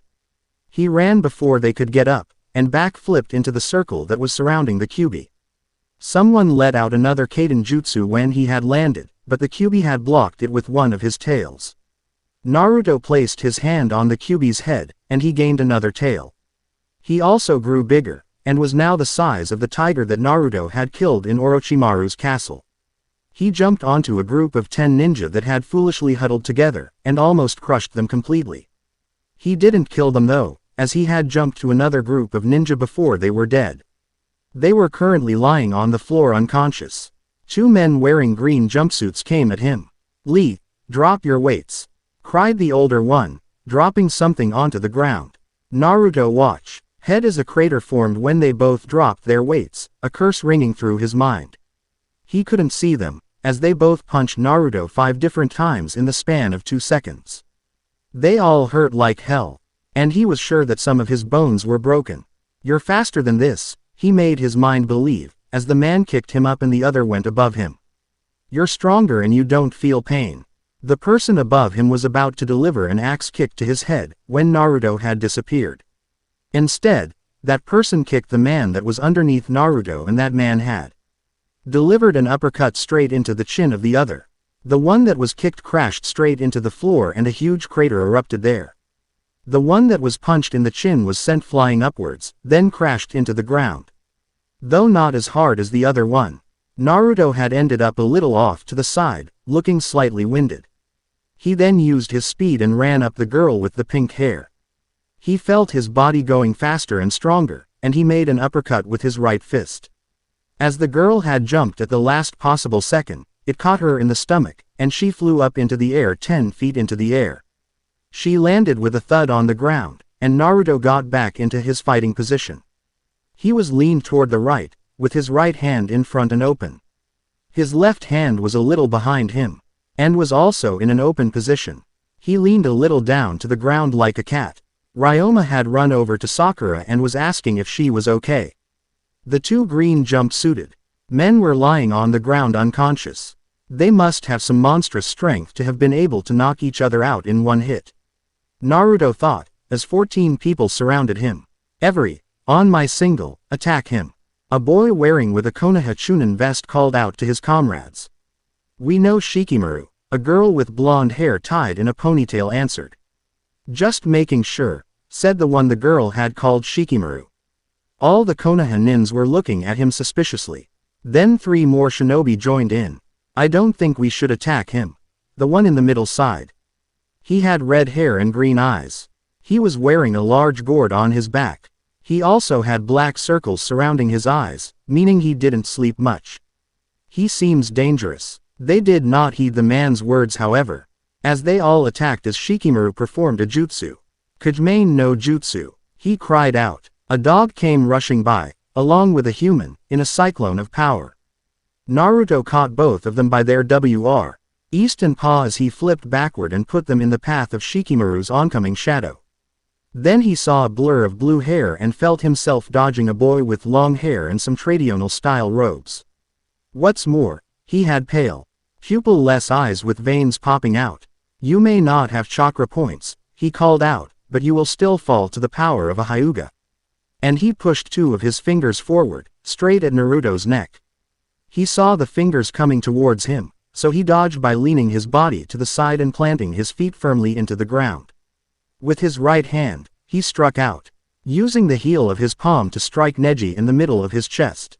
He ran before they could get up, and back-flipped into the circle that was surrounding the Kyuubi. Someone let out another Kaiden jutsu when he had landed, but the Kyuubi had blocked it with one of his tails. Naruto placed his hand on the Kyuubi's head, and he gained another tail. He also grew bigger, and was now the size of the tiger that Naruto had killed in Orochimaru's castle. He jumped onto a group of 10 ninja that had foolishly huddled together, and almost crushed them completely. He didn't kill them though, as he had jumped to another group of ninja before they were dead. They were currently lying on the floor unconscious. 2 men wearing green jumpsuits came at him. "Lee, drop your weights," cried the older one, dropping something onto the ground. Naruto watch. Head as a crater formed when they both dropped their weights, a curse ringing through his mind. He couldn't see them, as they both punched Naruto 5 different times in the span of 2 seconds. They all hurt like hell, and he was sure that some of his bones were broken. "You're faster than this," he made his mind believe, as the man kicked him up and the other went above him. "You're stronger and you don't feel pain." The person above him was about to deliver an axe kick to his head, when Naruto had disappeared. Instead, that person kicked the man that was underneath Naruto, and that man had delivered an uppercut straight into the chin of the other. The one that was kicked crashed straight into the floor and a huge crater erupted there. The one that was punched in the chin was sent flying upwards, then crashed into the ground. Though not as hard as the other one, Naruto had ended up a little off to the side, looking slightly winded. He then used his speed and ran up the girl with the pink hair. He felt his body going faster and stronger, and he made an uppercut with his right fist. As the girl had jumped at the last possible second, it caught her in the stomach, and she flew up into the air 10 feet into the air. She landed with a thud on the ground, and Naruto got back into his fighting position. He was leaned toward the right, with his right hand in front and open. His left hand was a little behind him, and was also in an open position. He leaned a little down to the ground like a cat. Ryoma had run over to Sakura and was asking if she was okay. The 2 green jumpsuited men were lying on the ground unconscious. They must have some monstrous strength to have been able to knock each other out in one hit. Naruto thought, as 14 people surrounded him. On my single, attack him." A boy wearing with a Konoha Chunin vest called out to his comrades. "We know Shikamaru," a girl with blonde hair tied in a ponytail answered. "Just making sure," said the one the girl had called Shikamaru. All the Konoha nins were looking at him suspiciously. Then 3 more shinobi joined in. "I don't think we should attack him," the one in the middle sighed. He had red hair and green eyes. He was wearing a large gourd on his back. He also had black circles surrounding his eyes, meaning he didn't sleep much. "He seems dangerous." They did not heed the man's words however, as they all attacked as Shikamaru performed a jutsu. "Kajimane no jutsu," he cried out. A dog came rushing by, along with a human, in a cyclone of power. Naruto caught both of them by their East and paw as he flipped backward and put them in the path of Shikamaru's oncoming shadow. Then he saw a blur of blue hair and felt himself dodging a boy with long hair and some traditional-style robes. What's more, he had pale, pupil-less eyes with veins popping out. "You may not have chakra points," he called out, "but you will still fall to the power of a Hyuga." And he pushed 2 of his fingers forward, straight at Naruto's neck. He saw the fingers coming towards him, so he dodged by leaning his body to the side and planting his feet firmly into the ground. With his right hand, he struck out, using the heel of his palm to strike Neji in the middle of his chest.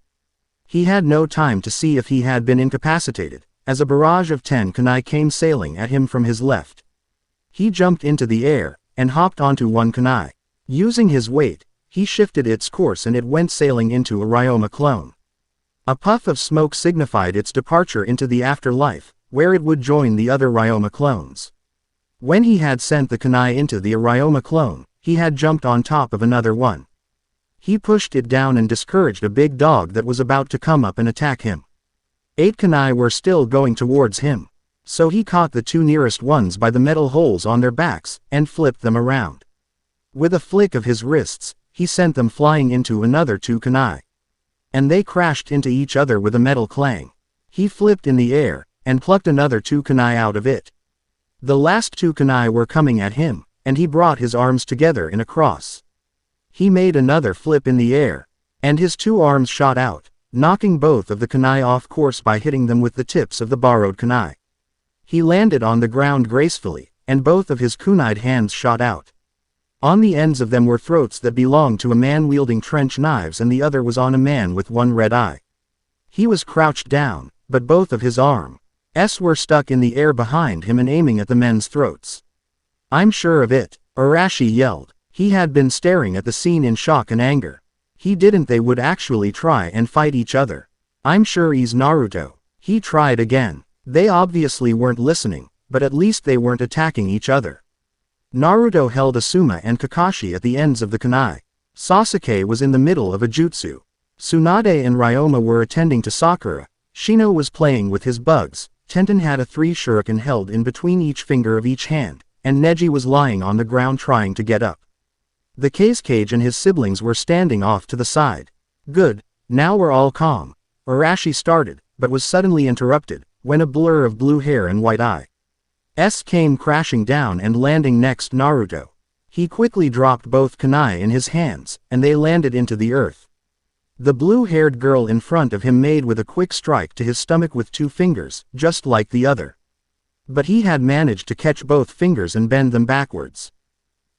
He had no time to see if he had been incapacitated, as a barrage of 10 kunai came sailing at him from his left. He jumped into the air, and hopped onto one kunai. Using his weight, he shifted its course and it went sailing into a Ryoma clone. A puff of smoke signified its departure into the afterlife, where it would join the other Ryoma clones. When he had sent the kunai into the Ryoma clone, he had jumped on top of another one. He pushed it down and discouraged a big dog that was about to come up and attack him. 8 kunai were still going towards him, so he caught the 2 nearest ones by the metal holes on their backs, and flipped them around. With a flick of his wrists, he sent them flying into another 2 kunai. And they crashed into each other with a metal clang. He flipped in the air, and plucked another 2 kunai out of it. The last two kunai were coming at him, and he brought his arms together in a cross. He made another flip in the air, and his two arms shot out, knocking both of the kunai off course by hitting them with the tips of the borrowed kunai. He landed on the ground gracefully, and both of his kunai hands shot out. On the ends of them were throats that belonged to a man wielding trench knives, and the other was on a man with one red eye. He was crouched down, but both of his arms were stuck in the air behind him and aiming at the men's throats. "I'm sure of it," Arashi yelled. He had been staring at the scene in shock and anger. He didn't they would actually try and fight each other. "I'm sure he's Naruto." He tried again. They obviously weren't listening, but at least they weren't attacking each other. Naruto held Asuma and Kakashi at the ends of the kunai. Sasuke was in the middle of a jutsu. Tsunade and Ryoma were attending to Sakura. Shino was playing with his bugs. Tenten had a 3 shuriken held in between each finger of each hand, and Neji was lying on the ground trying to get up. The Kazekage and his siblings were standing off to the side. "Good, now we're all calm," Arashi started, but was suddenly interrupted, when a blur of blue hair and white eyes came crashing down and landing next Naruto. He quickly dropped both kunai in his hands, and they landed into the earth. The blue-haired girl in front of him made with a quick strike to his stomach with 2 fingers, just like the other. But he had managed to catch both fingers and bend them backwards.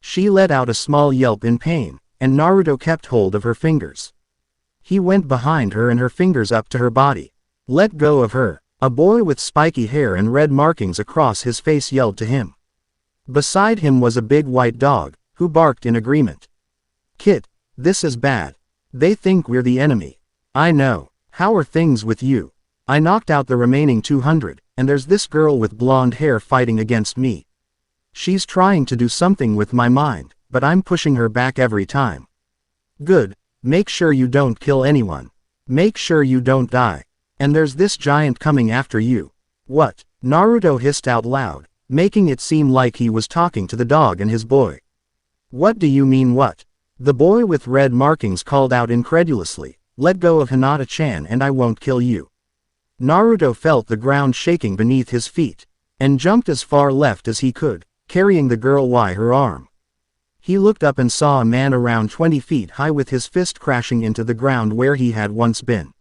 She let out a small yelp in pain, and Naruto kept hold of her fingers. He went behind her and her fingers up to her body. "Let go of her," a boy with spiky hair and red markings across his face yelled to him. Beside him was a big white dog, who barked in agreement. "Kit, this is bad. They think we're the enemy." "I know. How are things with you? I knocked out the remaining 200, and there's this girl with blonde hair fighting against me. She's trying to do something with my mind, but I'm pushing her back every time." "Good. Make sure you don't kill anyone. Make sure you don't die. And there's this giant coming after you." "What?" Naruto hissed out loud, making it seem like he was talking to the dog and his boy. "What do you mean what?" The boy with red markings called out incredulously, "Let go of Hinata-chan and I won't kill you." Naruto felt the ground shaking beneath his feet, and jumped as far left as he could, carrying the girl by her arm. He looked up and saw a man around 20 feet high with his fist crashing into the ground where he had once been.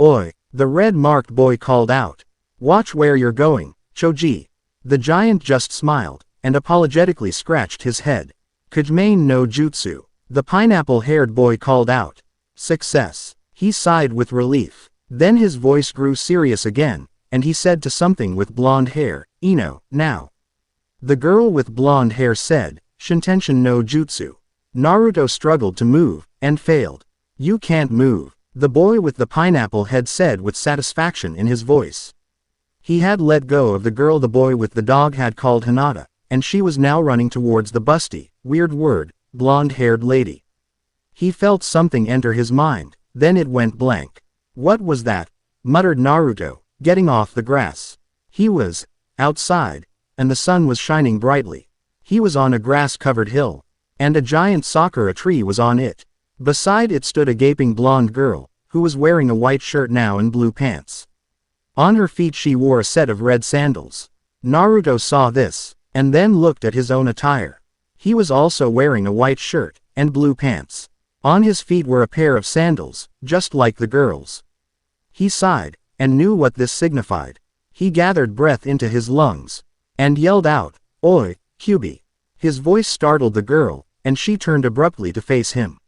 "Oi!" The red-marked boy called out. "Watch where you're going, Choji." The giant just smiled, and apologetically scratched his head. "Kajimane no jutsu." The pineapple-haired boy called out. "Success." He sighed with relief. Then his voice grew serious again, and he said to something with blonde hair, "Ino, now." The girl with blonde hair said, "Shintention no jutsu." Naruto struggled to move, and failed. "You can't move," the boy with the pineapple head said with satisfaction in his voice. He had let go of the girl the boy with the dog had called Hinata, and she was now running towards the busty, weird word, blonde-haired lady. He felt something enter his mind, then it went blank. "What was that?" muttered Naruto, getting off the grass. He was outside, and the sun was shining brightly. He was on a grass-covered hill, and a giant sakura tree was on it. Beside it stood a gaping blonde girl, who was wearing a white shirt now and blue pants. On her feet she wore a set of red sandals. Naruto saw this, and then looked at his own attire. He was also wearing a white shirt, and blue pants. On his feet were a pair of sandals, just like the girl's. He sighed, and knew what this signified. He gathered breath into his lungs, and yelled out, "Oi, Kyubi." His voice startled the girl, and she turned abruptly to face him.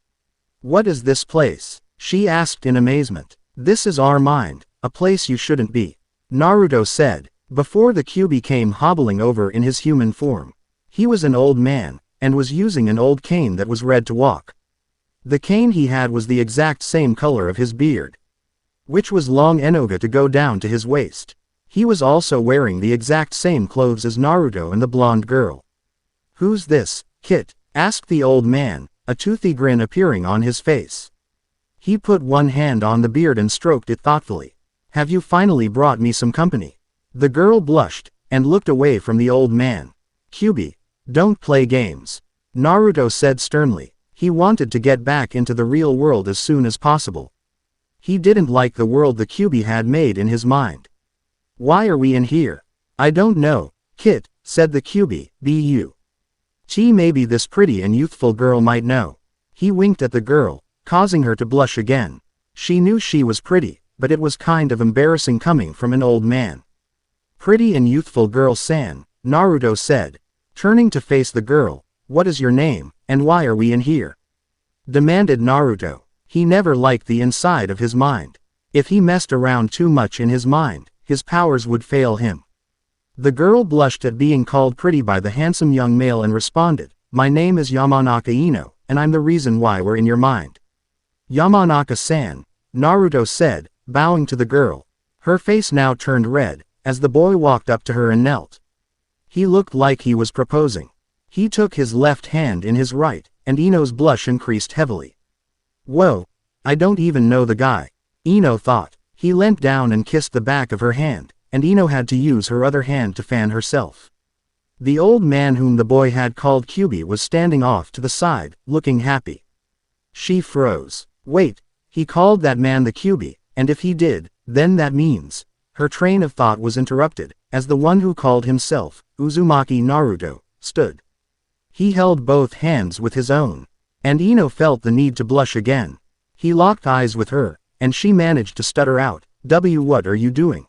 "What is this place?" she asked in amazement. "This is our mind, a place you shouldn't be," Naruto said, before the Kyubi came hobbling over in his human form. He was an old man, and was using an old cane that was red to walk. The cane he had was the exact same color of his beard, which was long enoga to go down to his waist. He was also wearing the exact same clothes as Naruto and the blonde girl. "Who's this, Kit?" asked the old man, a toothy grin appearing on his face. He put one hand on the beard and stroked it thoughtfully. "Have you finally brought me some company?" The girl blushed, and looked away from the old man. "Kyubi, don't play games," Naruto said sternly. He wanted to get back into the real world as soon as possible. He didn't like the world the Kyubi had made in his mind. "Why are we in here?" "I don't know, Kit," said the Kyuubi, "Bu. Maybe this pretty and youthful girl might know." He winked at the girl, causing her to blush again. She knew she was pretty, but it was kind of embarrassing coming from an old man. "Pretty and youthful girl-san," Naruto said. Turning to face the girl, "What is your name, and why are we in here?" demanded Naruto. He never liked the inside of his mind. If he messed around too much in his mind, his powers would fail him. The girl blushed at being called pretty by the handsome young male and responded, "My name is Yamanaka Ino, and I'm the reason why we're in your mind." "Yamanaka-san," Naruto said, bowing to the girl. Her face now turned red, as the boy walked up to her and knelt. He looked like he was proposing. He took his left hand in his right, and Ino's blush increased heavily. "Whoa, I don't even know the guy," Ino thought. He leant down and kissed the back of her hand, and Ino had to use her other hand to fan herself. The old man whom the boy had called Kyuubi was standing off to the side, looking happy. She froze. Wait, he called that man the Kyuubi, and if he did, then that means... Her train of thought was interrupted, as the one who called himself Uzumaki Naruto stood. He held both hands with his own, and Ino felt the need to blush again. He locked eyes with her, and she managed to stutter out, What are you doing?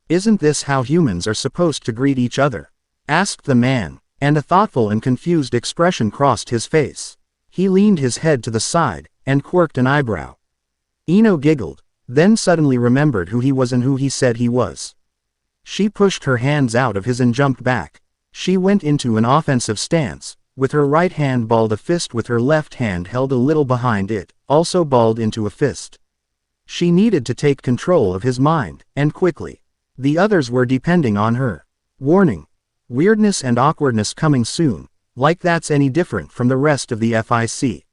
Isn't this how humans are supposed to greet each other?" asked the man, and a thoughtful and confused expression crossed his face. He leaned his head to the side, and quirked an eyebrow. Ino giggled, then suddenly remembered who he was and who he said he was. She pushed her hands out of his and jumped back. She went into an offensive stance, with her right hand balled a fist with her left hand held a little behind it, also balled into a fist. She needed to take control of his mind, and quickly. The others were depending on her. Warning. Weirdness and awkwardness coming soon, like that's any different from the rest of the FIC.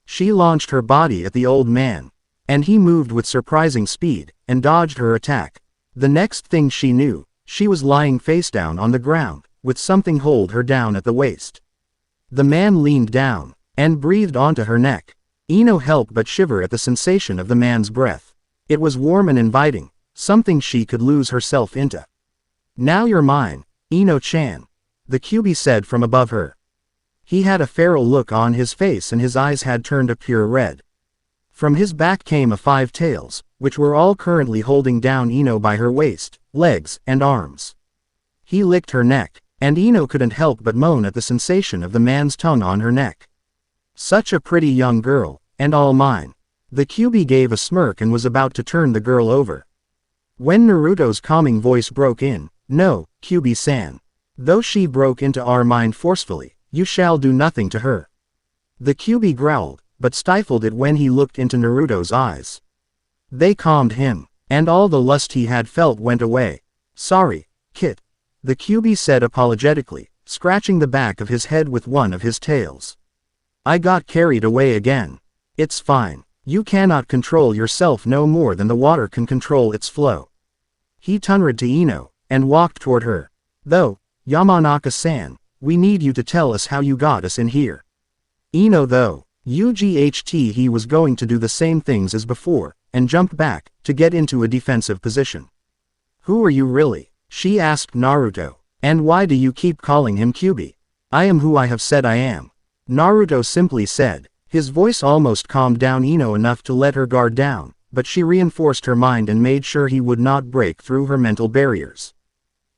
She launched her body at the old man, and he moved with surprising speed, and dodged her attack. The next thing she knew, she was lying face down on the ground, with something hold her down at the waist. The man leaned down, and breathed onto her neck. Ino helped but shiver at the sensation of the man's breath. It was warm and inviting, something she could lose herself into. "Now you're mine, Ino-chan," the Kyuubi said from above her. He had a feral look on his face and his eyes had turned a pure red. From his back came a 5 tails, which were all currently holding down Ino by her waist, legs, and arms. He licked her neck, and Ino couldn't help but moan at the sensation of the man's tongue on her neck. Such a pretty young girl, and all mine. The Kyuubi gave a smirk and was about to turn the girl over, when Naruto's calming voice broke in, "No, Kyuubi-san. Though she broke into our mind forcefully, you shall do nothing to her." The Kyuubi growled, but stifled it when he looked into Naruto's eyes. They calmed him, and all the lust he had felt went away. "Sorry, Kit," the Kyuubi said apologetically, scratching the back of his head with one of his tails. "I got carried away again. It's fine. You cannot control yourself no more than the water can control its flow." He turned to Ino, and walked toward her. "Though, Yamanaka-san, we need you to tell us how you got us in here." Ino though, he was going to do the same things as before, and jumped back, to get into a defensive position. "Who are you really?" she asked Naruto. "And why do you keep calling him Kyuubi?" "I am who I have said I am," Naruto simply said. His voice almost calmed down Ino enough to let her guard down, but she reinforced her mind and made sure he would not break through her mental barriers.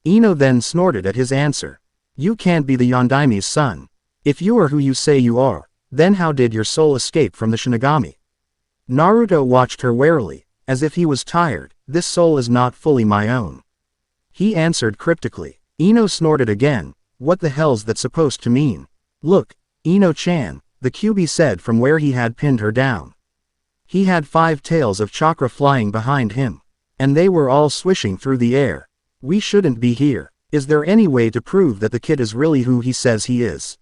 Ino then snorted at his answer. "You can't be the Yondaimi's son. If you are who you say you are, then how did your soul escape from the Shinigami?" Naruto watched her warily, as if he was tired. "This soul is not fully my own," he answered cryptically. Ino snorted again. "What the hell's that supposed to mean?" "Look, Ino-chan," the Kyuubi said from where he had pinned her down. He had 5 tails of chakra flying behind him, and they were all swishing through the air. "We shouldn't be here. Is there any way to prove that the kid is really who he says he is?"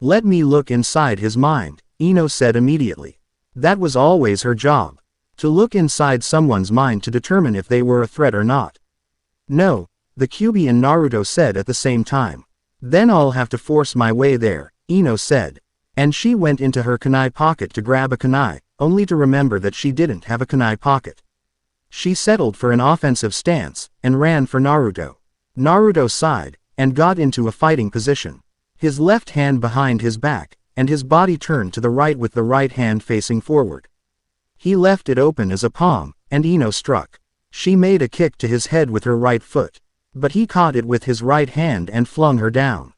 "Let me look inside his mind," Ino said immediately. That was always her job. To look inside someone's mind to determine if they were a threat or not. "No," the Kyuubi and Naruto said at the same time. "Then I'll have to force my way there," Ino said. And she went into her kunai pocket to grab a kunai, only to remember that she didn't have a kunai pocket. She settled for an offensive stance, and ran for Naruto. Naruto sighed, and got into a fighting position. His left hand behind his back, and his body turned to the right with the right hand facing forward. He left it open as a palm, and Ino struck. She made a kick to his head with her right foot, but he caught it with his right hand and flung her down.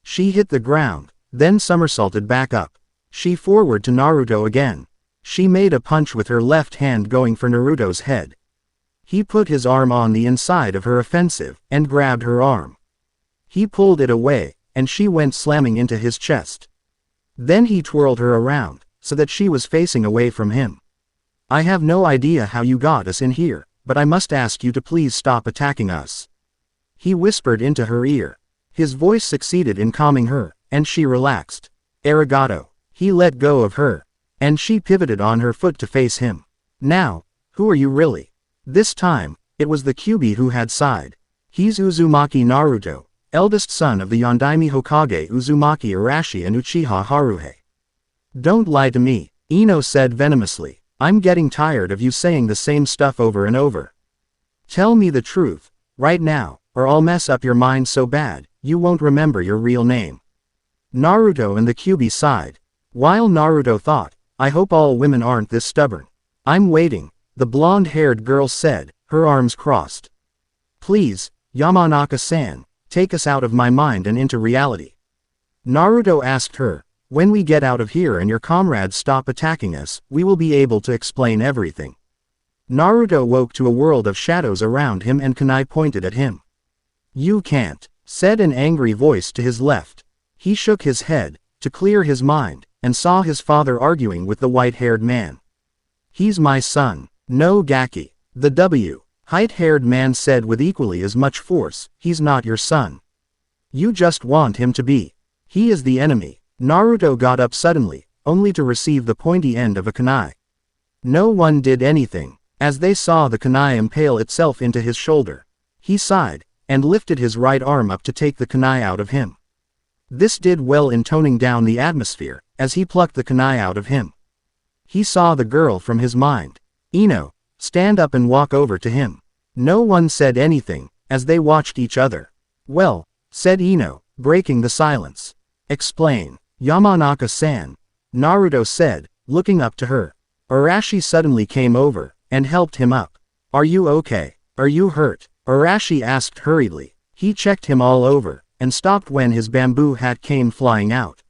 She hit the ground, then somersaulted back up. She forward to Naruto again. She made a punch with her left hand going for Naruto's head. He put his arm on the inside of her offensive, and grabbed her arm. He pulled it away, and she went slamming into his chest. Then he twirled her around, so that she was facing away from him. I have no idea how you got us in here, but I must ask you to please stop attacking us. He whispered into her ear. His voice succeeded in calming her, and she relaxed. Arigato. He let go of her, and she pivoted on her foot to face him. Now, who are you really? This time, it was the Kyuubi who had sighed. He's Uzumaki Naruto, eldest son of the Yondaime Hokage Uzumaki Arashi and Uchiha Haruhi. Don't lie to me, Ino said venomously. I'm getting tired of you saying the same stuff over and over. Tell me the truth, right now, or I'll mess up your mind so bad, you won't remember your real name. Naruto and the Kyuubi sighed. While Naruto thought, I hope all women aren't this stubborn. I'm waiting, the blonde-haired girl said, her arms crossed. Please, Yamanaka-san, take us out of my mind and into reality. Naruto asked her, when we get out of here and your comrades stop attacking us, we will be able to explain everything. Naruto woke to a world of shadows around him and kunai pointed at him. You can't, said an angry voice to his left. He shook his head, to clear his mind, and saw his father arguing with the white-haired man. He's my son. No Gaki. The white-haired man said with equally as much force, he's not your son. You just want him to be. He is the enemy. Naruto got up suddenly, only to receive the pointy end of a kunai. No one did anything, as they saw the kunai impale itself into his shoulder. He sighed, and lifted his right arm up to take the kunai out of him. This did well in toning down the atmosphere, as he plucked the kunai out of him. He saw the girl from his mind. Ino, stand up and walk over to him. No one said anything, as they watched each other. Well, said Ino, breaking the silence. Explain. Yamanaka-san, Naruto said, looking up to her. Arashi suddenly came over, and helped him up. Are you okay? Are you hurt? Arashi asked hurriedly. He checked him all over, and stopped when his bamboo hat came flying out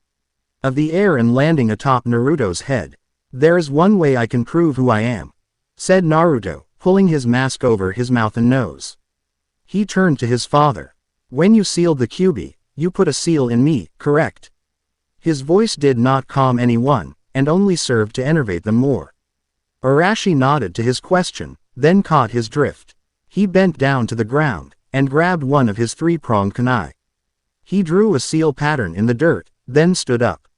of the air and landing atop Naruto's head. There's one way I can prove who I am, said Naruto, pulling his mask over his mouth and nose. He turned to his father. When you sealed the Kyuubi, you put a seal in me, correct? His voice did not calm anyone, and only served to enervate them more. Arashi nodded to his question, then caught his drift. He bent down to the ground, and grabbed one of his three-pronged kunai. He drew a seal pattern in the dirt, then stood up.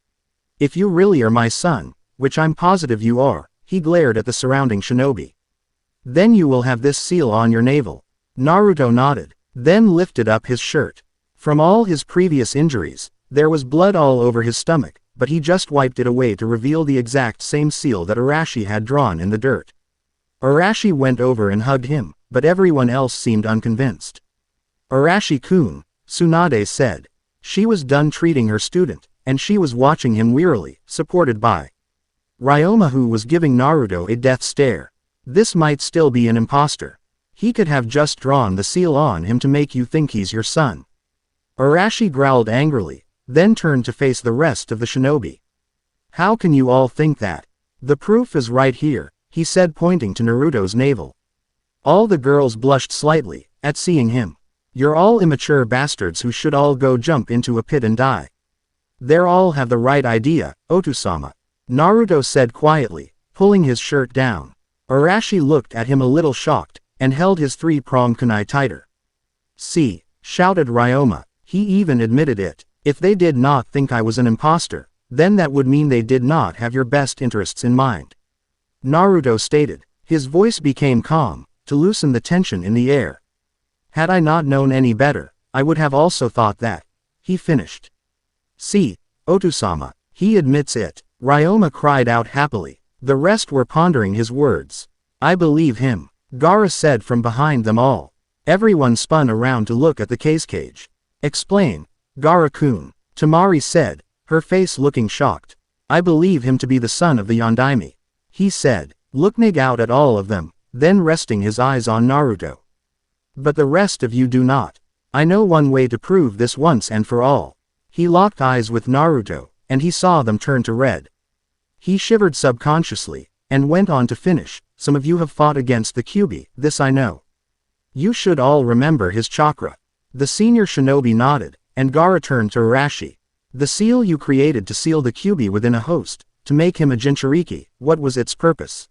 If you really are my son, which I'm positive you are, he glared at the surrounding shinobi. Then you will have this seal on your navel. Naruto nodded, then lifted up his shirt. From all his previous injuries, there was blood all over his stomach, but he just wiped it away to reveal the exact same seal that Arashi had drawn in the dirt. Arashi went over and hugged him, but everyone else seemed unconvinced. Arashi-kun, Tsunade said. She was done treating her student, and she was watching him wearily, supported by Ryoma, who was giving Naruto a death stare. This might still be an imposter. He could have just drawn the seal on him to make you think he's your son. Arashi growled angrily, then turned to face the rest of the shinobi. How can you all think that? The proof is right here, he said, pointing to Naruto's navel. All the girls blushed slightly at seeing him. You're all immature bastards who should all go jump into a pit and die. They all have the right idea, Otusama, Naruto said quietly, pulling his shirt down. Arashi looked at him a little shocked, and held his three-pronged kunai tighter. See, shouted Ryoma, he even admitted it. If they did not think I was an imposter, then that would mean they did not have your best interests in mind. Naruto stated. His voice became calm, to loosen the tension in the air. Had I not known any better, I would have also thought that. He finished. See, Otusama, he admits it, Ryoma cried out happily. The rest were pondering his words. I believe him, Gaara said from behind them all. Everyone spun around to look at the case cage. Explain. Gaara-kun, Tamari said, her face looking shocked. I believe him to be the son of the Yondaime. He said, looking out at all of them, then resting his eyes on Naruto. But the rest of you do not. I know one way to prove this once and for all. He locked eyes with Naruto, and he saw them turn to red. He shivered subconsciously, and went on to finish, some of you have fought against the Kyuubi, this I know. You should all remember his chakra. The senior shinobi nodded, and Gaara turned to Arashi. The seal you created to seal the Kyuubi within a host, to make him a Jinchuriki, what was its purpose?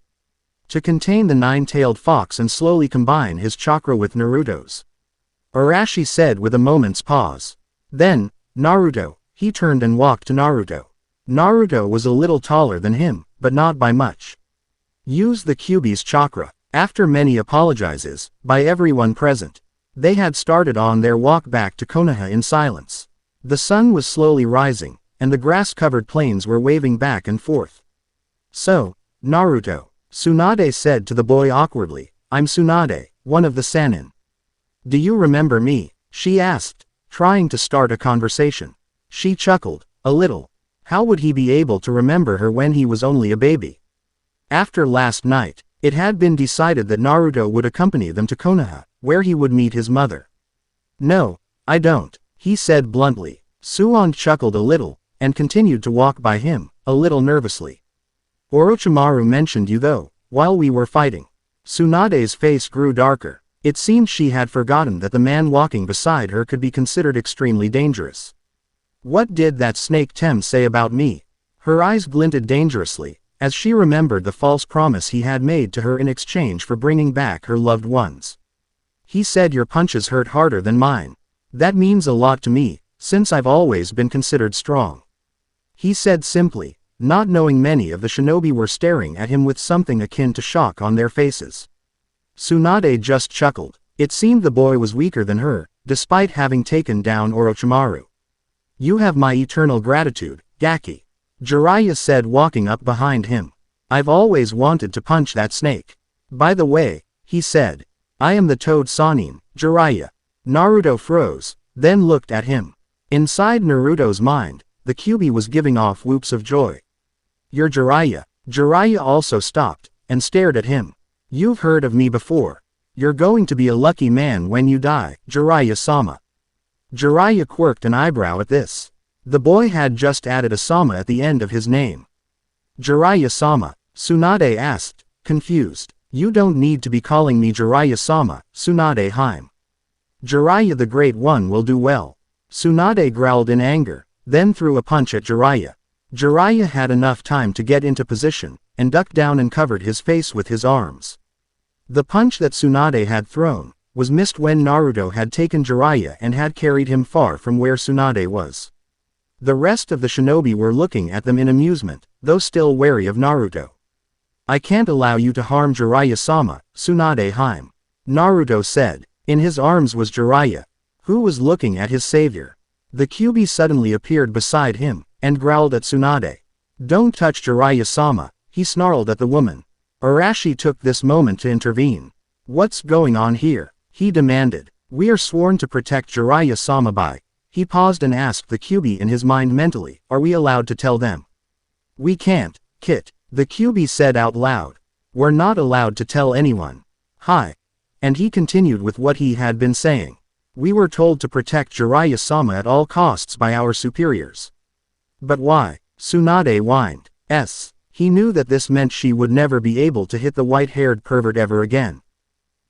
To contain the nine-tailed fox and slowly combine his chakra with Naruto's. Arashi said with a moment's pause. Then, Naruto, he turned and walked to Naruto. Naruto was a little taller than him, but not by much. Use the Kyuubi's chakra. After many apologizes, by everyone present, they had started on their walk back to Konoha in silence. The sun was slowly rising, and the grass-covered plains were waving back and forth. So, Naruto, Tsunade said to the boy awkwardly, I'm Tsunade, one of the Sannin. Do you remember me? She asked, trying to start a conversation. She chuckled, a little. How would he be able to remember her when he was only a baby? After last night, it had been decided that Naruto would accompany them to Konoha, where he would meet his mother. No, I don't, he said bluntly. Suon chuckled a little, and continued to walk by him, a little nervously. Orochimaru mentioned you though, while we were fighting. Tsunade's face grew darker. It seemed she had forgotten that the man walking beside her could be considered extremely dangerous. What did that snake Tem say about me? Her eyes glinted dangerously, as she remembered the false promise he had made to her in exchange for bringing back her loved ones. He said your punches hurt harder than mine. That means a lot to me, since I've always been considered strong. He said simply, not knowing many of the shinobi were staring at him with something akin to shock on their faces. Tsunade just chuckled. It seemed the boy was weaker than her, despite having taken down Orochimaru. You have my eternal gratitude, Gaki. Jiraiya said walking up behind him. I've always wanted to punch that snake. By the way, he said. I am the Toad Sannin, Jiraiya. Naruto froze, then looked at him. Inside Naruto's mind, the Kyuubi was giving off whoops of joy. You're Jiraiya. Jiraiya also stopped, and stared at him. You've heard of me before. You're going to be a lucky man when you die, Jiraiya-sama. Jiraiya quirked an eyebrow at this. The boy had just added a sama at the end of his name. Jiraiya-sama, Tsunade asked, confused. You don't need to be calling me Jiraiya-sama, Tsunade Haim. Jiraiya the Great One will do well. Tsunade growled in anger, then threw a punch at Jiraiya. Jiraiya had enough time to get into position, and ducked down and covered his face with his arms. The punch that Tsunade had thrown was missed when Naruto had taken Jiraiya and had carried him far from where Tsunade was. The rest of the shinobi were looking at them in amusement, though still wary of Naruto. I can't allow you to harm Jiraiya-sama, Tsunade Haim. Naruto said. In his arms was Jiraiya, who was looking at his savior. The Kyuubi suddenly appeared beside him, and growled at Tsunade. Don't touch Jiraiya-sama, he snarled at the woman. Arashi took this moment to intervene. What's going on here? He demanded. We are sworn to protect Jiraiya-sama by. He paused and asked the Kyuubi in his mind mentally, are we allowed to tell them? We can't, Kit, the Kyuubi said out loud. We're not allowed to tell anyone. Hi. And he continued with what he had been saying. We were told to protect Jiraiya-sama at all costs by our superiors. But why? Tsunade whined. He knew that this meant she would never be able to hit the white-haired pervert ever again.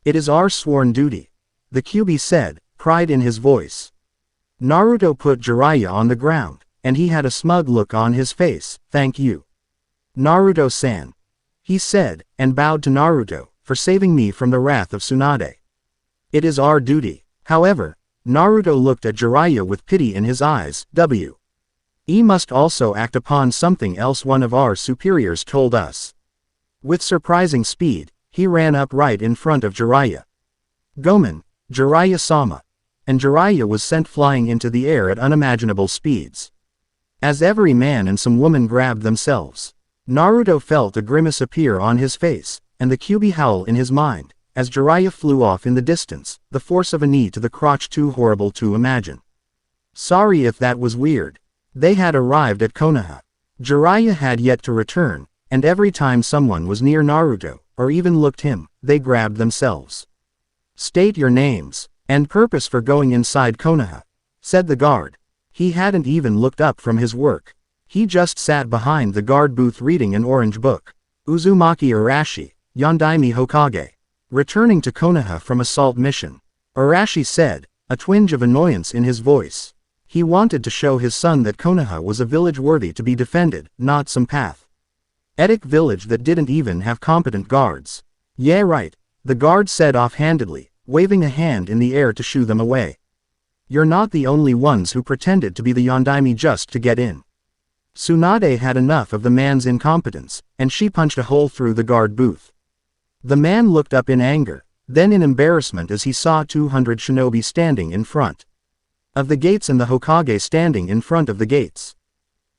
It is our sworn duty. The Kyuubi said, pride in his voice. Naruto put Jiraiya on the ground, and he had a smug look on his face. Thank you, Naruto-san, he said, and bowed to Naruto, for saving me from the wrath of Tsunade. It is our duty. However, Naruto looked at Jiraiya with pity in his eyes. We must also act upon something else one of our superiors told us. With surprising speed, he ran up right in front of Jiraiya. Gomen, Jiraiya-sama. And Jiraiya was sent flying into the air at unimaginable speeds. As every man and some woman grabbed themselves, Naruto felt a grimace appear on his face, and the Kyuubi howl in his mind, as Jiraiya flew off in the distance, the force of a knee to the crotch too horrible to imagine. Sorry if that was weird. They had arrived at Konoha. Jiraiya had yet to return, and every time someone was near Naruto, or even looked him, they grabbed themselves. State your names, and purpose for going inside Konoha, said the guard. He hadn't even looked up from his work. He just sat behind the guard booth reading an orange book. Uzumaki Arashi, Yondaime Hokage. Returning to Konoha from assault mission. Arashi said, a twinge of annoyance in his voice. He wanted to show his son that Konoha was a village worthy to be defended, not some pathetic village that didn't even have competent guards. Yeah right, the guard said offhandedly, waving a hand in the air to shoo them away. You're not the only ones who pretended to be the Yondaime just to get in. Tsunade had enough of the man's incompetence, and she punched a hole through the guard booth. The man looked up in anger, then in embarrassment as he saw 200 shinobi standing in front of the gates and the Hokage standing in front of the gates.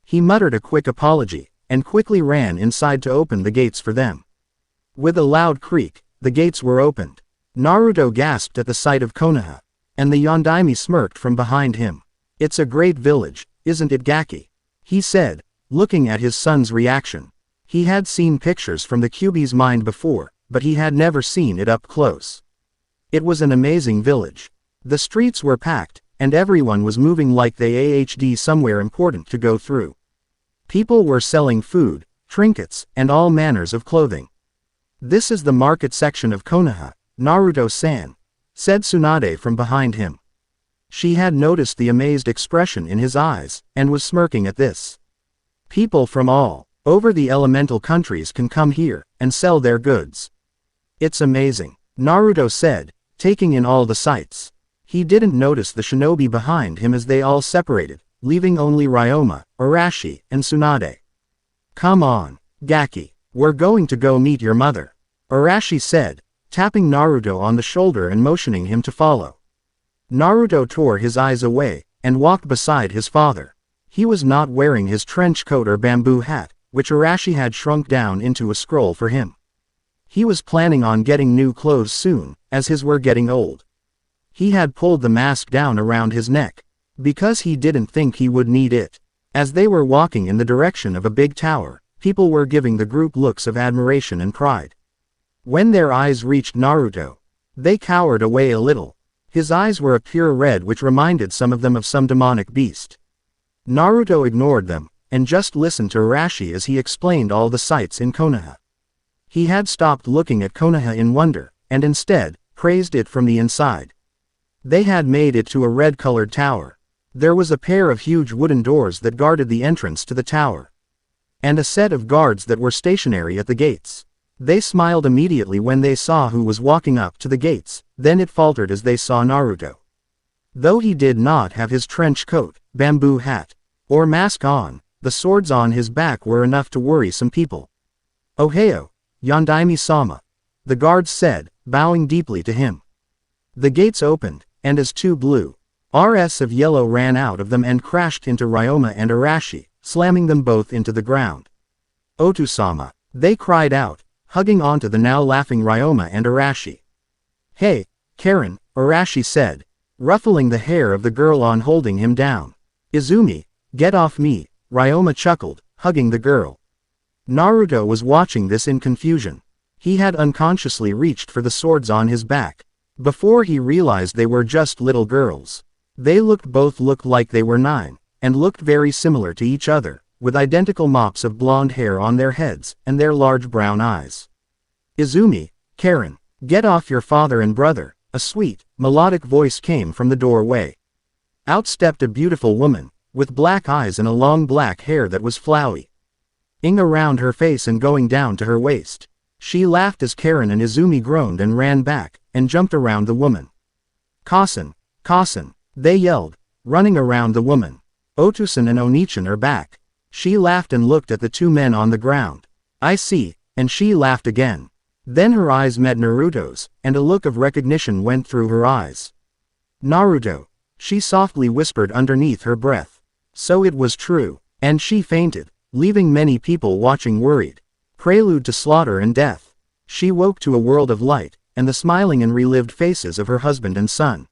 He muttered a quick apology, and quickly ran inside to open the gates for them. With a loud creak, the gates were opened. Naruto gasped at the sight of Konoha, and the Yondaime smirked from behind him. It's a great village, isn't it Gaki? He said, looking at his son's reaction. He had seen pictures from the Kyuubi's mind before, but he had never seen it up close. It was an amazing village. The streets were packed, and everyone was moving like they had somewhere important to go through. People were selling food, trinkets, and all manners of clothing. This is the market section of Konoha, Naruto-san, said Tsunade from behind him. She had noticed the amazed expression in his eyes, and was smirking at this. People from all over the elemental countries can come here, and sell their goods. It's amazing, Naruto said, taking in all the sights. He didn't notice the shinobi behind him as they all separated, leaving only Ryoma, Arashi, and Tsunade. Come on, Gaki, we're going to go meet your mother, Arashi said, tapping Naruto on the shoulder and motioning him to follow. Naruto tore his eyes away, and walked beside his father. He was not wearing his trench coat or bamboo hat, which Arashi had shrunk down into a scroll for him. He was planning on getting new clothes soon, as his were getting old. He had pulled the mask down around his neck, because he didn't think he would need it. As they were walking in the direction of a big tower, people were giving the group looks of admiration and pride. When their eyes reached Naruto, they cowered away a little. His eyes were a pure red which reminded some of them of some demonic beast. Naruto ignored them, and just listened to Arashi as he explained all the sights in Konoha. He had stopped looking at Konoha in wonder, and instead, praised it from the inside. They had made it to a red-colored tower. There was a pair of huge wooden doors that guarded the entrance to the tower, and a set of guards that were stationary at the gates. They smiled immediately when they saw who was walking up to the gates, then it faltered as they saw Naruto. Though he did not have his trench coat, bamboo hat, or mask on, the swords on his back were enough to worry some people. Ohio, Yondaime-sama, the guards said, bowing deeply to him. The gates opened, and as two blue RS of yellow ran out of them and crashed into Ryoma and Arashi, slamming them both into the ground. Otu-sama, they cried out, hugging onto the now laughing Ryoma and Arashi. Hey, Karen, Arashi said, ruffling the hair of the girl on holding him down. Izumi, get off me, Ryoma chuckled, hugging the girl. Naruto was watching this in confusion. He had unconsciously reached for the swords on his back, before he realized they were just little girls. They both looked like they were 9, and looked very similar to each other, with identical mops of blonde hair on their heads, and their large brown eyes. Izumi, Karen, get off your father and brother, a sweet, melodic voice came from the doorway. Out stepped a beautiful woman, with black eyes and a long black hair that was flowy around her face and going down to her waist. She laughed as Karen and Izumi groaned and ran back, and jumped around the woman. Kasen, Kasen, they yelled, running around the woman. Otusan and Onichan are back. She laughed and looked at the two men on the ground. I see, and she laughed again. Then her eyes met Naruto's, and a look of recognition went through her eyes. Naruto, she softly whispered underneath her breath. So it was true, and she fainted, leaving many people watching worried. Prelude to slaughter and death. She woke to a world of light, and the smiling and relived faces of her husband and son.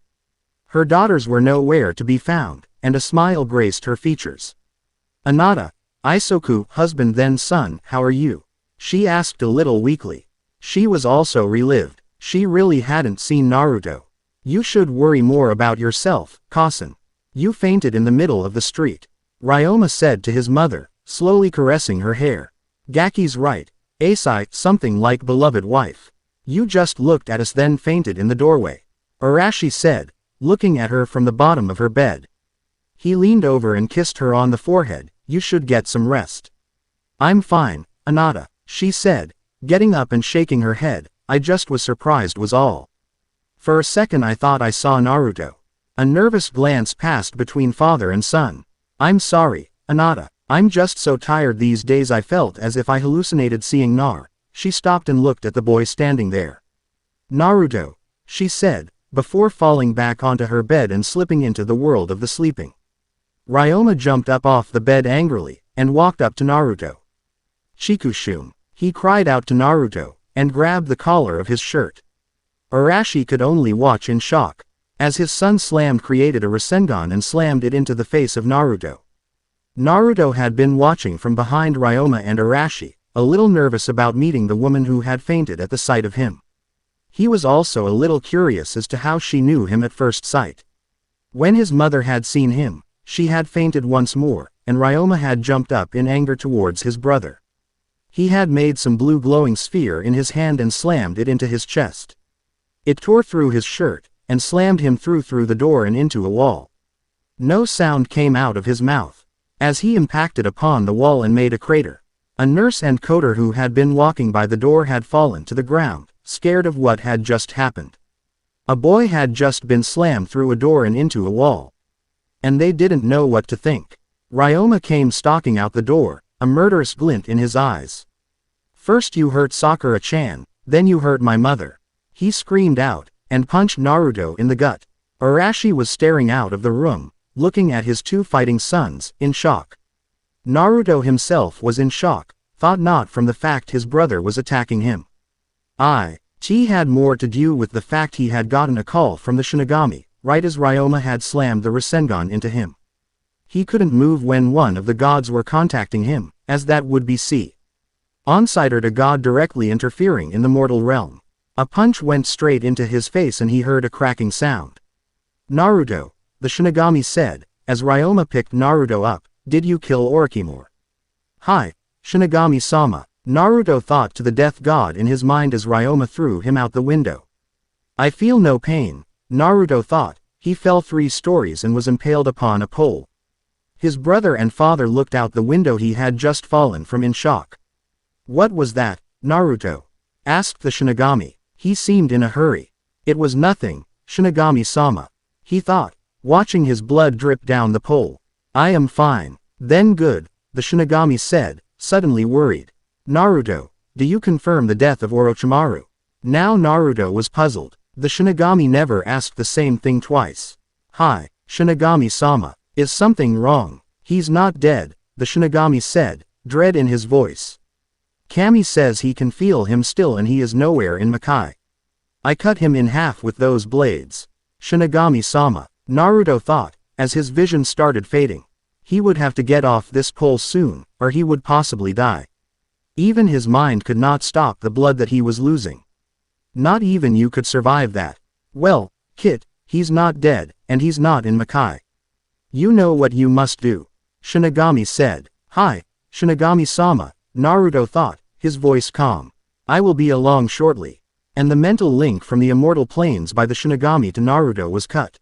Her daughters were nowhere to be found, and a smile graced her features. "Anata, Isoku, husband then son, how are you?" she asked a little weakly. She was also relieved. She really hadn't seen Naruto. "You should worry more about yourself, Kasen. You fainted in the middle of the street," Ryoma said to his mother, slowly caressing her hair. "Gaki's right, Asai, something like beloved wife. You just looked at us then fainted in the doorway," Arashi said, looking at her from the bottom of her bed. He leaned over and kissed her on the forehead. "You should get some rest." "I'm fine, Anata," she said, getting up and shaking her head. "I just was surprised was all. For a second I thought I saw Naruto." A nervous glance passed between father and son. "I'm sorry, Anata. I'm just so tired these days I felt as if I hallucinated seeing Nar." She stopped and looked at the boy standing there. "Naruto," she said, before falling back onto her bed and slipping into the world of the sleeping. Ryoma jumped up off the bed angrily, and walked up to Naruto. "Chikushun," he cried out to Naruto, and grabbed the collar of his shirt. Arashi could only watch in shock, as his son created a Rasengan and slammed it into the face of Naruto. Naruto had been watching from behind Ryoma and Arashi, a little nervous about meeting the woman who had fainted at the sight of him. He was also a little curious as to how she knew him at first sight. When his mother had seen him, she had fainted once more, and Ryoma had jumped up in anger towards his brother. He had made some blue glowing sphere in his hand and slammed it into his chest. It tore through his shirt, and slammed him through the door and into a wall. No sound came out of his mouth, as he impacted upon the wall and made a crater. A nurse and coder who had been walking by the door had fallen to the ground, scared of what had just happened. A boy had just been slammed through a door and into a wall. And they didn't know what to think. Ryoma came stalking out the door, a murderous glint in his eyes. "First you hurt Sakura-chan, then you hurt my mother," he screamed out, and punched Naruto in the gut. Arashi was staring out of the room, looking at his two fighting sons, in shock. Naruto himself was in shock, thought not from the fact his brother was attacking him. He had more to do with the fact he had gotten a call from the Shinigami, right as Ryoma had slammed the Rasengan into him. He couldn't move when one of the gods were contacting him, as that would be considered a god directly interfering in the mortal realm. A punch went straight into his face and he heard a cracking sound. "Naruto," the Shinigami said, as Ryoma picked Naruto up, "did you kill Orochimaru?" "Hi, Shinigami-sama," Naruto thought to the death god in his mind as Ryoma threw him out the window. "I feel no pain," Naruto thought. He fell 3 stories and was impaled upon a pole. His brother and father looked out the window he had just fallen from in shock. "What was that, Naruto?" asked the Shinigami. He seemed in a hurry. "It was nothing, Shinigami-sama," he thought, watching his blood drip down the pole. "I am fine." "Then good," the Shinigami said, suddenly worried. "Naruto, do you confirm the death of Orochimaru?" Now Naruto was puzzled. The Shinigami never asked the same thing twice. "Hi, Shinigami-sama, is something wrong?" "He's not dead," the Shinigami said, dread in his voice. "Kami says he can feel him still and he is nowhere in Makai. I cut him in half with those blades." "Shinigami-sama," Naruto thought, as his vision started fading. He would have to get off this pole soon, or he would possibly die. Even his mind could not stop the blood that he was losing. Not even you could survive that. "Well, Kit, he's not dead, and he's not in Makai. You know what you must do," Shinigami said. "Hi, Shinigami-sama," Naruto thought, his voice calm. "I will be along shortly." And the mental link from the immortal planes by the Shinigami to Naruto was cut.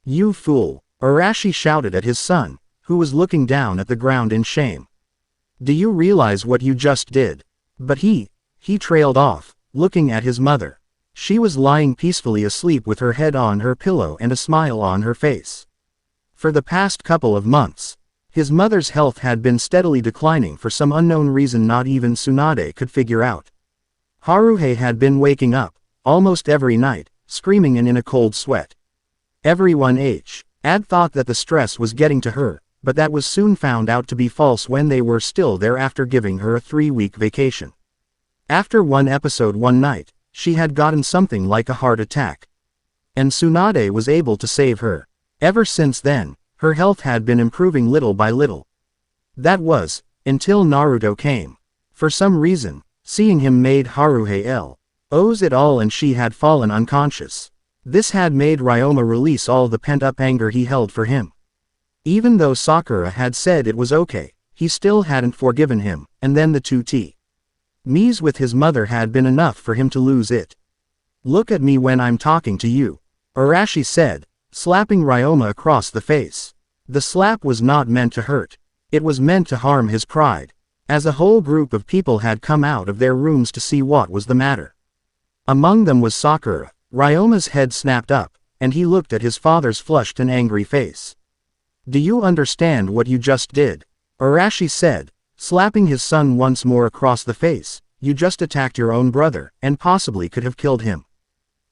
"You fool," Arashi shouted at his son, who was looking down at the ground in shame. "Do you realize what you just did?" But he trailed off, looking at his mother. She was lying peacefully asleep with her head on her pillow and a smile on her face. For the past couple of months, his mother's health had been steadily declining for some unknown reason not even Tsunade could figure out. Haruhi had been waking up, almost every night, screaming and in a cold sweat. Everyone had thought that the stress was getting to her, but that was soon found out to be false when they were still there after giving her a 3-week vacation. After one episode one night, she had gotten something like a heart attack. and Tsunade was able to save her. Ever since then, her health had been improving little by little. That was, until Naruto came. For some reason, seeing him made Haruhi L's it all and she had fallen unconscious. This had made Ryoma release all the pent-up anger he held for him. Even though Sakura had said it was okay, he still hadn't forgiven him, and then the 2T's with his mother had been enough for him to lose it. "Look at me when I'm talking to you," Arashi said, slapping Ryoma across the face. The slap was not meant to hurt. It was meant to harm his pride. As a whole group of people had come out of their rooms to see what was the matter. Among them was Sakura. Ryoma's head snapped up, and he looked at his father's flushed and angry face. "Do you understand what you just did?" Arashi said, slapping his son once more across the face. "You just attacked your own brother, and possibly could have killed him."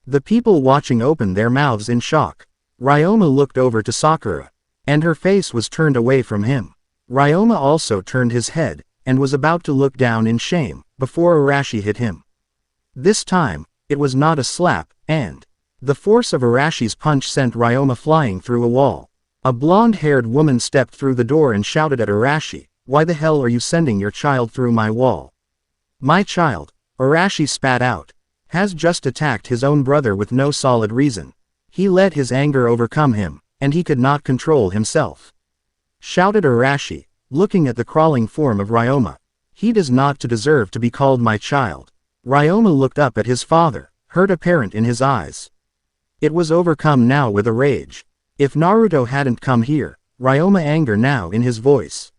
The people watching opened their mouths in shock. Ryoma looked over to Sakura, and her face was turned away from him. Ryoma also turned his head, and was about to look down in shame, before Arashi hit him. This time, it was not a slap, and the force of Arashi's punch sent Ryoma flying through a wall. A blonde-haired woman stepped through the door and shouted at Arashi, "Why the hell are you sending your child through my wall?" "My child," Arashi spat out, "has just attacked his own brother with no solid reason. He let his anger overcome him, and he could not control himself," shouted Arashi, looking at the crawling form of Ryoma. "He does not deserve to be called my child." Ryoma looked up at his father, hurt apparent in his eyes. It was overcome now with a rage. If Naruto hadn't come here, Ryoma anger now in his voice.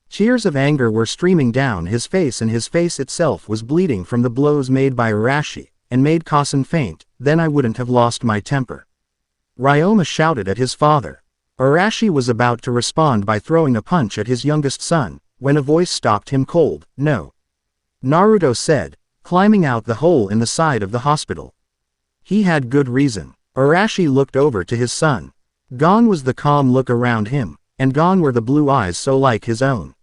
Tears of anger were streaming down his face and his face itself was bleeding from the blows made by Arashi, and made Kasen faint. "Then I wouldn't have lost my temper," Ryoma shouted at his father. Arashi was about to respond by throwing a punch at his youngest son, when a voice stopped him cold. "No," Naruto said, climbing out the hole in the side of the hospital. He had good reason. Arashi looked over to his son. Gone was the calm look around him, and gone were the blue eyes so like his own.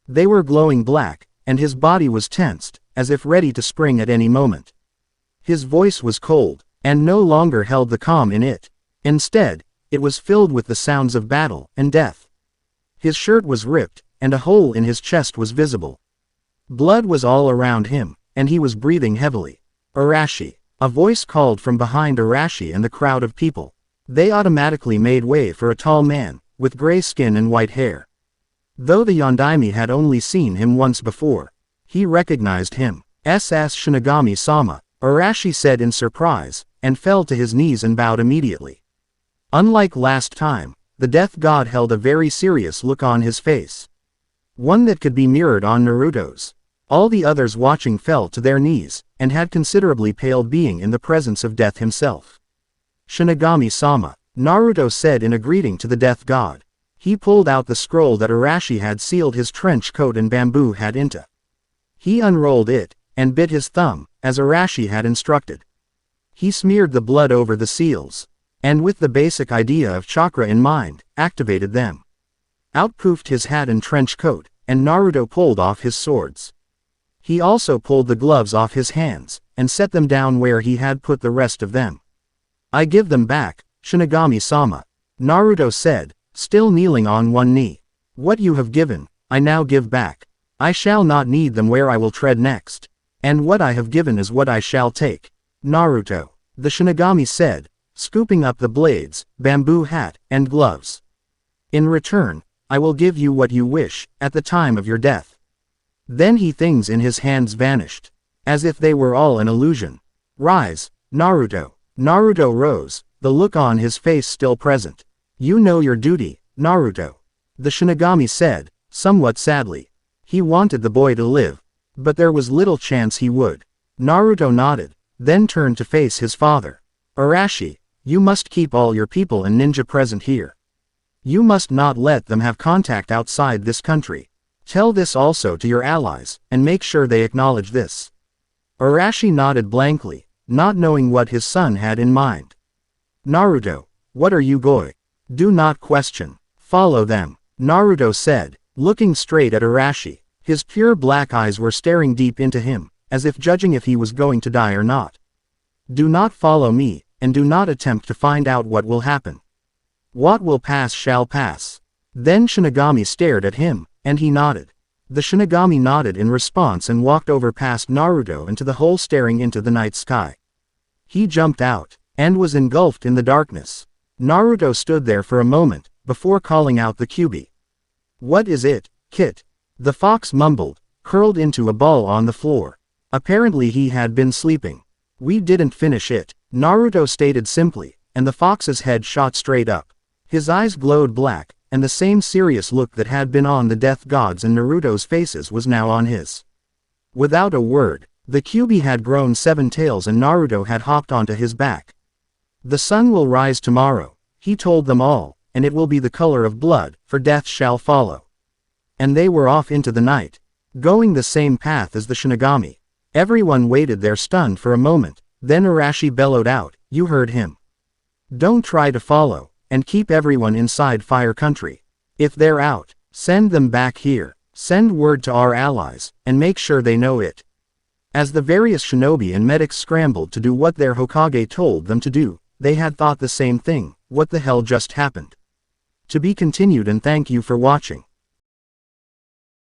They were glowing black, and his body was tensed, as if ready to spring at any moment. His voice was cold, and no longer held the calm in it. Instead, it was filled with the sounds of battle and death. His shirt was ripped, and a hole in his chest was visible. Blood was all around him, and he was breathing heavily. "Arashi!" A voice called from behind Arashi and the crowd of people. They automatically made way for a tall man, with gray skin and white hair. Though the Yondaime had only seen him once before, he recognized him. "SS Shinigami-sama," Arashi said in surprise, and fell to his knees and bowed immediately. Unlike last time, the death god held a very serious look on his face. One that could be mirrored on Naruto's. All the others watching fell to their knees, and had considerably paled being in the presence of death himself. "Shinigami-sama," Naruto said in a greeting to the death god. He pulled out the scroll that Arashi had sealed his trench coat and bamboo hat into. He unrolled it, and bit his thumb, as Arashi had instructed. He smeared the blood over the seals, and with the basic idea of chakra in mind, activated them. Out poofed his hat and trench coat, and Naruto pulled off his swords. He also pulled the gloves off his hands, and set them down where he had put the rest of them. "I give them back, Shinigami-sama," Naruto said, still kneeling on one knee. "What you have given, I now give back. I shall not need them where I will tread next. And what I have given is what I shall take." "Naruto," the Shinigami said, scooping up the blades, bamboo hat, and gloves. "In return, I will give you what you wish, at the time of your death." Then things in his hands vanished, as if they were all an illusion. "Rise, Naruto." Naruto rose, the look on his face still present. "You know your duty, Naruto," the Shinigami said, somewhat sadly. He wanted the boy to live, but there was little chance he would. Naruto nodded, then turned to face his father. "Arashi, you must keep all your people and ninja present here. You must not let them have contact outside this country. Tell this also to your allies, and make sure they acknowledge this." Arashi nodded blankly, not knowing what his son had in mind. "Naruto, what are you going? Do not question. Follow them," Naruto said, looking straight at Arashi. His pure black eyes were staring deep into him, as if judging if he was going to die or not. "Do not follow me," and do not attempt to find out what will happen. What will pass shall pass. Then Shinigami stared at him, and he nodded. The Shinigami nodded in response and walked over past Naruto into the hole staring into the night sky. He jumped out, and was engulfed in the darkness. Naruto stood there for a moment, before calling out the Kyuubi. "What is it, Kit?" The fox mumbled, curled into a ball on the floor. Apparently he had been sleeping. "We didn't finish it," Naruto stated simply, and the fox's head shot straight up. His eyes glowed black, and the same serious look that had been on the death gods and Naruto's faces was now on his. Without a word, the Kyuubi had grown 7 tails and Naruto had hopped onto his back. "The sun will rise tomorrow," he told them all, "and it will be the color of blood, for death shall follow." And they were off into the night, going the same path as the Shinigami. Everyone waited there stunned for a moment, then Arashi bellowed out, "You heard him. Don't try to follow, and keep everyone inside Fire Country. If they're out, send them back here, send word to our allies, and make sure they know it." As the various shinobi and medics scrambled to do what their Hokage told them to do, they had thought the same thing, what the hell just happened? To be continued, and thank you for watching.